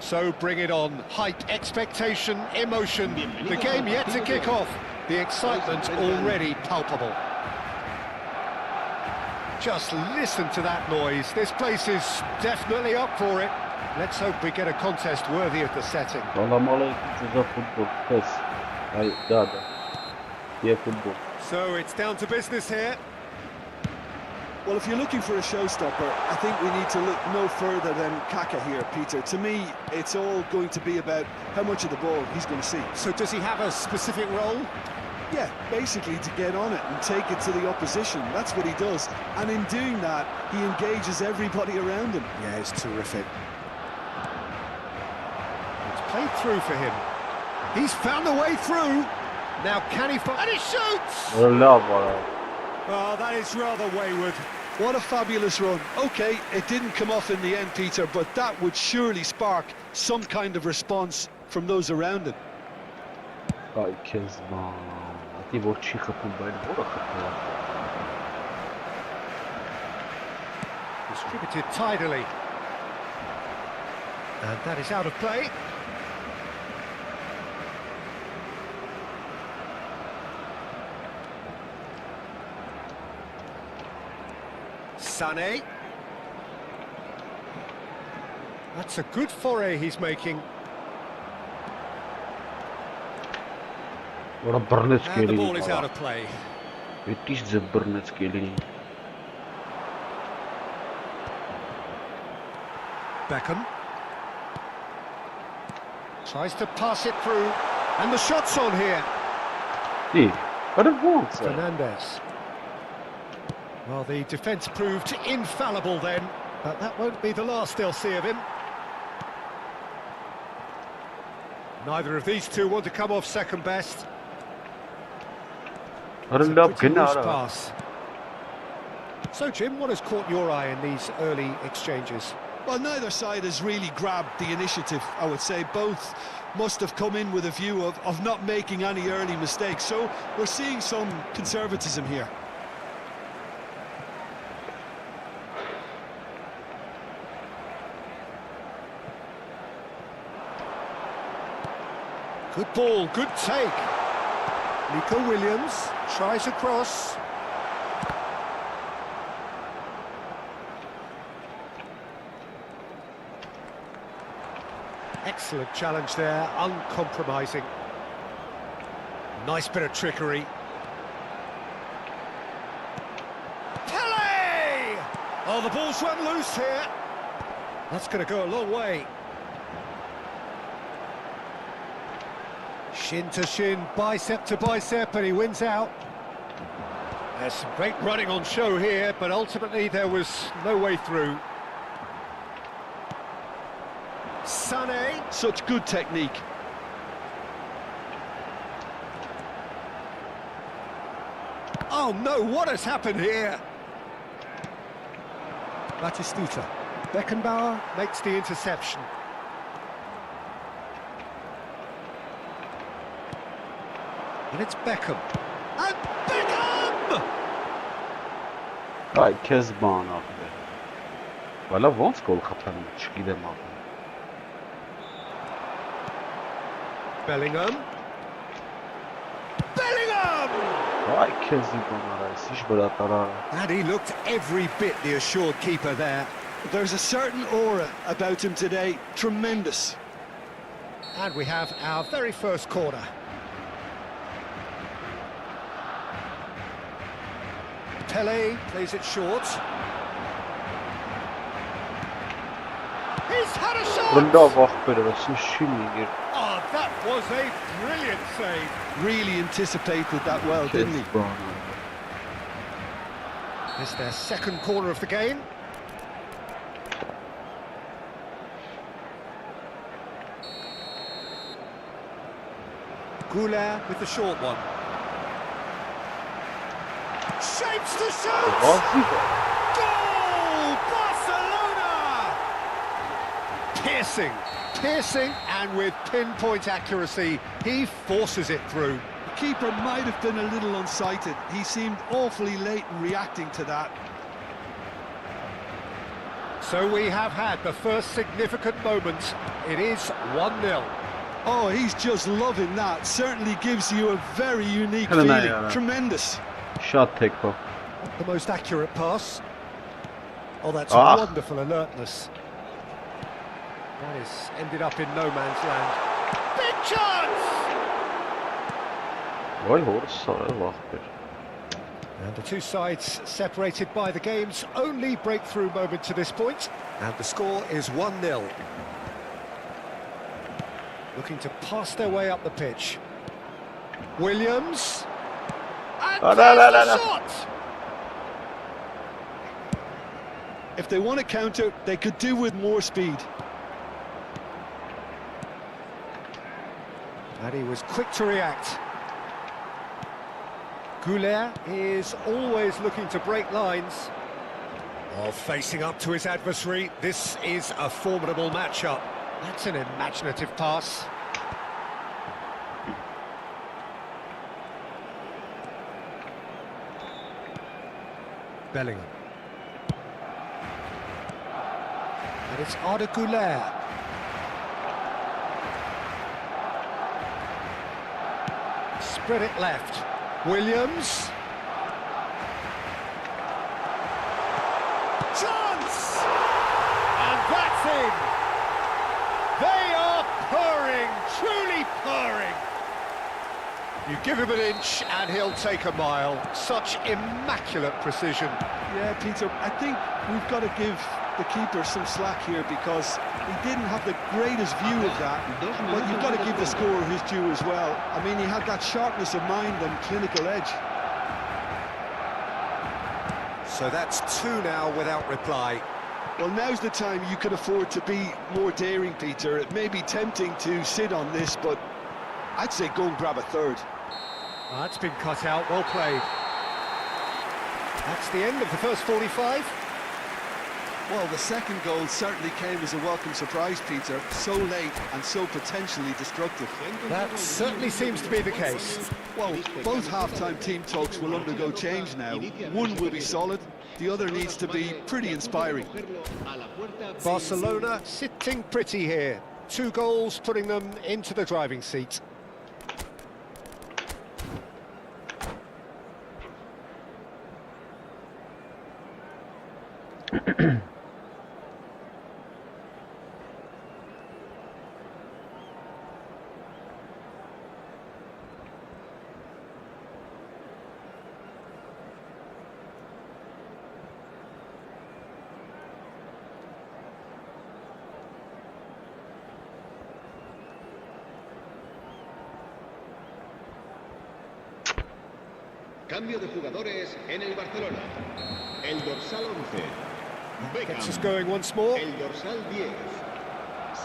So bring it on. Hype, expectation, emotion. The game yet to kick off. The excitement already palpable. Just listen to that noise. This place is definitely up for it. Let's hope we get a contest worthy of the setting. So it's down to business here. Well, if you're looking for a showstopper, I think we need to look no further than Kaka here, Peter. To me, it's all going to be about how much of the ball he's going to see. So does he have a specific role? Yeah, basically to get on it and take it to the opposition. That's what he does. And in doing that, he engages everybody around him. Yeah, it's terrific. It's played through for him. He's found the way through. Now can he find... And he shoots! Oh, that is rather wayward. What a fabulous run. OK, it didn't come off in the end, Peter, but that would surely spark some kind of response from those around him. Distributed tidily. And that is out of play. Sané. That's a good foray he's making. And the ball is out of play. Beckham. Tries to pass it through. And the shot's on here. Fernandez. Well, the defence proved infallible then, but that won't be the last they'll see of him. Neither of these two want to come off second best. Pass. So, Jim, what has caught your eye in these early exchanges? Well, neither side has really grabbed the initiative, I would say. Both must have come in with a view of not making any early mistakes, so we're seeing some conservatism here. Good ball, good take. Nico Williams tries a cross. Excellent challenge there, uncompromising. Nice bit of trickery. Pele! Oh, the ball's run loose here. That's going to go a long way. Shin to shin, bicep to bicep, and he wins out. There's some great running on show here, but ultimately there was no way through. Sané. Such good technique. Oh no, what has happened here? Batistuta. Beckenbauer makes the interception. And it's Beckham. And Beckham! Ay, քեզ բան ախպեր։ Վալա ոնց գոլ խփանում, չգիտեմ ախպեր։ Bellingham. Bellingham! Ay, քեզի բան արա, ինչ վրա տարա։ And he looked every bit the assured keeper there. There's a certain aura about him today. Tremendous. And we have our very first corner. Pele plays it short. He's had a shot! Բնդով ախպերը, ասի չի միգիր։ Oh, that was a brilliant save. Really anticipated that well, didn't he? It's their second corner of the game. Goulet with the short one. Shapes to shoot! Goal! Barcelona! Piercing, and with pinpoint accuracy, he forces it through. The keeper might have been a little unsighted. He seemed awfully late in reacting to that. So we have had the first significant moment. It is 1-0. Oh, he's just loving that. Certainly gives you a very unique feeling. Tremendous. Shot tempo. The most accurate pass. Oh, that's wonderful alertness. That is ended up in no man's land. Big chance! And the two sides separated by the game's only breakthrough moment to this point. And the score is 1-0. Looking to pass their way up the pitch. Williams. And there's the shot! If they want to counter, they could do with more speed. And he was quick to react. Goulet is always looking to break lines. While facing up to his adversary, this is a formidable matchup. That's an imaginative pass. Bellingham. And it's Arda Goulet. Spread it left. Williams. Chance! And that's in. They are purring, truly purring. You give him an inch and he'll take a mile. Such immaculate precision. Yeah, Peter, I think we've got to give the keeper some slack here because he didn't have the greatest view of that. But you've got to give the scorer his due as well. I mean, he had that sharpness of mind and clinical edge. So that's 2 now without reply. Well, now's the time you could afford to be more daring, Peter. It may be tempting to sit on this, but I'd say go and grab a third. That's been cut out, well played. That's the end of the first 45. Well, the second goal certainly came as a welcome surprise, Peter. So late and so potentially destructive. That certainly seems to be the case. Well, both half-time team talks will undergo change now. One will be solid, the other needs to be pretty inspiring. Barcelona sitting pretty here. 2 goals putting them into the driving seat. Cambio de jugadores en el Barcelona. El dorsal 11. Gets us going once more. El dorsal 10.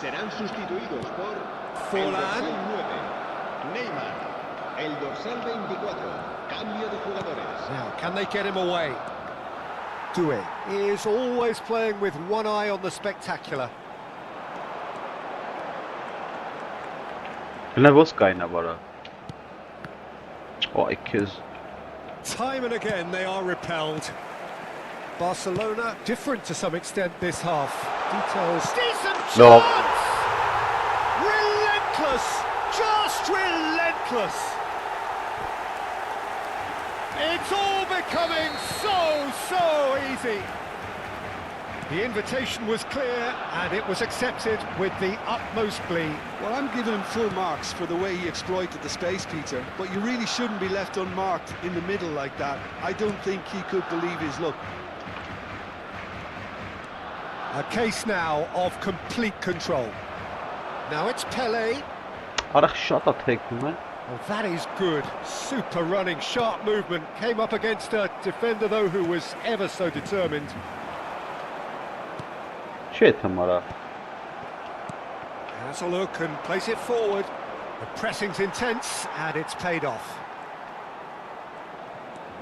serán sustituidos por el Forlan. dorsal 9, Neymar, el dorsal 24, cambio de jugadores. Now, can they get him away? Doué is always playing with one eye on the spectacular. Ne was keiner war da. Oh, I kiss. Time and again they are repelled. Barcelona different to some extent this half. Details. Decent No. chance! Relentless! Just relentless! It's all becoming so easy. The invitation was clear and it was accepted with the utmost glee. Well, I'm giving him full marks for the way he exploited the space, Peter, but you really shouldn't be left unmarked in the middle like that. I don't think he could believe his luck. A case now of complete control. Now it's Pelé. Ara shot atəkum mən. Oh, that is good. Super running, sharp movement. Came up against a defender, though, who was ever so determined. Shit, Amara. Has a look and plays it forward. The pressing's intense, and it's paid off.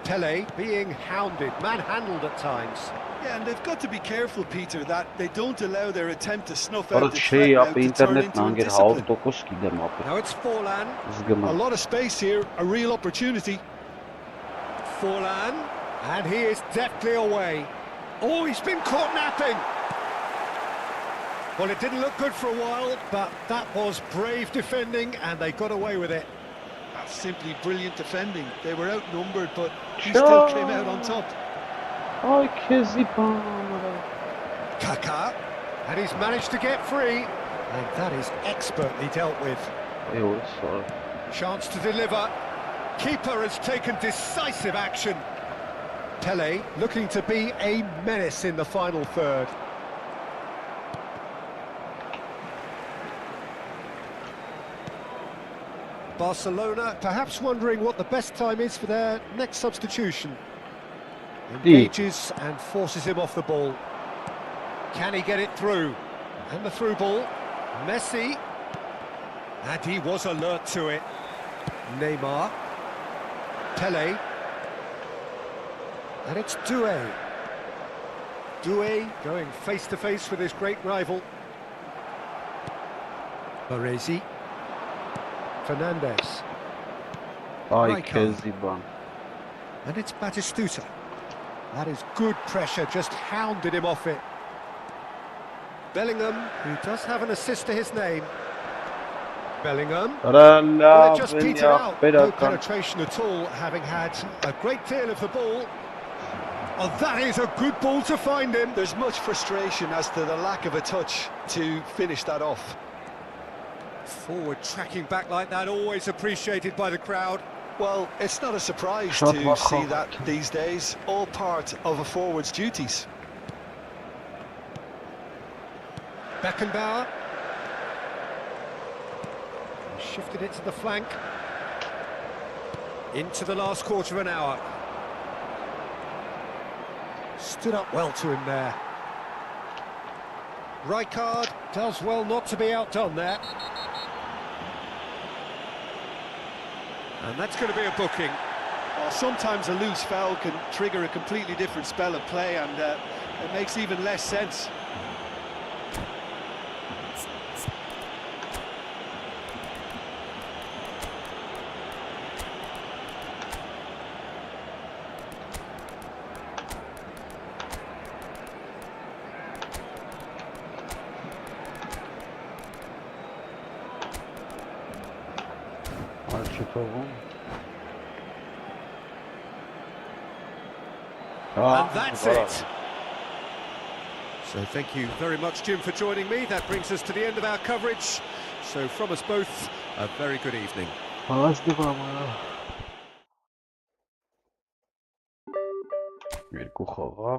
Pelé being hounded, manhandled at times. Yeah, and they've got to be careful, Peter, that they don't allow their attempt to snuff out Ara the չի threat now ապ to turn ինտերնետ into նանգեր indiscipline. 100% գիտեմ ապ։ Now it's Forlan. A Զգմա։ lot of space here, a real opportunity. Forlan. And he is deftly away. Oh, he's been caught napping. Well, it didn't look good for a while, but that was brave defending, and they got away with it. That's simply brilliant defending. They were outnumbered, but he still came out on top. Ay, քեզի բան Ամարա։ Kaká. And he's managed to get free. And that is expertly dealt with. Այո, sorry։ Chance to deliver. Keeper has taken decisive action. Pelé looking to be a menace in the final third. Barcelona perhaps wondering what the best time is for their next substitution. Engages and forces him off the ball. Can he get it through? And the through ball. Messi. And he was alert to it. Neymar. Pelé. And it's Doué. Doué going face-to-face with his great rival. Baresi. Fernandez. Ay, Rijkaard. քեզի բան։ And it's Batistuta. That is good pressure, just hounded him off it. Bellingham, who does have an assist to his name. Bellingham. Արա Well, it լավ, just ինձ petered out. No ապերական։ penetration at all, having had a great deal of the ball. Oh, that is a good ball to find him. There's much frustration as to the lack of a touch to finish that off. Forward tracking back like that, always appreciated by the crowd. Well, it's not a surprise Shot to was see hot. that these days, all part of a forward's duties. Beckenbauer. Shifted it to the flank. Into the last quarter of an hour. Stood up well to him there. Rijkaard does well not to be outdone there. And that's going to be a booking. Well, sometimes a loose foul can trigger a completely different spell of play, and it makes even less sense. And that's it. So thank you very much, Jim, for joining me. That brings us to the end of our coverage. So from us both, a very good evening. Երկու խաղա։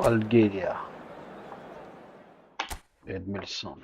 Algeria. Edmilson.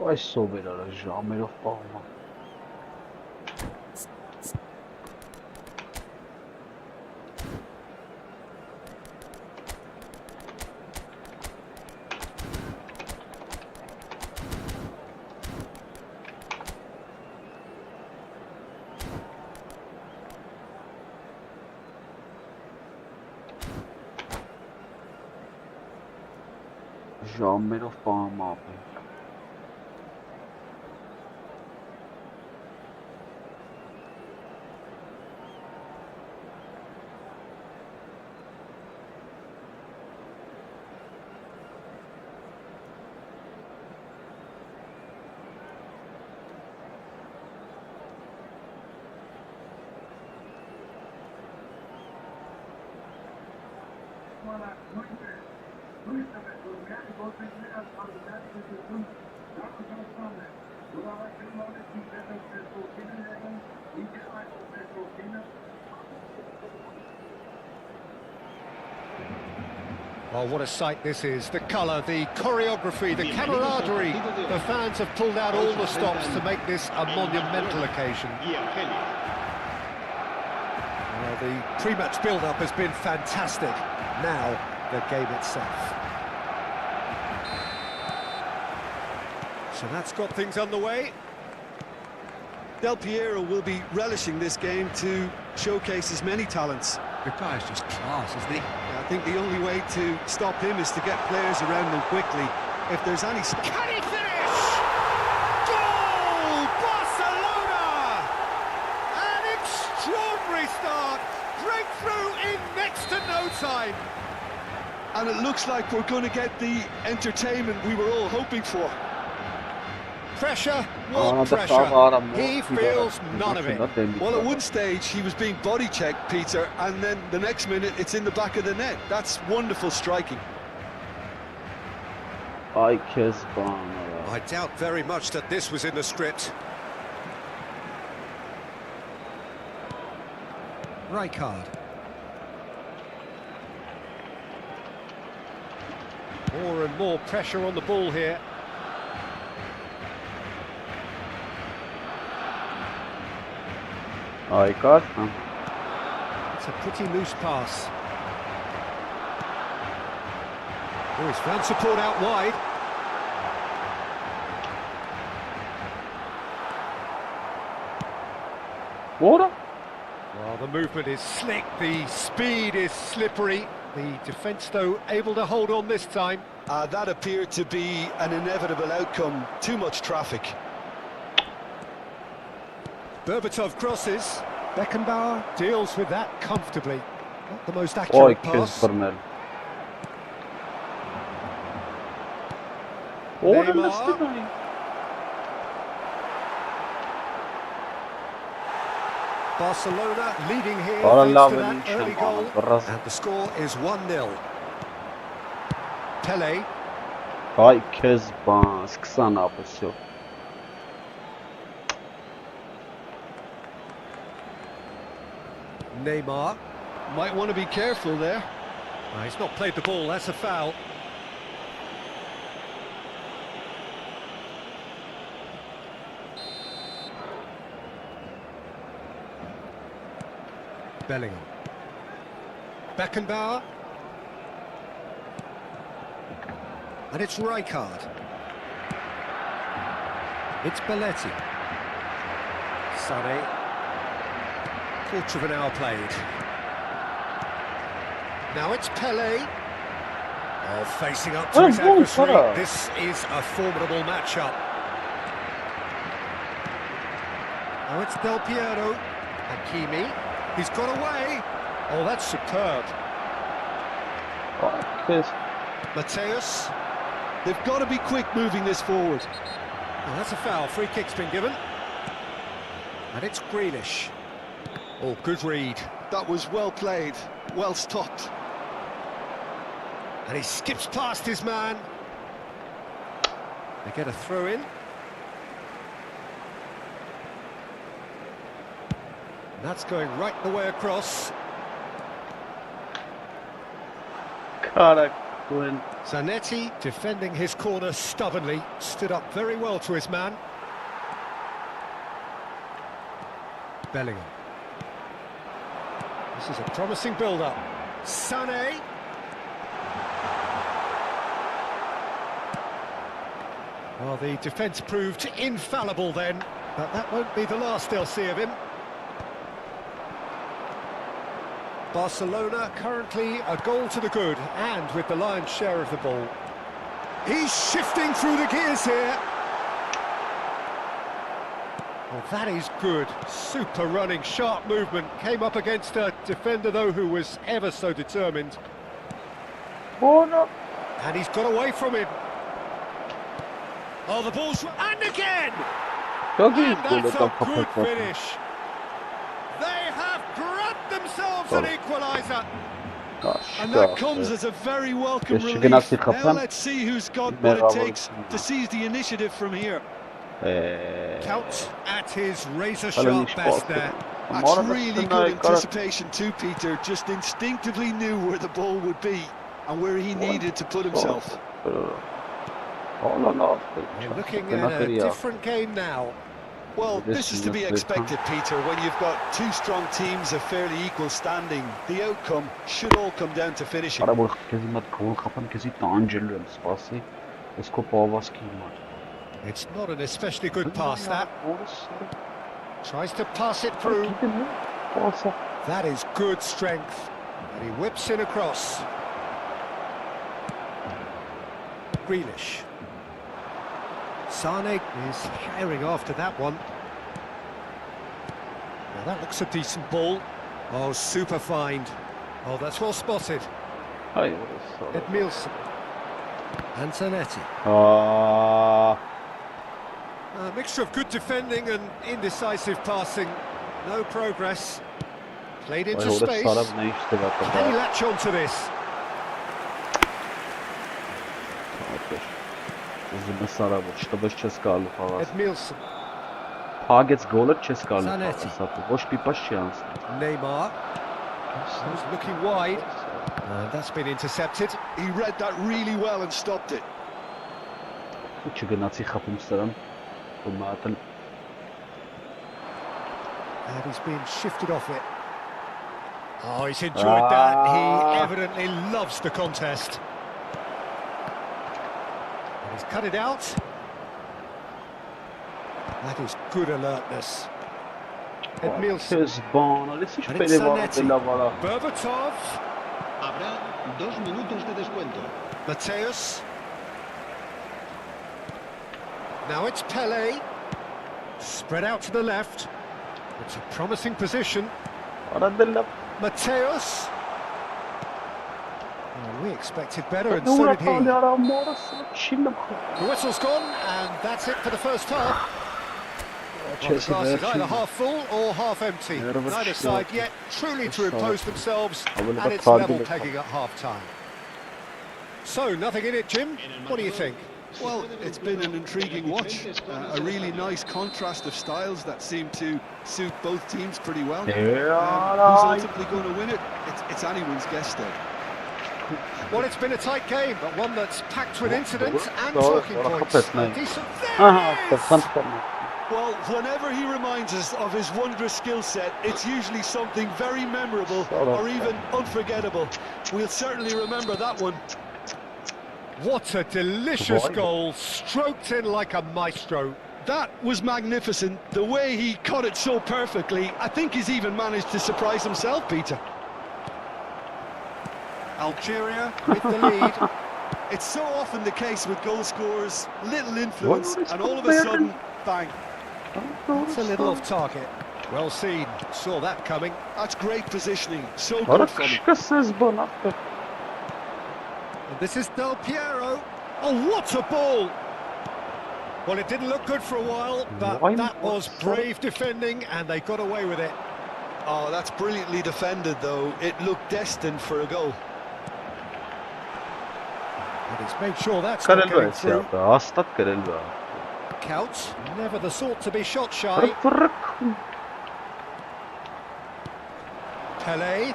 Ay soberano, jamais forma. Jamais forma. Oh, what a sight this is. The colour, the choreography, the camaraderie. The fans have pulled out all the stops to make this a monumental occasion. Well, the pre-match build-up has been fantastic. Now, the game itself. So that's got things underway. Del Piero will be relishing this game to showcase his many talents. The guy's just class, isn't he? I think the only way to stop him is to get players around him quickly. If there's any... Can he finish? Goal! Barcelona! An extraordinary start. Breakthrough in next to no time. And it looks like we're going to get the entertainment we were all hoping for. Pressure, what pressure? He feels none of it. Well, at one stage he was being body checked, Peter, and then the next minute it's in the back of the net. That's wonderful striking. I doubt very much that this was in the script. Rijkaard. More and more pressure on the ball here. Rijkaard. It's a pretty loose pass. Oh, he's found support out wide. Water? Well, the movement is slick, the speed is slippery. The defence, though, able to hold on this time. That appeared to be an inevitable outcome. Too much traffic. Berbatov crosses. Beckenbauer deals with that comfortably. Not the most accurate pass. Neymar. Barcelona leading here thanks to that early goal. And the score is 1-0. Pele. Ay Kezban, сксана все. Neymar. Might want to be careful there. He's not played the ball, that's a foul. Bellingham. Beckenbauer. And it's Rijkaard. It's Belletti. Sané. Quarter of an hour played. Now it's Pelé. Oh, facing up to his adversary. This is a formidable matchup. Now it's Del Piero. Hakimi. He's got away. Oh, that's superb. Mateus. They've got to be quick moving this forward. Oh, that's a foul. Free kick's been given. And it's Grealish. Oh, good read. That was well played, well stopped. And he skips past his man. They get a throw in. And that's going right the way across. Zanetti defending his corner stubbornly, stood up very well to his man. Bellingham. This is a promising build-up. Sané. Well, the defence proved infallible then, but that won't be the last they'll see of him. Barcelona currently a goal to the good, and with the lion's share of the ball. He's shifting through the gears here. Well, that is good. Super running, sharp movement. Came up against a defender, though, who was ever so determined. Oh, no. And he's got away from him. Oh, the ball's... And again! And that's a good finish. They have grabbed themselves an equaliser. And that comes as a very welcome relief. Now let's see who's got what it takes to seize the initiative from here. Count at his razor-sharp best there. That's really good anticipation too, Peter. Just instinctively knew where the ball would be and where he needed to put himself. We're looking at a different game now. Well, this is to be expected, Peter. When you've got two strong teams of fairly equal standing, the outcome should all come down to finishing. It's not an especially good pass, that. Tries to pass it through. That is good strength. And he whips it across. Grealish. Sané is carrying after that one. Now that looks a decent ball. Oh, super find. Oh, that's well spotted. Edmilson. And Zanetti. A mixture of good defending and indecisive passing. No progress. Played into space. Can he latch on to this? Edmilson. Neymar. He's looking wide. And that's been intercepted. He read that really well and stopped it. And he's been shifted off it. Oh, he's enjoyed that. He evidently loves the contest. And he's cut it out. That is good alertness. Edmilson. And it's Zanetti. Berbatov. Habrá 2 minutos de descuento. Mateus. Now it's Pelé. Spread out to the left. It's a promising position. Mateus. Oh, we expected better, and so did he. The whistle's gone, and that's it for the first half. Well, the glass is either half full or half empty. Neither side yet truly to impose themselves, and it's level pegging at half-time. So, nothing in it, Jim. What do you think? Well, it's been an intriguing watch. A really nice contrast of styles that seem to suit both teams pretty well. Who's ultimately going to win it? It's anyone's guess though. Well, it's been a tight game, but one that's packed with incidents and talking points. A decent Well, whenever he reminds us of his wondrous skill set, it's usually something very memorable or even unforgettable. We'll certainly remember that one. What a delicious goal, stroked in like a maestro. That was magnificent. The way he caught it so perfectly, I think he's even managed to surprise himself, Peter. Algeria with the lead. It's so often the case with goal scorers, little influence, and all of a sudden, bang. It's a little off target. Well seen, saw that coming. That's great positioning, so good from him. And this is Del Piero. Oh, what a ball! Well, it didn't look good for a while, but that was brave defending, and they got away with it. Oh, that's brilliantly defended, though. It looked destined for a goal. And he's made sure that's not getting through. Couch, never the sort to be shot shy. Pele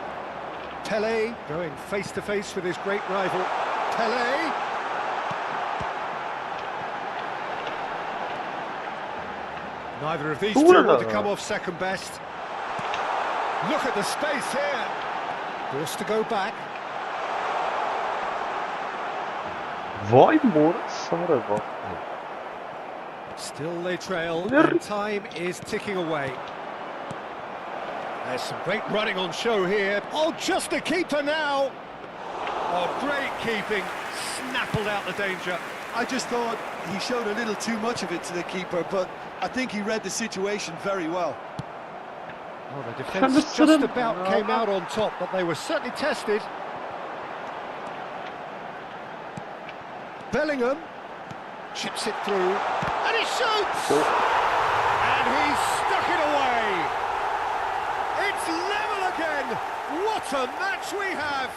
going face to face with his great rival. Pele. Neither of these two want to come off second best. Look at the space here. Forced to go back. Still they trail, and time is ticking away. There's some great running on show here. Oh, just a keeper now. Oh, great keeping. Snaffled out the danger. I just thought he showed a little too much of it to the keeper, but I think he read the situation very well. Well, the defence just about came out on top, but they were certainly tested. Bellingham chips it through, and he shoots! And he's stuck it away! It's level again! What a match we have!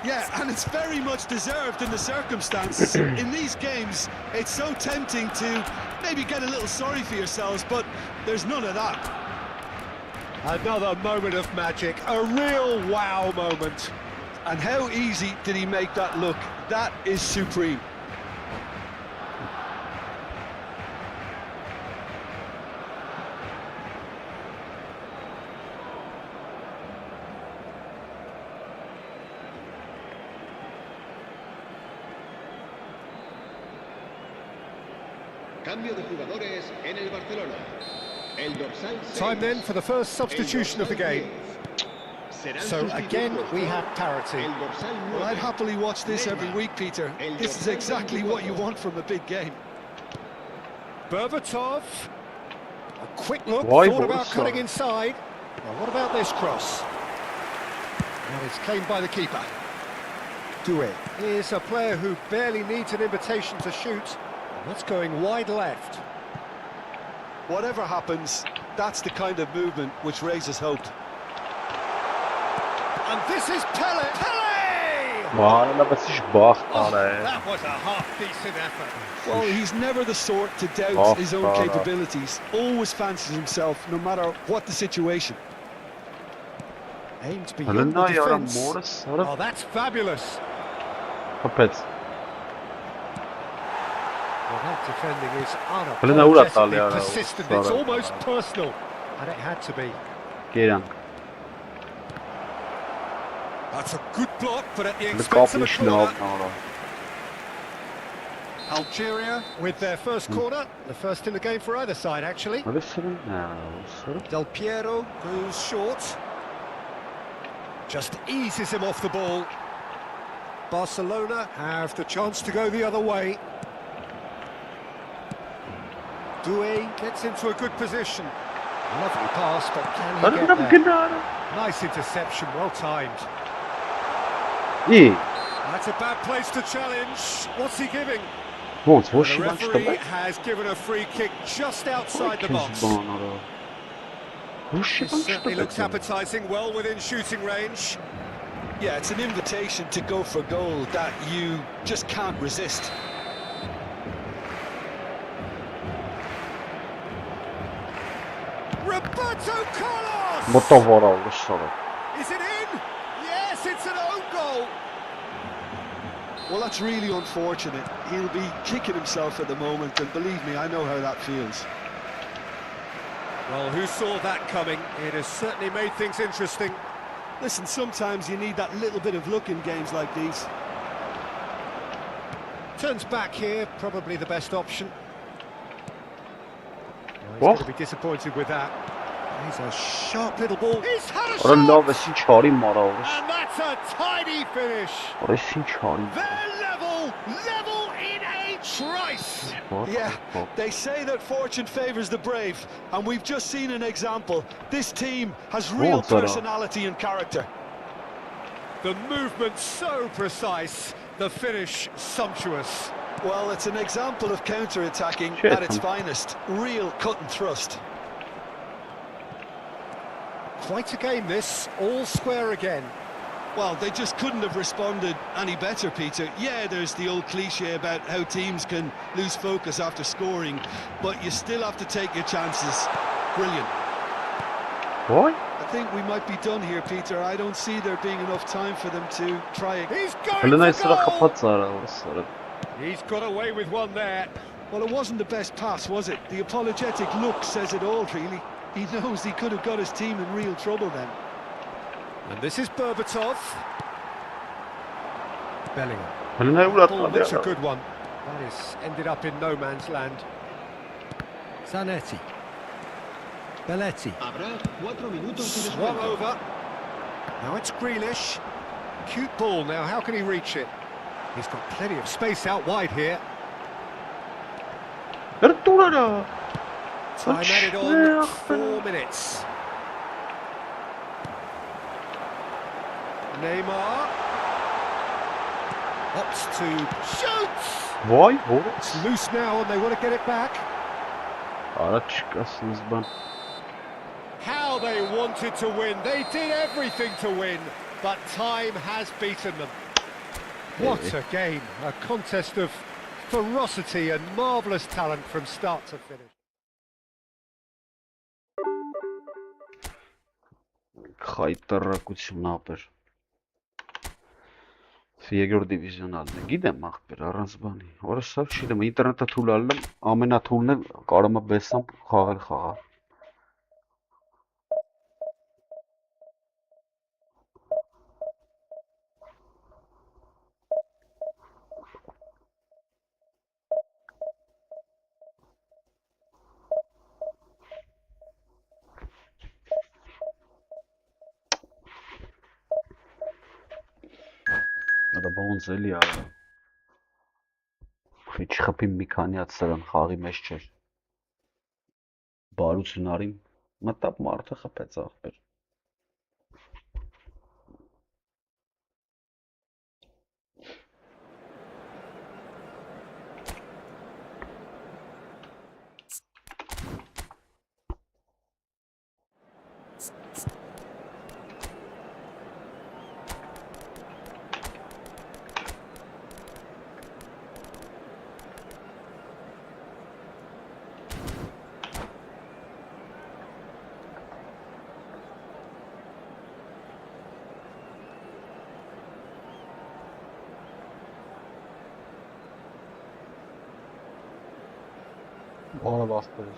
Yeah, and it's very much deserved in the circumstances. In these games, it's so tempting to maybe get a little sorry for yourselves, but there's none of that. Another moment of magic, a real wow moment. And how easy did he make that look? That is supreme. Cambio de jugadores en el Barcelona. El dorsal 6. Time then for the first substitution of the game. So again we have parity. Well, I'd happily watch this every week, Peter. This is exactly what you want from a big game. Berbatov, a quick look, thought about cutting inside. Now what about this cross? And it's claimed by the keeper. Doué is a player who barely needs an invitation to shoot. That's going wide left. Whatever happens, that's the kind of movement which raises hope. And this is Pele! Pele! Oh, that was a half-decent effort. Well, he's never the sort to doubt his own capabilities. Always fancies himself, no matter what the situation. Aimed beyond the defence. Oh, that's fabulous. Well, that defending is unapologetically persistent. It's almost personal. And it had to be. That's a good block, but at the expense of a corner. Algeria with their first corner, the first in the game for either side, actually. Del Piero goes short. Just eases him off the ball. Barcelona have the chance to go the other way. Doué gets into a good position. Lovely pass, but can he get there? Nice interception, well timed. That's a bad place to challenge. What's he giving? The referee has given a free kick just outside the box. It certainly looks appetising, well within shooting range. Yeah, it's an invitation to go for goal that you just can't resist. Roberto Carlos! Մոտովարալ, Is it in? Yes, it's an own goal. Well, that's really unfortunate. He'll be kicking himself at the moment, and believe me, I know how that feels. Well, who saw that coming? It has certainly made things interesting. Listen, sometimes you need that little bit of luck in games like these. Turns back here, probably the best option. Well, he's What? going to be disappointed with that. He's a sharp little ball. He's had a Ora shot! լավ է սի չարի մարավես, And that's a tidy finish. ora սի չարի, They're level in a trice. Yeah, they say that fortune favours the brave, and we've just seen an example. This team has real personality and character. The movement so precise, the finish sumptuous. Well, it's an example of counter-attacking at its finest. Real cut and thrust. Quite a game this, all square again. Well, they just couldn't have responded any better, Peter. Yeah, there's the old cliche about how teams can lose focus after scoring, but you still have to take your chances. Brilliant. Why? I think we might be done here, Peter. I don't see there being enough time for them to try again. He's going Հələ նա for սրա goal. խփած արա, He's got away with one there. Well, it wasn't the best pass, was it? The apologetic look says it all, really. He knows he could have got his team in real trouble then. And this is Berbatov. Bellingham. հələ նա ուր Oh, that's a ատա, good one. That is ended up in no man's land. Zanetti. Belletti. Swung over. Now it's Grealish. Cute ball now, how can he reach it? He's got plenty of space out wide here. եր տուրարա, Time added on 4 minutes. Neymar opts to shoot. վայ, հոր, It's loose now and they want to get it back. արա չկա սկզբան, How they wanted to win. They did everything to win, but time has beaten them. What a game. A contest of ferocity and marvellous talent from start to finish. խայտարակություն ապեր, երկրորդ դիվիզիոնալն է, գիտեմ աղբեր, առանց բանի, ora սավ չիդեմ, ինտերնետը թույլ ալեմ, ամենաթույլն է, կարում է բեսամ խաղել խաղալ, Դա ոնց էլի արա, չխփիմ մի քանի հատ սրան խաղի մեջ չէր, բարություն արիմ, մտապ մարդը խփեց աղբեր, Bana bastırız.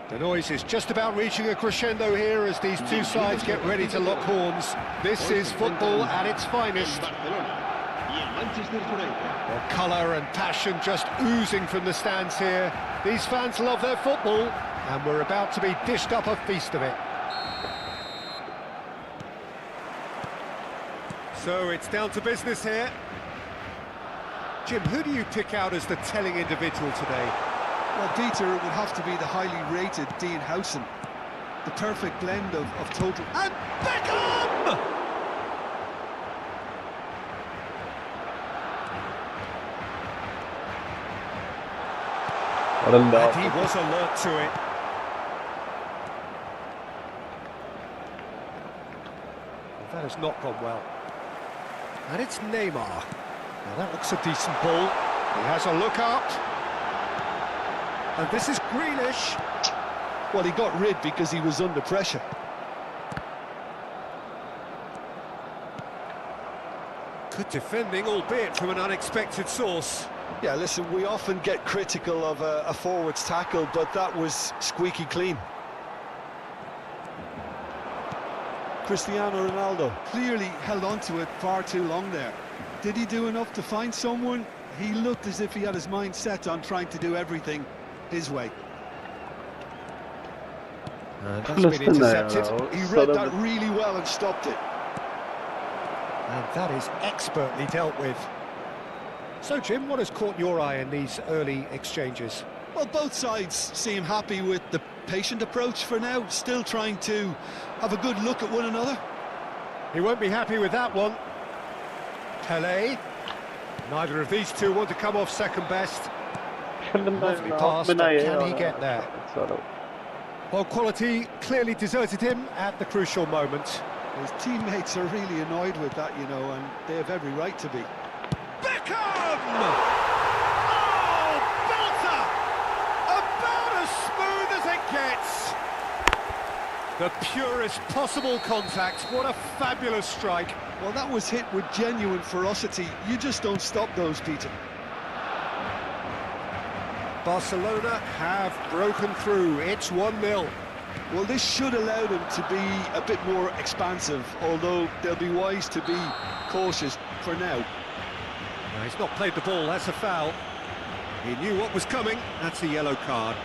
The noise is just about reaching a crescendo here as these two sides get ready to lock horns. This is football at its finest. Well, colour and passion just oozing from the stands here. These fans love their football, and we're about to be dished up a feast of it. So it's down to business here. Jim, who do you pick out as the telling individual today? Well, Peter, it would have to be the highly rated Dean Howson. The perfect blend of total... And Beckham! And he was alert to it. That has not gone well. And it's Neymar. Now that looks a decent ball. He has a look out. And this is Grealish. Well, he got rid because he was under pressure. Good defending, albeit from an unexpected source. Yeah, listen, we often get critical of a forward's tackle, but that was squeaky clean. Cristiano Ronaldo clearly held on to it far too long there. Did he do enough to find someone? He looked as if he had his mind set on trying to do everything his way. That's been intercepted. He read that really well and stopped it. And that is expertly dealt with. So, Jim, what has caught your eye in these early exchanges? Well, both sides seem happy with the patient approach for now, still trying to have a good look at one another. He won't be happy with that one. Pele. Neither of these two want to come off second best. Lovely pass, but can he get there? Well, quality clearly deserted him at the crucial moment. His teammates are really annoyed with that, you know, and they have every right to be. Beckham! Oh, belter! About as smooth as it gets. The purest possible contact. What a fabulous strike. Well, that was hit with genuine ferocity. You just don't stop those, Peter. Barcelona have broken through. It's 1-0. Well, this should allow them to be a bit more expansive, although they'll be wise to be cautious for now. No, he's not played the ball, that's a foul. He knew what was coming, that's a yellow card.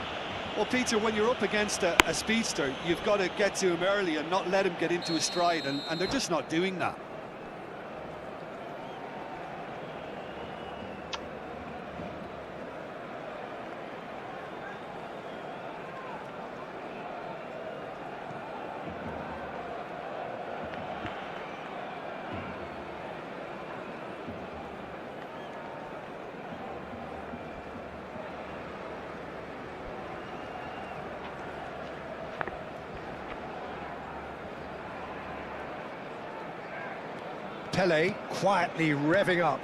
Well, Peter, when you're up against a speedster, you've got to get to him early and not let him get into his stride, and they're just not doing that. Pele quietly revving up.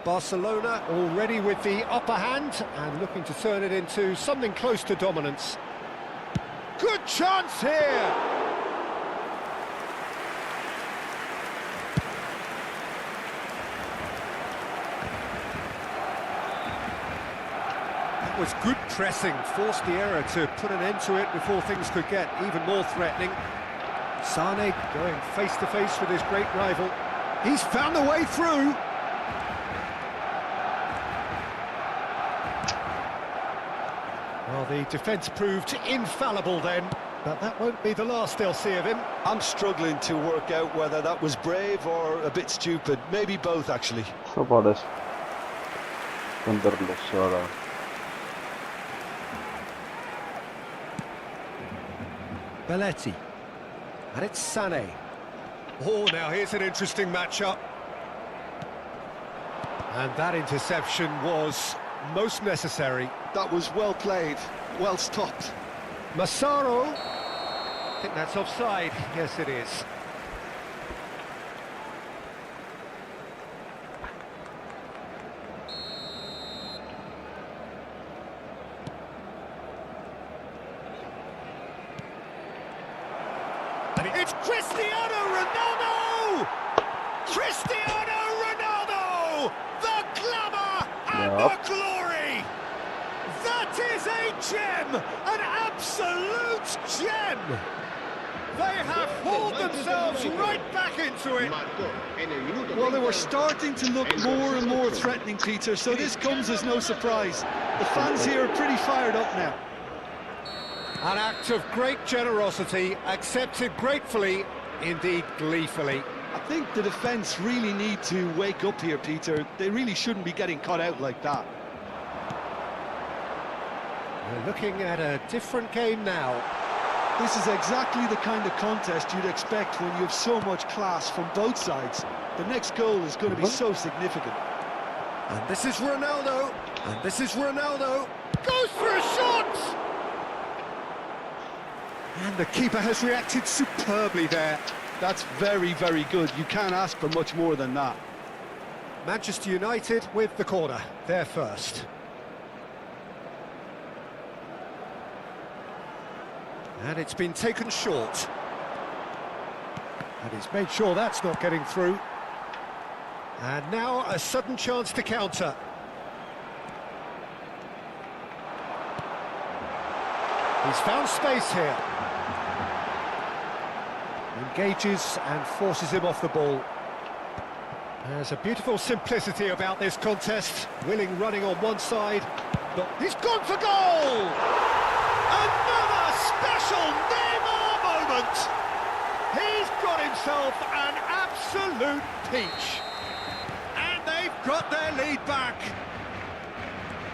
Barcelona already with the upper hand and looking to turn it into something close to dominance. Good chance here! That was good pressing, forced the error to put an end to it before things could get even more threatening. Sane going face-to-face with his great rival. He's found a way through. Well, the defence proved infallible then, but that won't be the last they'll see of him. I'm struggling to work out whether that was brave or a bit stupid. Maybe both, actually. Belletti. And it's Sane. Oh, now here's an interesting matchup. And that interception was most necessary. That was well played, well stopped. Massaro. I think that's offside. Yes, it is. It's Cristiano Ronaldo! Cristiano Ronaldo! The glamour and the glory! That is a gem! An absolute gem! They have hauled themselves right back into it. Well, they were starting to look more and more threatening, Peter, so this comes as no surprise. The fans here are pretty fired up now. An act of great generosity, accepted gratefully, indeed gleefully. I think the defence really need to wake up here, Peter. They really shouldn't be getting caught out like that. We're looking at a different game now. This is exactly the kind of contest you'd expect when you have so much class from both sides. The next goal is going to be so significant. And this is Ronaldo. And this is Ronaldo. Goes for a shot! And the keeper has reacted superbly there. That's very, very good. You can't ask for much more than that. Manchester United with the corner. They're first. And it's been taken short. And he's made sure that's not getting through. And now a sudden chance to counter. He's found space here. Engages and forces him off the ball. There's a beautiful simplicity about this contest. Willing running on one side. He's gone for goal! Another special Neymar moment! He's got himself an absolute peach. And they've got their lead back.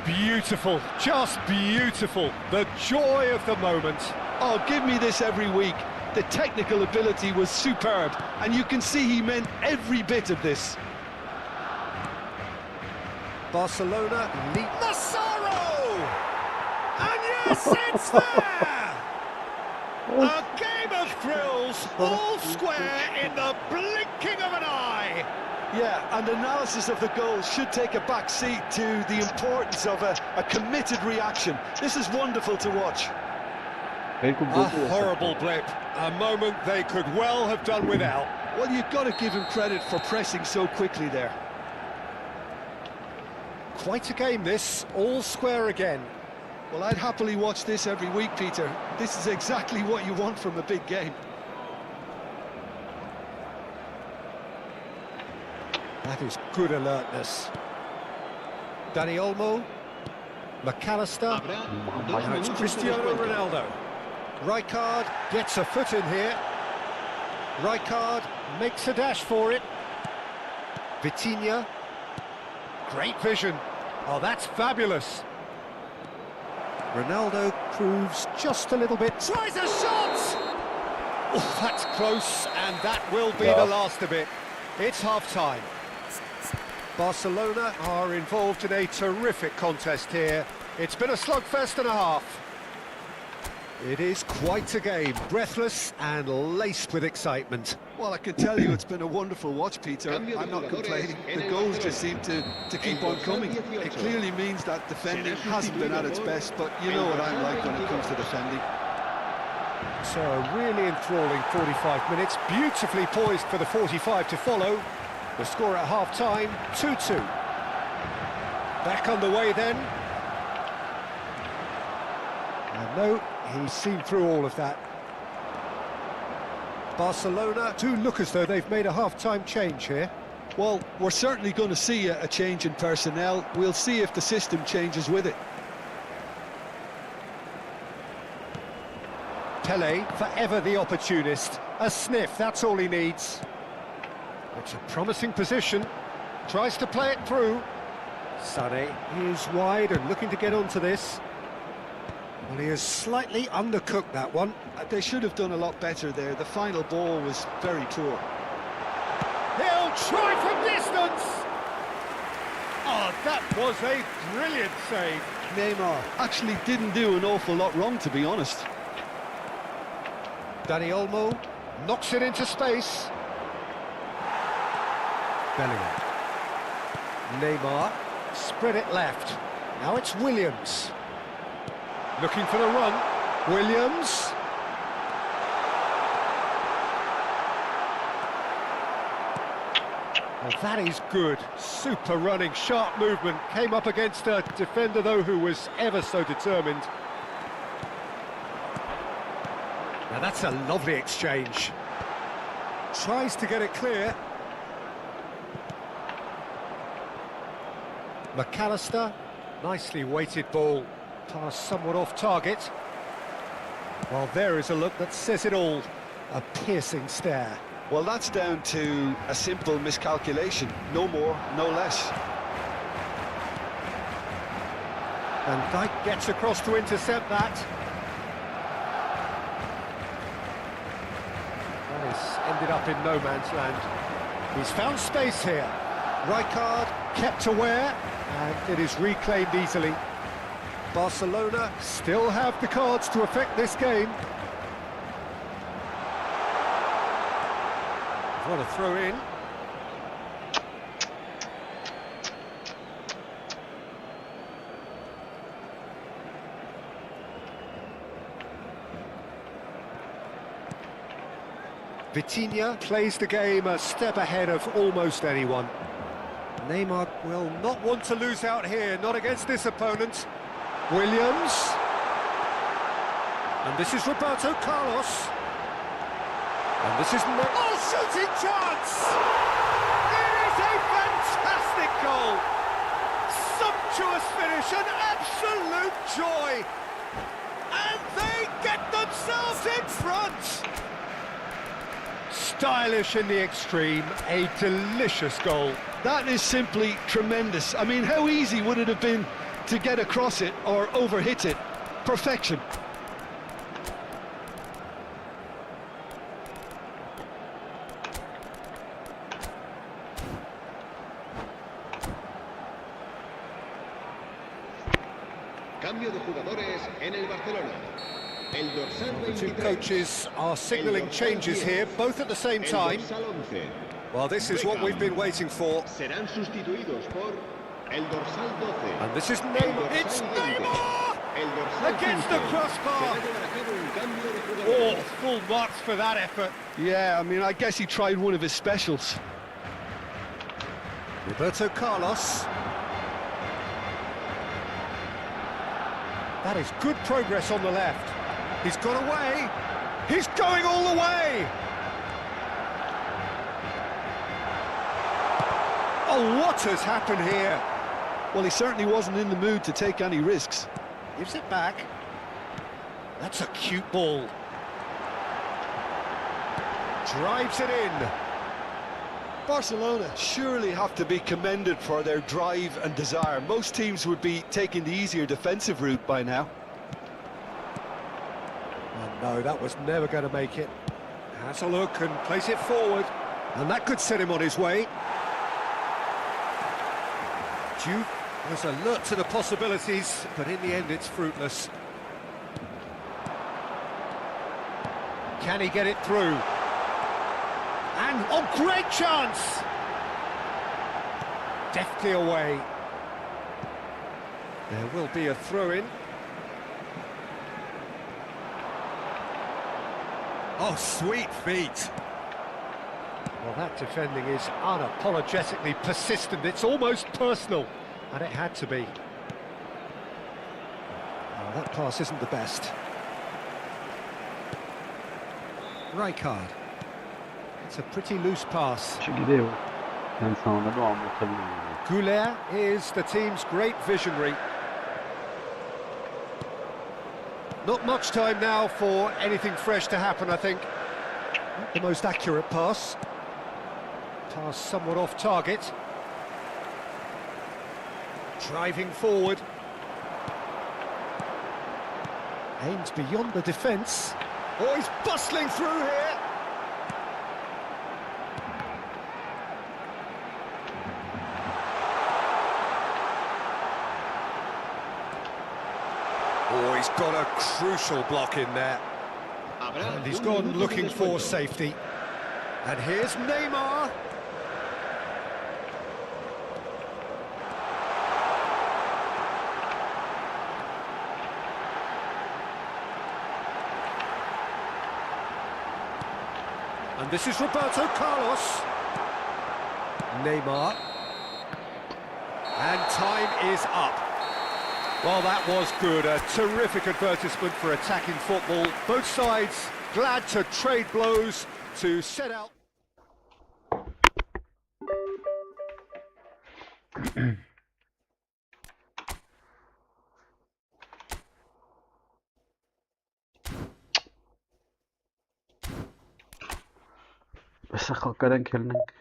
Beautiful, just beautiful. The joy of the moment. Oh, give me this every week. The technical ability was superb, and you can see he meant every bit of this. Barcelona lead. Massaro! And yes, it's there! A game of thrills, all square in the blinking of an eye. Yeah, and analysis of the goal should take a back seat to the importance of a committed reaction. This is wonderful to watch. A horrible blip, a moment they could well have done without. Well, you've got to give him credit for pressing so quickly there. Quite a game this, all square again. Well, I'd happily watch this every week, Peter. This is exactly what you want from a big game. That is good alertness. Dani Olmo, McAllister, now it's Cristiano Ronaldo. Rijkaard gets a foot in here. Rijkaard makes a dash for it. Vitinha. Great vision. Oh, that's fabulous. Ronaldo proves just a little bit. Tries a shot! Oh, that's close, and that will be the last of it. It's half-time. Barcelona are involved in a terrific contest here. It's been a slugfest and a half. It is quite a game, breathless and laced with excitement. Well, I can tell you it's been a wonderful watch, Peter. I'm not complaining. The goals just seem to keep on coming. It clearly means that defending hasn't been at its best, but you know what I'm like when it comes to defending. So a really enthralling 45 minutes, beautifully poised for the 45 to follow. The score at half-time, 2-2. Back underway then. And no, he's seen through all of that. Barcelona do look as though they've made a half-time change here. Well, we're certainly going to see a change in personnel. We'll see if the system changes with it. Pele, forever the opportunist. A sniff, that's all he needs. It's a promising position. Tries to play it through. Sané is wide and looking to get onto this. Well, he has slightly undercooked that one. They should have done a lot better there. The final ball was very poor. He'll try from distance! Oh, that was a brilliant save. Neymar actually didn't do an awful lot wrong, to be honest. Dani Olmo knocks it into space. Bellingham. Neymar spread it left. Now it's Williams. Looking for the run. Williams. Well, that is good. Super running, sharp movement. Came up against a defender, though, who was ever so determined. Now that's a lovely exchange. Tries to get it clear. McAllister, nicely weighted ball, pass somewhat off target. Well, there is a look that says it all. A piercing stare. Well, that's down to a simple miscalculation. No more, no less. And Dijk gets across to intercept that. That has ended up in no man's land. He's found space here. Rijkaard kept aware, and it is reclaimed easily. Barcelona still have the cards to affect this game. What a throw in. Vitinha plays the game a step ahead of almost anyone. Neymar will not want to lose out here, not against this opponent. Williams. And this is Roberto Carlos. And this is... Oh, shooting chance! It is a fantastic goal! Sumptuous finish, an absolute joy! And they get themselves in front! Stylish in the extreme, a delicious goal. That is simply tremendous. I mean, how easy would it have been to get across it or overhit it? Perfection. Cambio de jugadores en el Barcelona. El dorsal The two 23. coaches are signalling changes here, both at the same time. El dorsal 11. Well, this is what we've been waiting for. Serán sustituidos por el dorsal 12. And this is Neymar. It's Neymar! El dorsal Against the 15. crossbar. Se va a llevar a cabo un cambio de Oh, jugadores. full marks for that effort. Yeah, I mean, I guess he tried one of his specials. Roberto Carlos. That is good progress on the left. He's got away. He's going all the way. Oh, what has happened here? Well, he certainly wasn't in the mood to take any risks. Gives it back. That's a cute ball. Drives it in. Barcelona surely have to be commended for their drive and desire. Most teams would be taking the easier defensive route by now. Oh, no, that was never going to make it. Has a look and plays it forward. And that could set him on his way. Duke was alert to the possibilities, but in the end it's fruitless. Can he get it through? And, oh, great chance! Deftly away. There will be a throw-in. Oh, sweet feet. Well, that defending is unapologetically persistent. It's almost personal, and it had to be. Oh, that pass isn't the best. Rijkaard. It's a pretty loose pass. Goulet is the team's great visionary. Not much time now for anything fresh to happen, I think. Not the most accurate pass. Pass somewhat off target. Driving forward. Aims beyond the defence. Oh, he's bustling through here. Oh, he's got a crucial block in there. And he's gone looking for safety. And here's Neymar. And this is Roberto Carlos. Neymar. And time is up. Well, that was good. A terrific advertisement for attacking football. Both sides glad to trade blows to set out. Hեսա խակարենք ելնենք։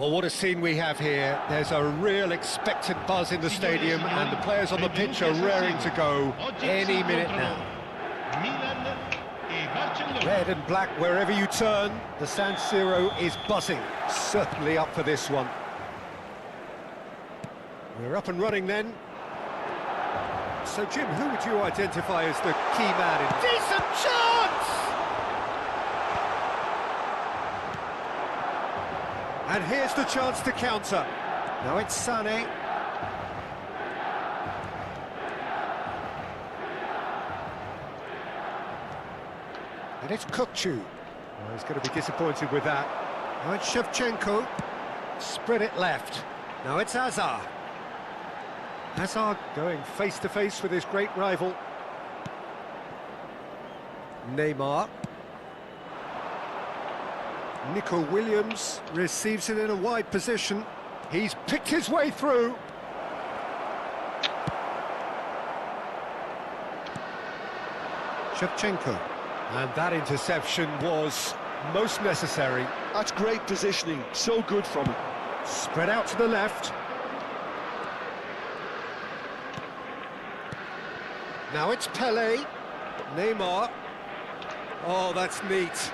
Well, what a scene we have here. There's a real expectant buzz in the stadium and the players on the pitch are raring to go any minute now. Red and black wherever you turn, the San Siro is buzzing. Certainly up for this one. We're up and running then. So, Jim, who would you identify as the key man in? Decent chance! And here's the chance to counter. Now it's Sané. And it's Kukçu. Oh, he's going to be disappointed with that. Now it's Shevchenko. Spread it left. Now it's Hazard. Hazard going face to face with his great rival. Neymar. Nico Williams receives it in a wide position. He's picked his way through. Shevchenko. And that interception was most necessary. That's great positioning, so good from him. Spread out to the left. Now it's Pele. Neymar. Oh, that's neat.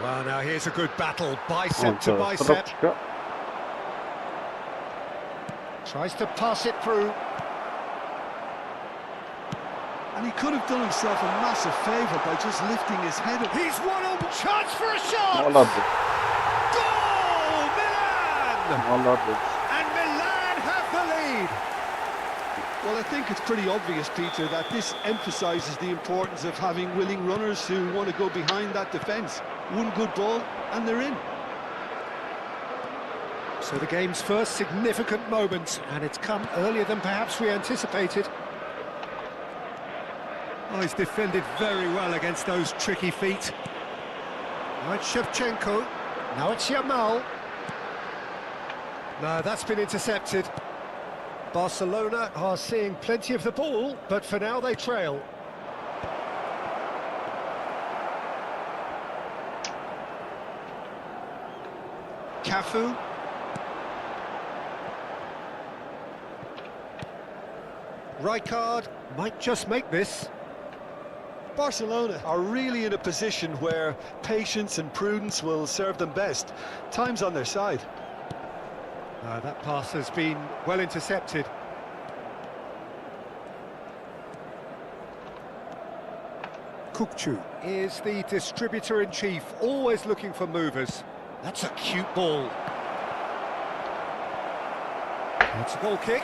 Well, now here's a good battle, bicep to bicep. Tries to pass it through. And he could have done himself a massive favour by just lifting his head up. He's one on, chance for a shot! Goal, Milan! And Milan have the lead! Well, I think it's pretty obvious, Peter, that this emphasises the importance of having willing runners who want to go behind that defence. One good ball, and they're in. So the game's first significant moment, and it's come earlier than perhaps we anticipated. Oh, he's defended very well against those tricky feet. Now it's Shevchenko. Now it's Yamal. No, that's been intercepted. Barcelona are seeing plenty of the ball, but for now they trail. Cafu. Rijkaard might just make this. Barcelona are really in a position where patience and prudence will serve them best. Time's on their side. That pass has been well intercepted. Kukçu is the distributor-in-chief, always looking for movers. That's a cute ball. That's a goal kick.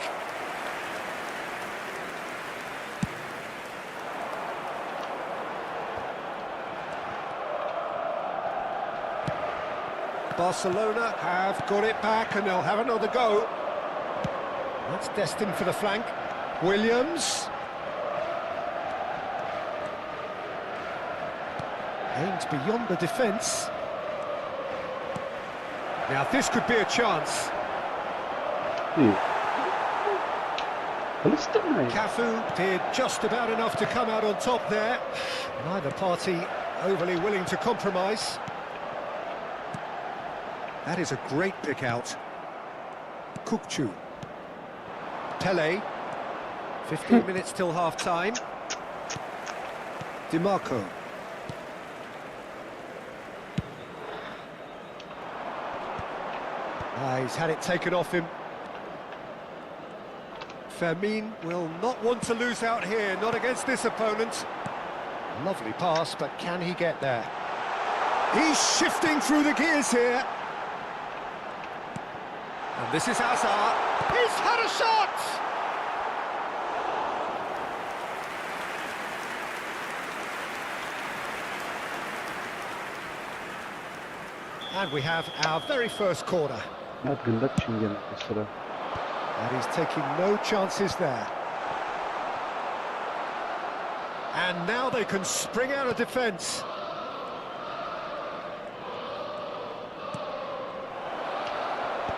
Barcelona have got it back and they'll have another go. That's destined for the flank. Williams. Aims beyond the defence. Now this could be a chance. Cafu did just about enough to come out on top there. Neither party overly willing to compromise. That is a great pick out. Kukçu. Pele. 15 minutes till half-time. DiMarco. He's had it taken off him. Fermin will not want to lose out here, not against this opponent. Lovely pass, but can he get there? He's shifting through the gears here. And this is Hazard. He's had a shot! And we have our very first corner. And he's taking no chances there. And now they can spring out of defence.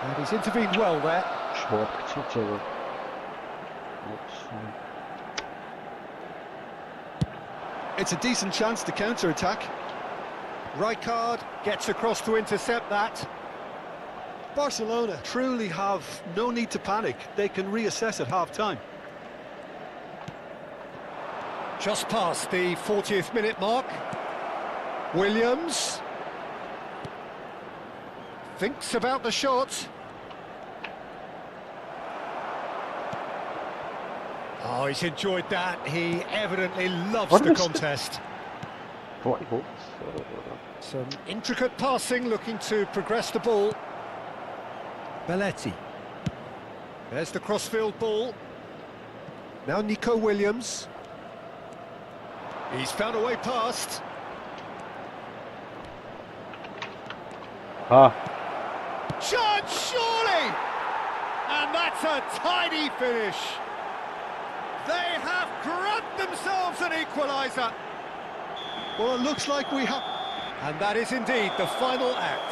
And he's intervened well there. It's a decent chance to counter-attack. Rijkaard gets across to intercept that. Barcelona truly have no need to panic. They can reassess at half-time. Just past the 40th minute mark. Williams thinks about the shot. Oh, he's enjoyed that. He evidently loves the contest. Some intricate passing, looking to progress the ball. Belletti. There's the crossfield ball. Now Nico Williams. He's found a way past. Chance, surely! And that's a tidy finish. They have grabbed themselves an equaliser. Well, it looks like we have... And that is indeed the final act.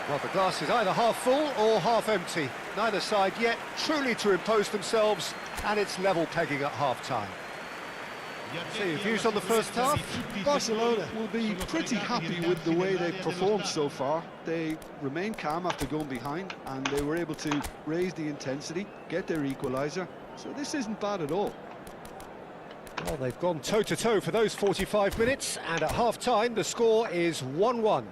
Well, the glass is either half full or half empty. Neither side yet truly to impose themselves, and it's level pegging at half-time. So your views on the first half? Barcelona will be pretty happy with the way they've performed so far. They remained calm after going behind, and they were able to raise the intensity, get their equaliser. So this isn't bad at all. Well, they've gone toe-to-toe for those 45 minutes, and at half-time the score is 1-1.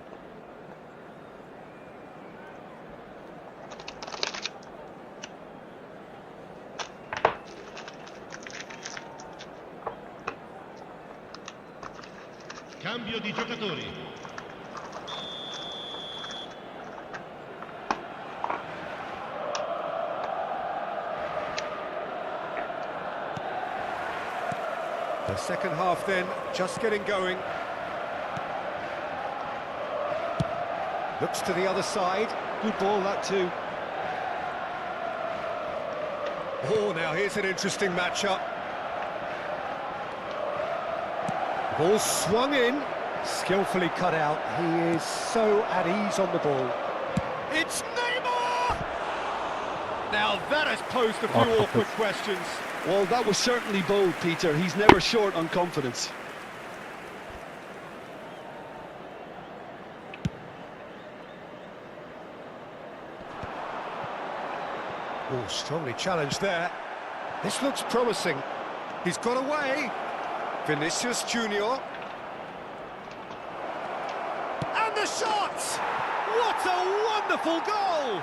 Cambio di giocatori. The second half then, just getting going. Looks to the other side. Good ball, that too. Oh, now here's an interesting matchup. Ball swung in, skillfully cut out. He is so at ease on the ball. It's Neymar! Now that has posed a few awkward questions. Well, that was certainly bold, Peter. He's never short on confidence. Oh, strongly challenged there. This looks promising. He's got away. Vinicius Junior. And the shot! What a wonderful goal!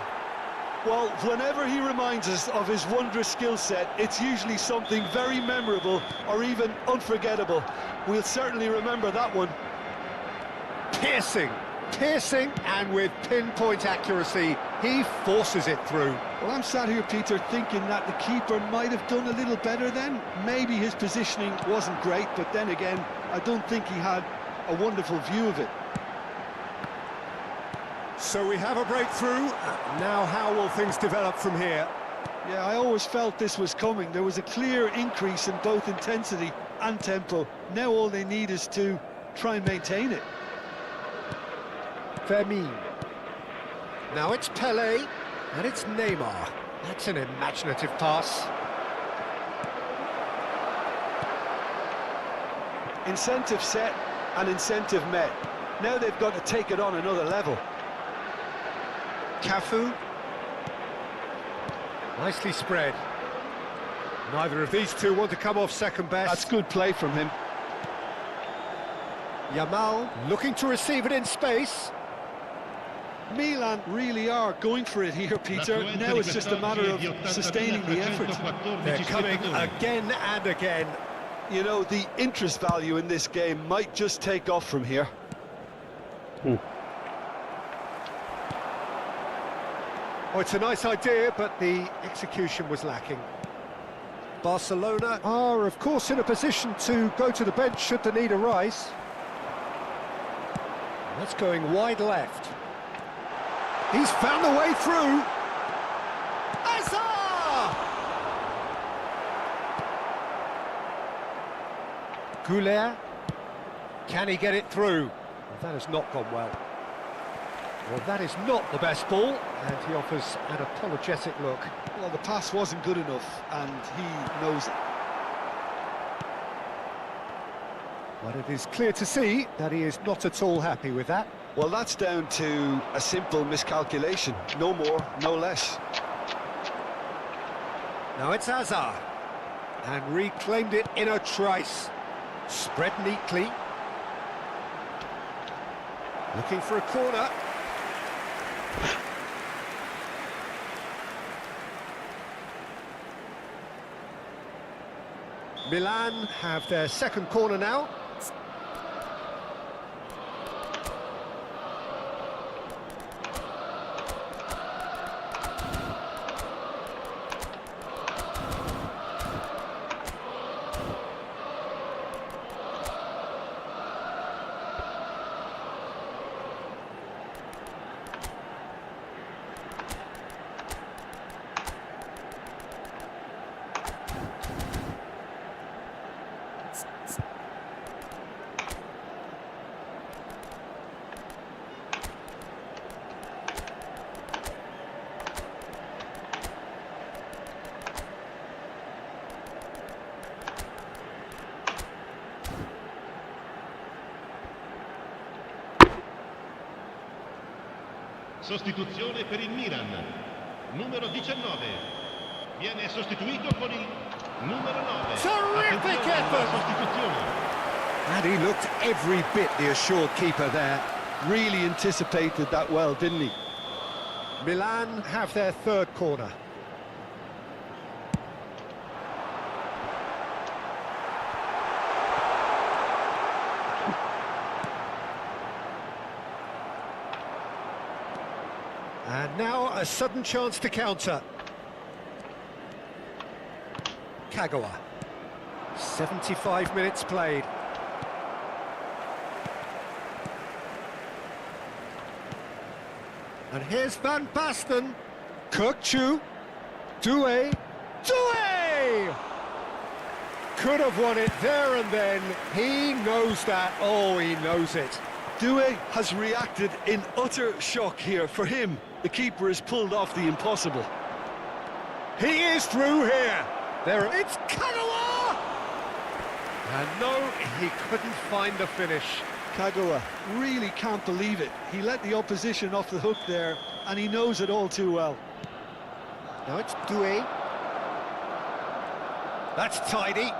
Well, whenever he reminds us of his wondrous skill set, it's usually something very memorable or even unforgettable. We'll certainly remember that one. Piercing, and with pinpoint accuracy, he forces it through. Well, I'm sat here, Peter, thinking that the keeper might have done a little better then. Maybe his positioning wasn't great, but then again, I don't think he had a wonderful view of it. So we have a breakthrough. Now how will things develop from here? Yeah, I always felt this was coming. There was a clear increase in both intensity and tempo. Now all they need is to try and maintain it. Fermin. Now it's Pelé, and it's Neymar. That's an imaginative pass. Incentive set and incentive met. Now they've got to take it on another level. Cafu. Nicely spread. Neither of these two want to come off second best. That's good play from him. Yamal looking to receive it in space. Milan really are going for it here, Peter. Now it's just a matter of sustaining the effort. They're coming again and again. You know, the interest value in this game might just take off from here. Oh, it's a nice idea, but the execution was lacking. Barcelona are, of course, in a position to go to the bench should the need arise. That's going wide left. He's found the way through. Azar! Goulet. Can he get it through? Well, that has not gone well. Well, that is not the best ball, and he offers an apologetic look. Well, the pass wasn't good enough, and he knows it. But it is clear to see that he is not at all happy with that. Well, that's down to a simple miscalculation. No more, no less. Now it's Azar. And reclaimed it in a trice. Spread neatly. Looking for a corner. Milan have their second corner now. Sostituzione per il Milan. Numero 19. Viene sostituito con il numero 9. Terrific effort! Sostituzione. And he looked every bit the assured keeper there. Really anticipated that well, didn't he? Milan have their third corner. And now a sudden chance to counter. Kagawa. 75 minutes played. And here's Van Basten. Kirkchu. Doué. Doué! Could have won it there and then. He knows that. Oh, he knows it. Doué has reacted in utter shock here. For him, the keeper has pulled off the impossible. He is through here. There, it's Kagawa! And no, he couldn't find the finish. Kagawa really can't believe it. He let the opposition off the hook there, and he knows it all too well. Now it's Doué. That's tidy.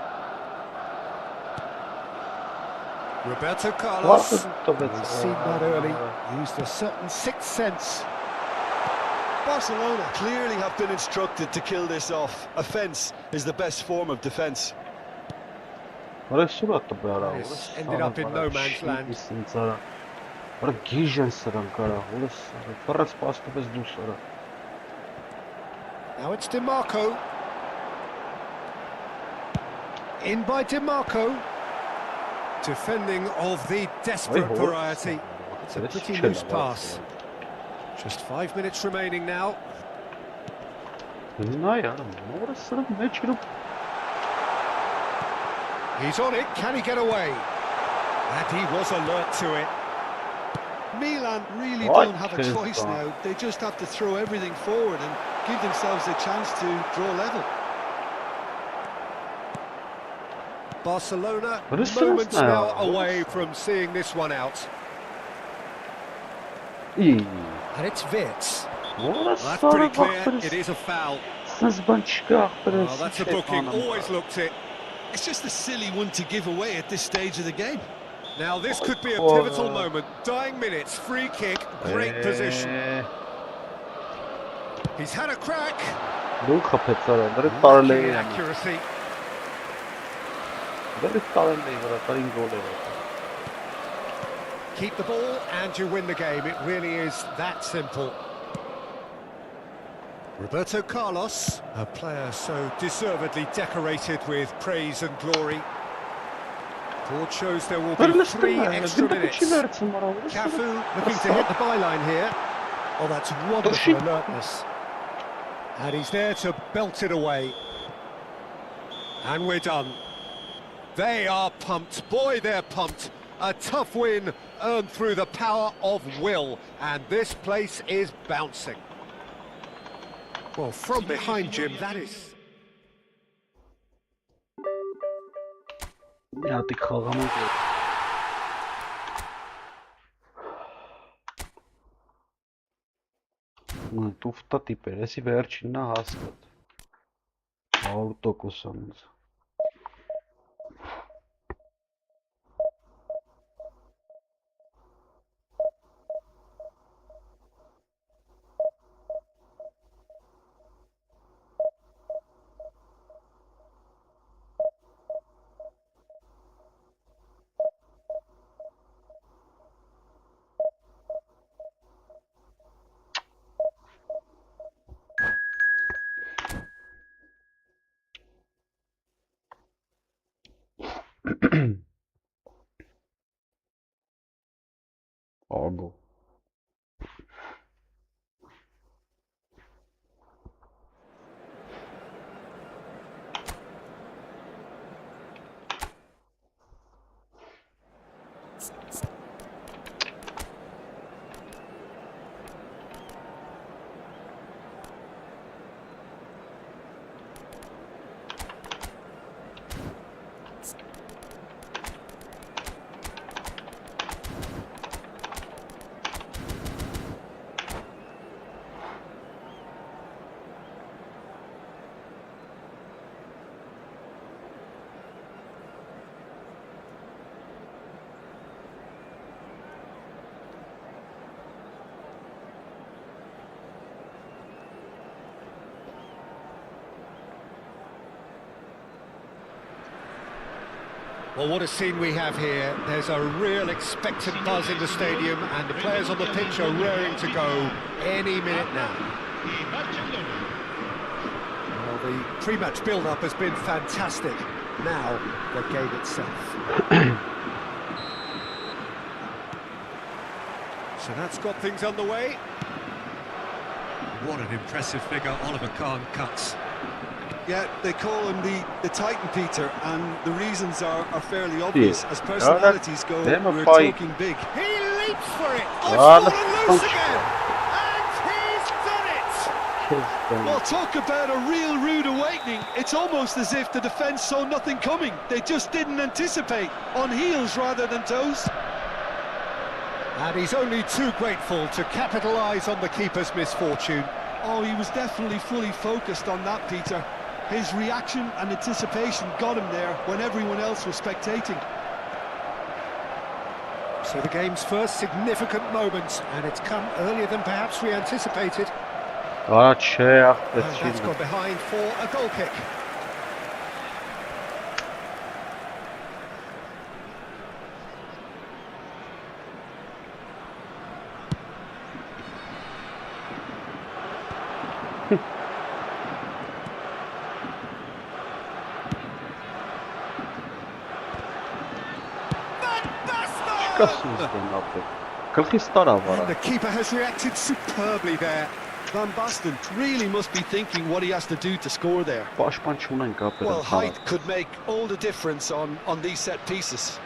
Roberto Carlos. He's seen that early. Used a certain sixth sense. Barcelona clearly have been instructed to kill this off. Offence is the best form of defence. Ended up in no man's land. Now it's DiMarco. In by DiMarco. Defending of the desperate variety. It's a pretty loose pass. Just 5 minutes remaining now. He's on it, can he get away? And he was alert to it. Milan really don't have a choice now. They just have to throw everything forward and give themselves a chance to draw level. Barcelona moments now away from seeing this one out. And it's Vitz. Well, that's pretty clear, it is a foul. Oh, that's a booking, always looked it. It's just a silly one to give away at this stage of the game. Now this could be a pivotal moment. Dying minutes, free kick, great position. He's had a crack. Lacking accuracy. Keep the ball and you win the game. It really is that simple. Roberto Carlos, a player so deservedly decorated with praise and glory. Board shows there will be 3 extra minutes. Cafu looking to hit the byline here. Oh, that's wonderful alertness. And he's there to belt it away. And we're done. They are pumped. Boy, they're pumped. A tough win earned through the power of will. And this place is bouncing. Well, from behind, Jim, that is... Tufta tipեր, էսի վերջինն է հասկաց։ 100%-անց։ Ого. Well, what a scene we have here. There's a real expectant buzz in the stadium, and the players on the pitch are raring to go any minute now. Well, the pre-match build-up has been fantastic. Now, the game itself. So that's got things underway. What an impressive figure Oliver Kahn cuts. Yeah, they call him the Titan, Peter, and the reasons are fairly obvious. As personalities go, we're talking big. He leaps for it! Oh, it's fallen loose again! And he's done it! Well, talk about a real rude awakening. It's almost as if the defence saw nothing coming. They just didn't anticipate, on heels rather than toes. And he's only too grateful to capitalise on the keeper's misfortune. Oh, he was definitely fully focused on that, Peter. His reaction and anticipation got him there when everyone else was spectating. So the game's first significant moment, and it's come earlier than perhaps we anticipated. And that's gone behind for a goal kick. And the keeper has reacted superbly there. Van Basten really must be thinking what he has to do to score there. Well, height could make all the difference on these set pieces.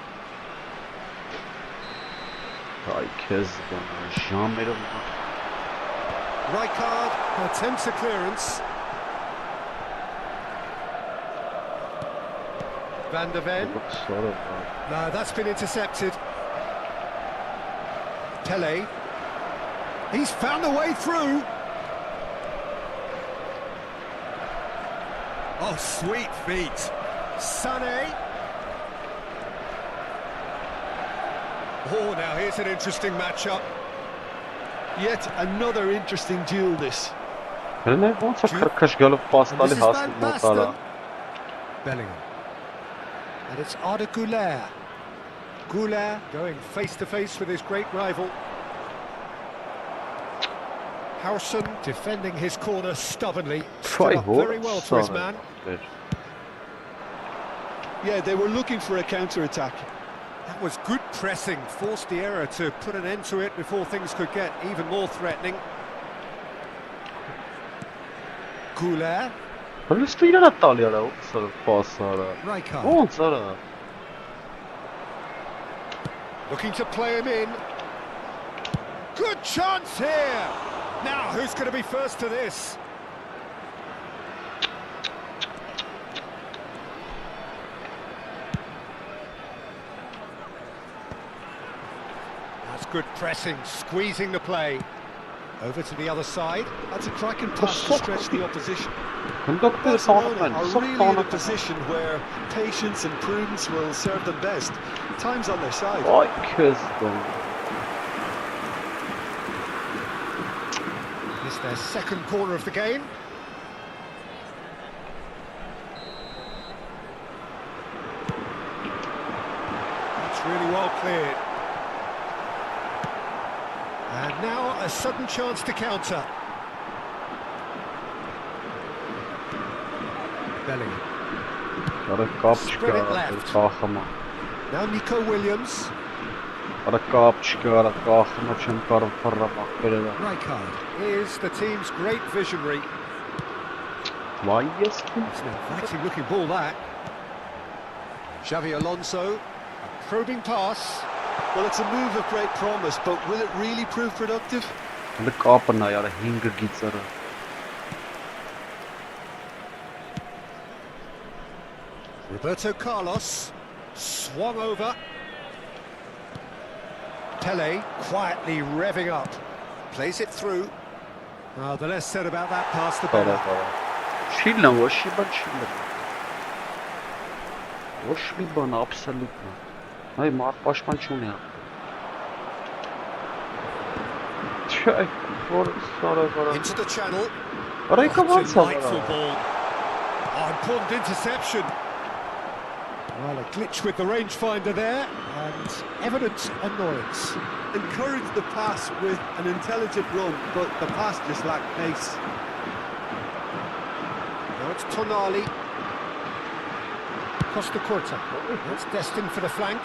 Rijkaard attempts a clearance. Van der Ven. No, that's been intercepted. Pele. He's found a way through. Oh, sweet feet. Sané. Oh, now here's an interesting matchup. Yet another interesting duel, this. And this is Van Basten. Bellingham. And it's Arda Güler. Güler going face-to-face with his great rival. Howson defending his corner stubbornly. Stood up very well to his man. Yeah, they were looking for a counter-attack. That was good pressing, forced the error to put an end to it before things could get even more threatening. Güler. Rijkaard. Looking to play him in. Good chance here! Now, who's going to be first to this? That's good pressing, squeezing the play. Over to the other side. That's a cracking pass to stretch the opposition. Barcelona are really in a position where patience and prudence will serve them best. Time's on their side. It's their second corner of the game. That's really well cleared. And now a sudden chance to counter. Bellingham. Spread it left. Now Nico Williams. Rijkaard is the team's great visionary. It's an inviting looking ball, that. Xavi Alonso, a probing pass. Well, it's a move of great promise, but will it really prove productive? Roberto Carlos swung over. Pele quietly revving up. Plays it through. Well, the less said about that pass, the better. Into the channel. Delightful ball. Oh, important interception. Well, a glitch with the rangefinder there, and evident annoyance. Encouraged the pass with an intelligent run, but the pass just lacked pace. Now it's Tonali. Costa Curta. It's destined for the flank.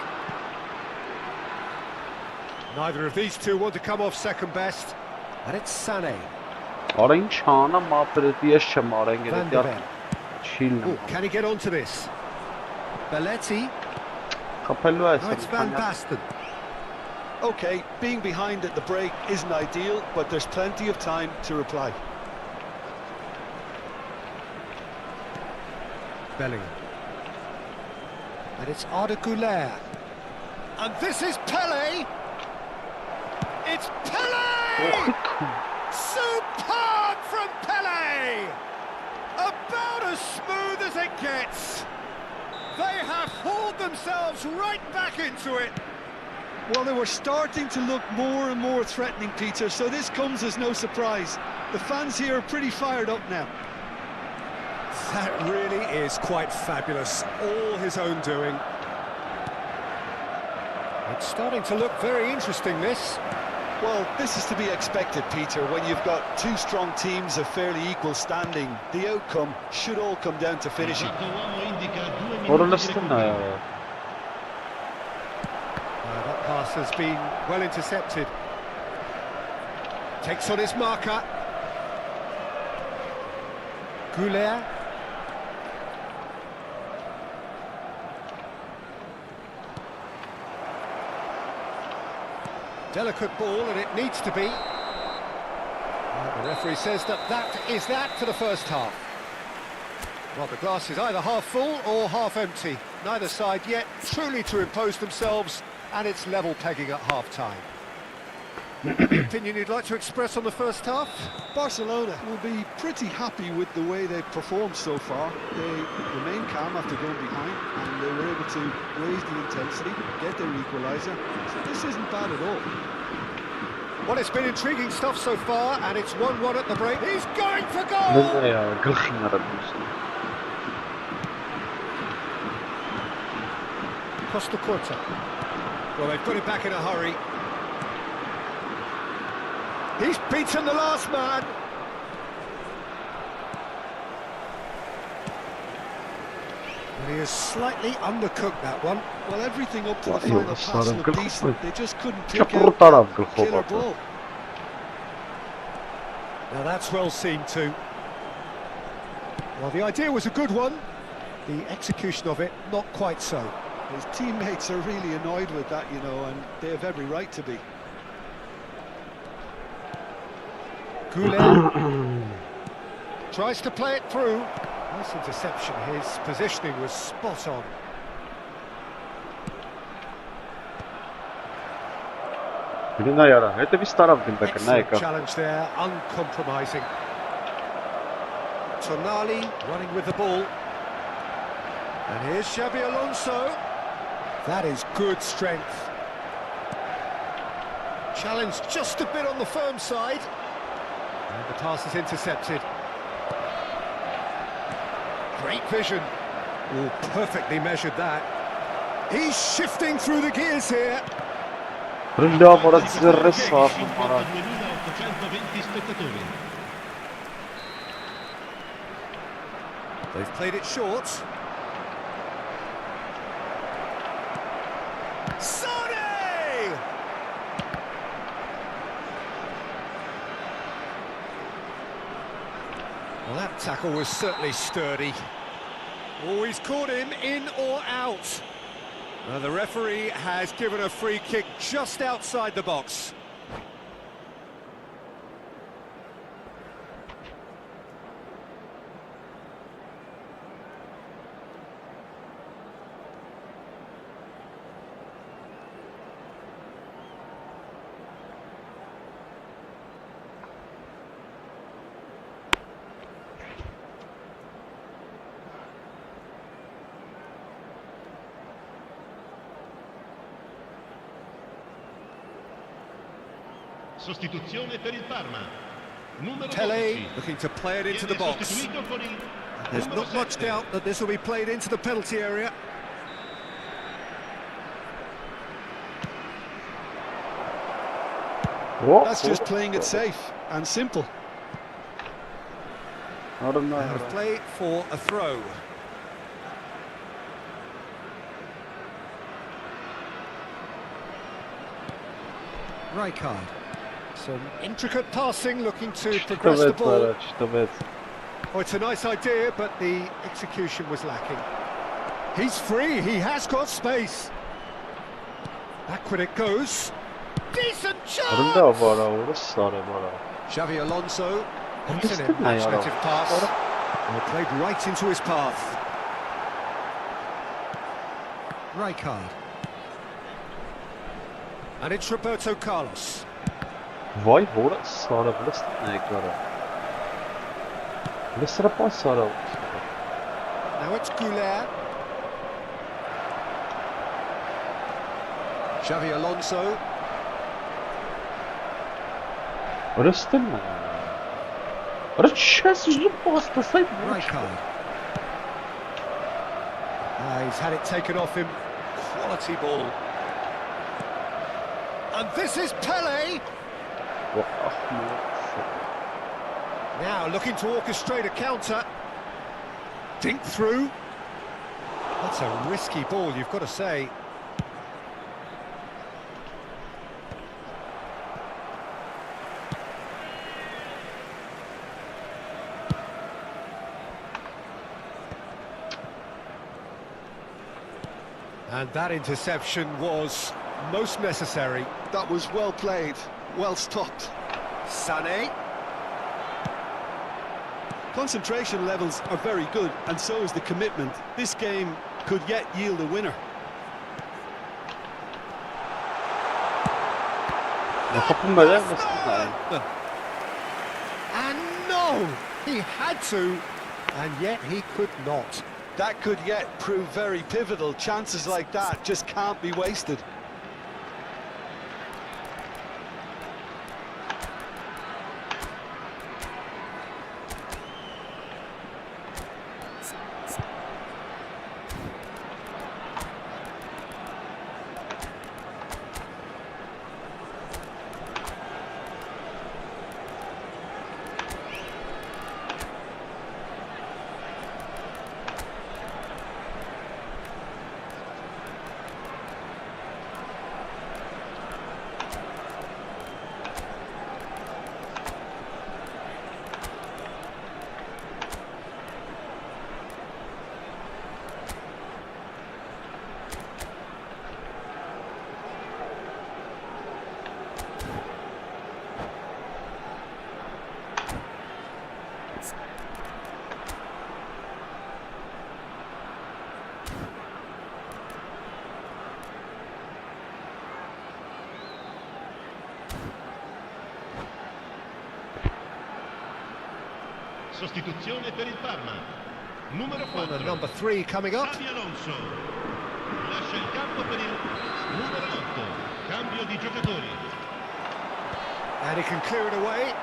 Neither of these two want to come off second best. And it's Sané. Orange Hana Maperti Shamarang. Can he get onto this? Belletti. Capello It's Van Basten. Okay, being behind at the break isn't ideal, but there's plenty of time to reply. Bellingham. And it's Arda Güler. And this is Pele. It's Pele! Superb from Pele! About as smooth as it gets. They have hauled themselves right back into it. Well, they were starting to look more and more threatening, Peter, so this comes as no surprise. The fans here are pretty fired up now. That really is quite fabulous, all his own doing. It's starting to look very interesting, this. Well, this is to be expected, Peter, when you've got two strong teams of fairly equal standing. The outcome should all come down to finishing. That pass has been well intercepted. Takes on his marker. Güler. Delicate ball, and it needs to be. The referee says that is that for the first half. Well, the glass is either half full or half empty. Neither side yet truly to impose themselves, and it's level pegging at half-time. Any opinion you'd like to express on the first half? Barcelona will be pretty happy with the way they've performed so far. They remain calm after going behind, and they were able to raise the intensity, get their equaliser. So this isn't bad at all. Well, it's been intriguing stuff so far, and it's 1-1 at the break. He's going for goal! Costa Curta. Well, they've got it back in a hurry. He's beaten the last man. And he has slightly undercooked that one. Well, everything up to the final pass looked decent. They just couldn't pick out the killer ball. Now that's well seen too. Well, the idea was a good one. The execution of it, not quite so. His teammates are really annoyed with that, you know, and they have every right to be. Güler tries to play it through. Nice interception. His positioning was spot on. Excellent challenge there, uncompromising. Tonali running with the ball. And here's Xabi Alonso. That is good strength. Challenge just a bit on the firm side. And the pass is intercepted. Great vision. Oh, perfectly measured that. He's shifting through the gears here. They've played it short. Sané! Well, that tackle was certainly sturdy. Oh, he's caught him in or out. The referee has given a free kick just outside the box. Sostituzione per il Parma. Pele looking to play it into the box. There's not much doubt that this will be played into the penalty area. That's just playing it safe and simple. Out of play for a throw. Rijkaard. Some intricate passing, looking to progress the ball. Oh, it's a nice idea, but the execution was lacking. He's free, he has got space. Backward it goes. Decent chance! Xavi Alonso. It's an imaginative pass. And played right into his path. Rijkaard. And it's Roberto Carlos. Vay hora sarı bilirsin ne kadar. Bilirsin pas sarı. Now it's Goulet. Xavi Alonso. Bilirsin mi? Rıçşes yüzlük bastasaydı. Rijkaard. He's had it taken off him. Quality ball. And this is Pele. Now looking to orchestrate a counter. Dink through. That's a risky ball, you've got to say. And that interception was most necessary. That was well played, well stopped. Sané. Concentration levels are very good, and so is the commitment. This game could yet yield a winner. And no! He had to, and yet he could not. That could yet prove very pivotal. Chances like that just can't be wasted. Sostituzione per il Parma. Numero 4. Number 3 coming up. Xavi Alonso. Lascia il campo per il numero 8. Cambio di giocatori. And he can clear it away.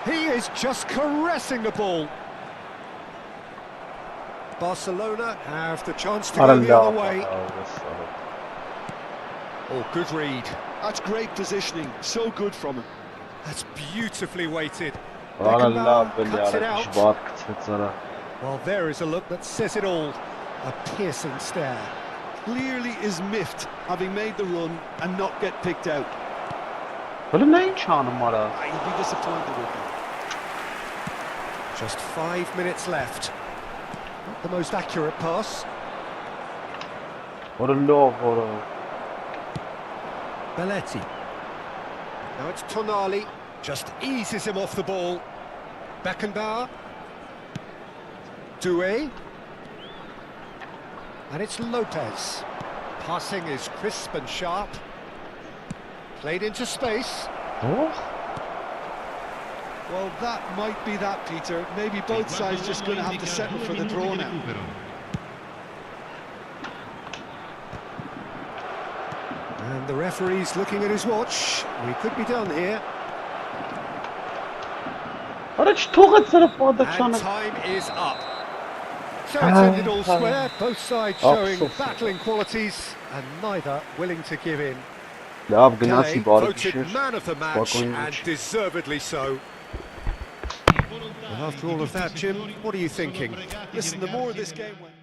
He is just caressing the ball. Barcelona have the chance to go the other way. Oh, good read. That's great positioning. So good from him. That's beautifully weighted. Cuts it out. Well, there is a look that says it all. A piercing stare. Clearly is miffed, having made the run and not get picked out. Böyle neyin çağının var ha? He'll be disappointed with him. Just 5 minutes left. Not the most accurate pass. What a love, what a... Belletti. Now it's Tonali. Just eases him off the ball. Beckenbauer. Doué. And it's Lopez. Passing is crisp and sharp. Played into space. Oh? Well, that might be that, Peter. Maybe both sides just going to have to settle for the draw now. And the referee's looking at his watch. We could be done here. And time is up. So it's ended all square, both sides showing battling qualities and neither willing to give in. Լավ գնացի բարի voted գիշեր։ man of the match and deservedly so. Well, after all of that, Jim, what are you thinking? Listen, the more of this game went...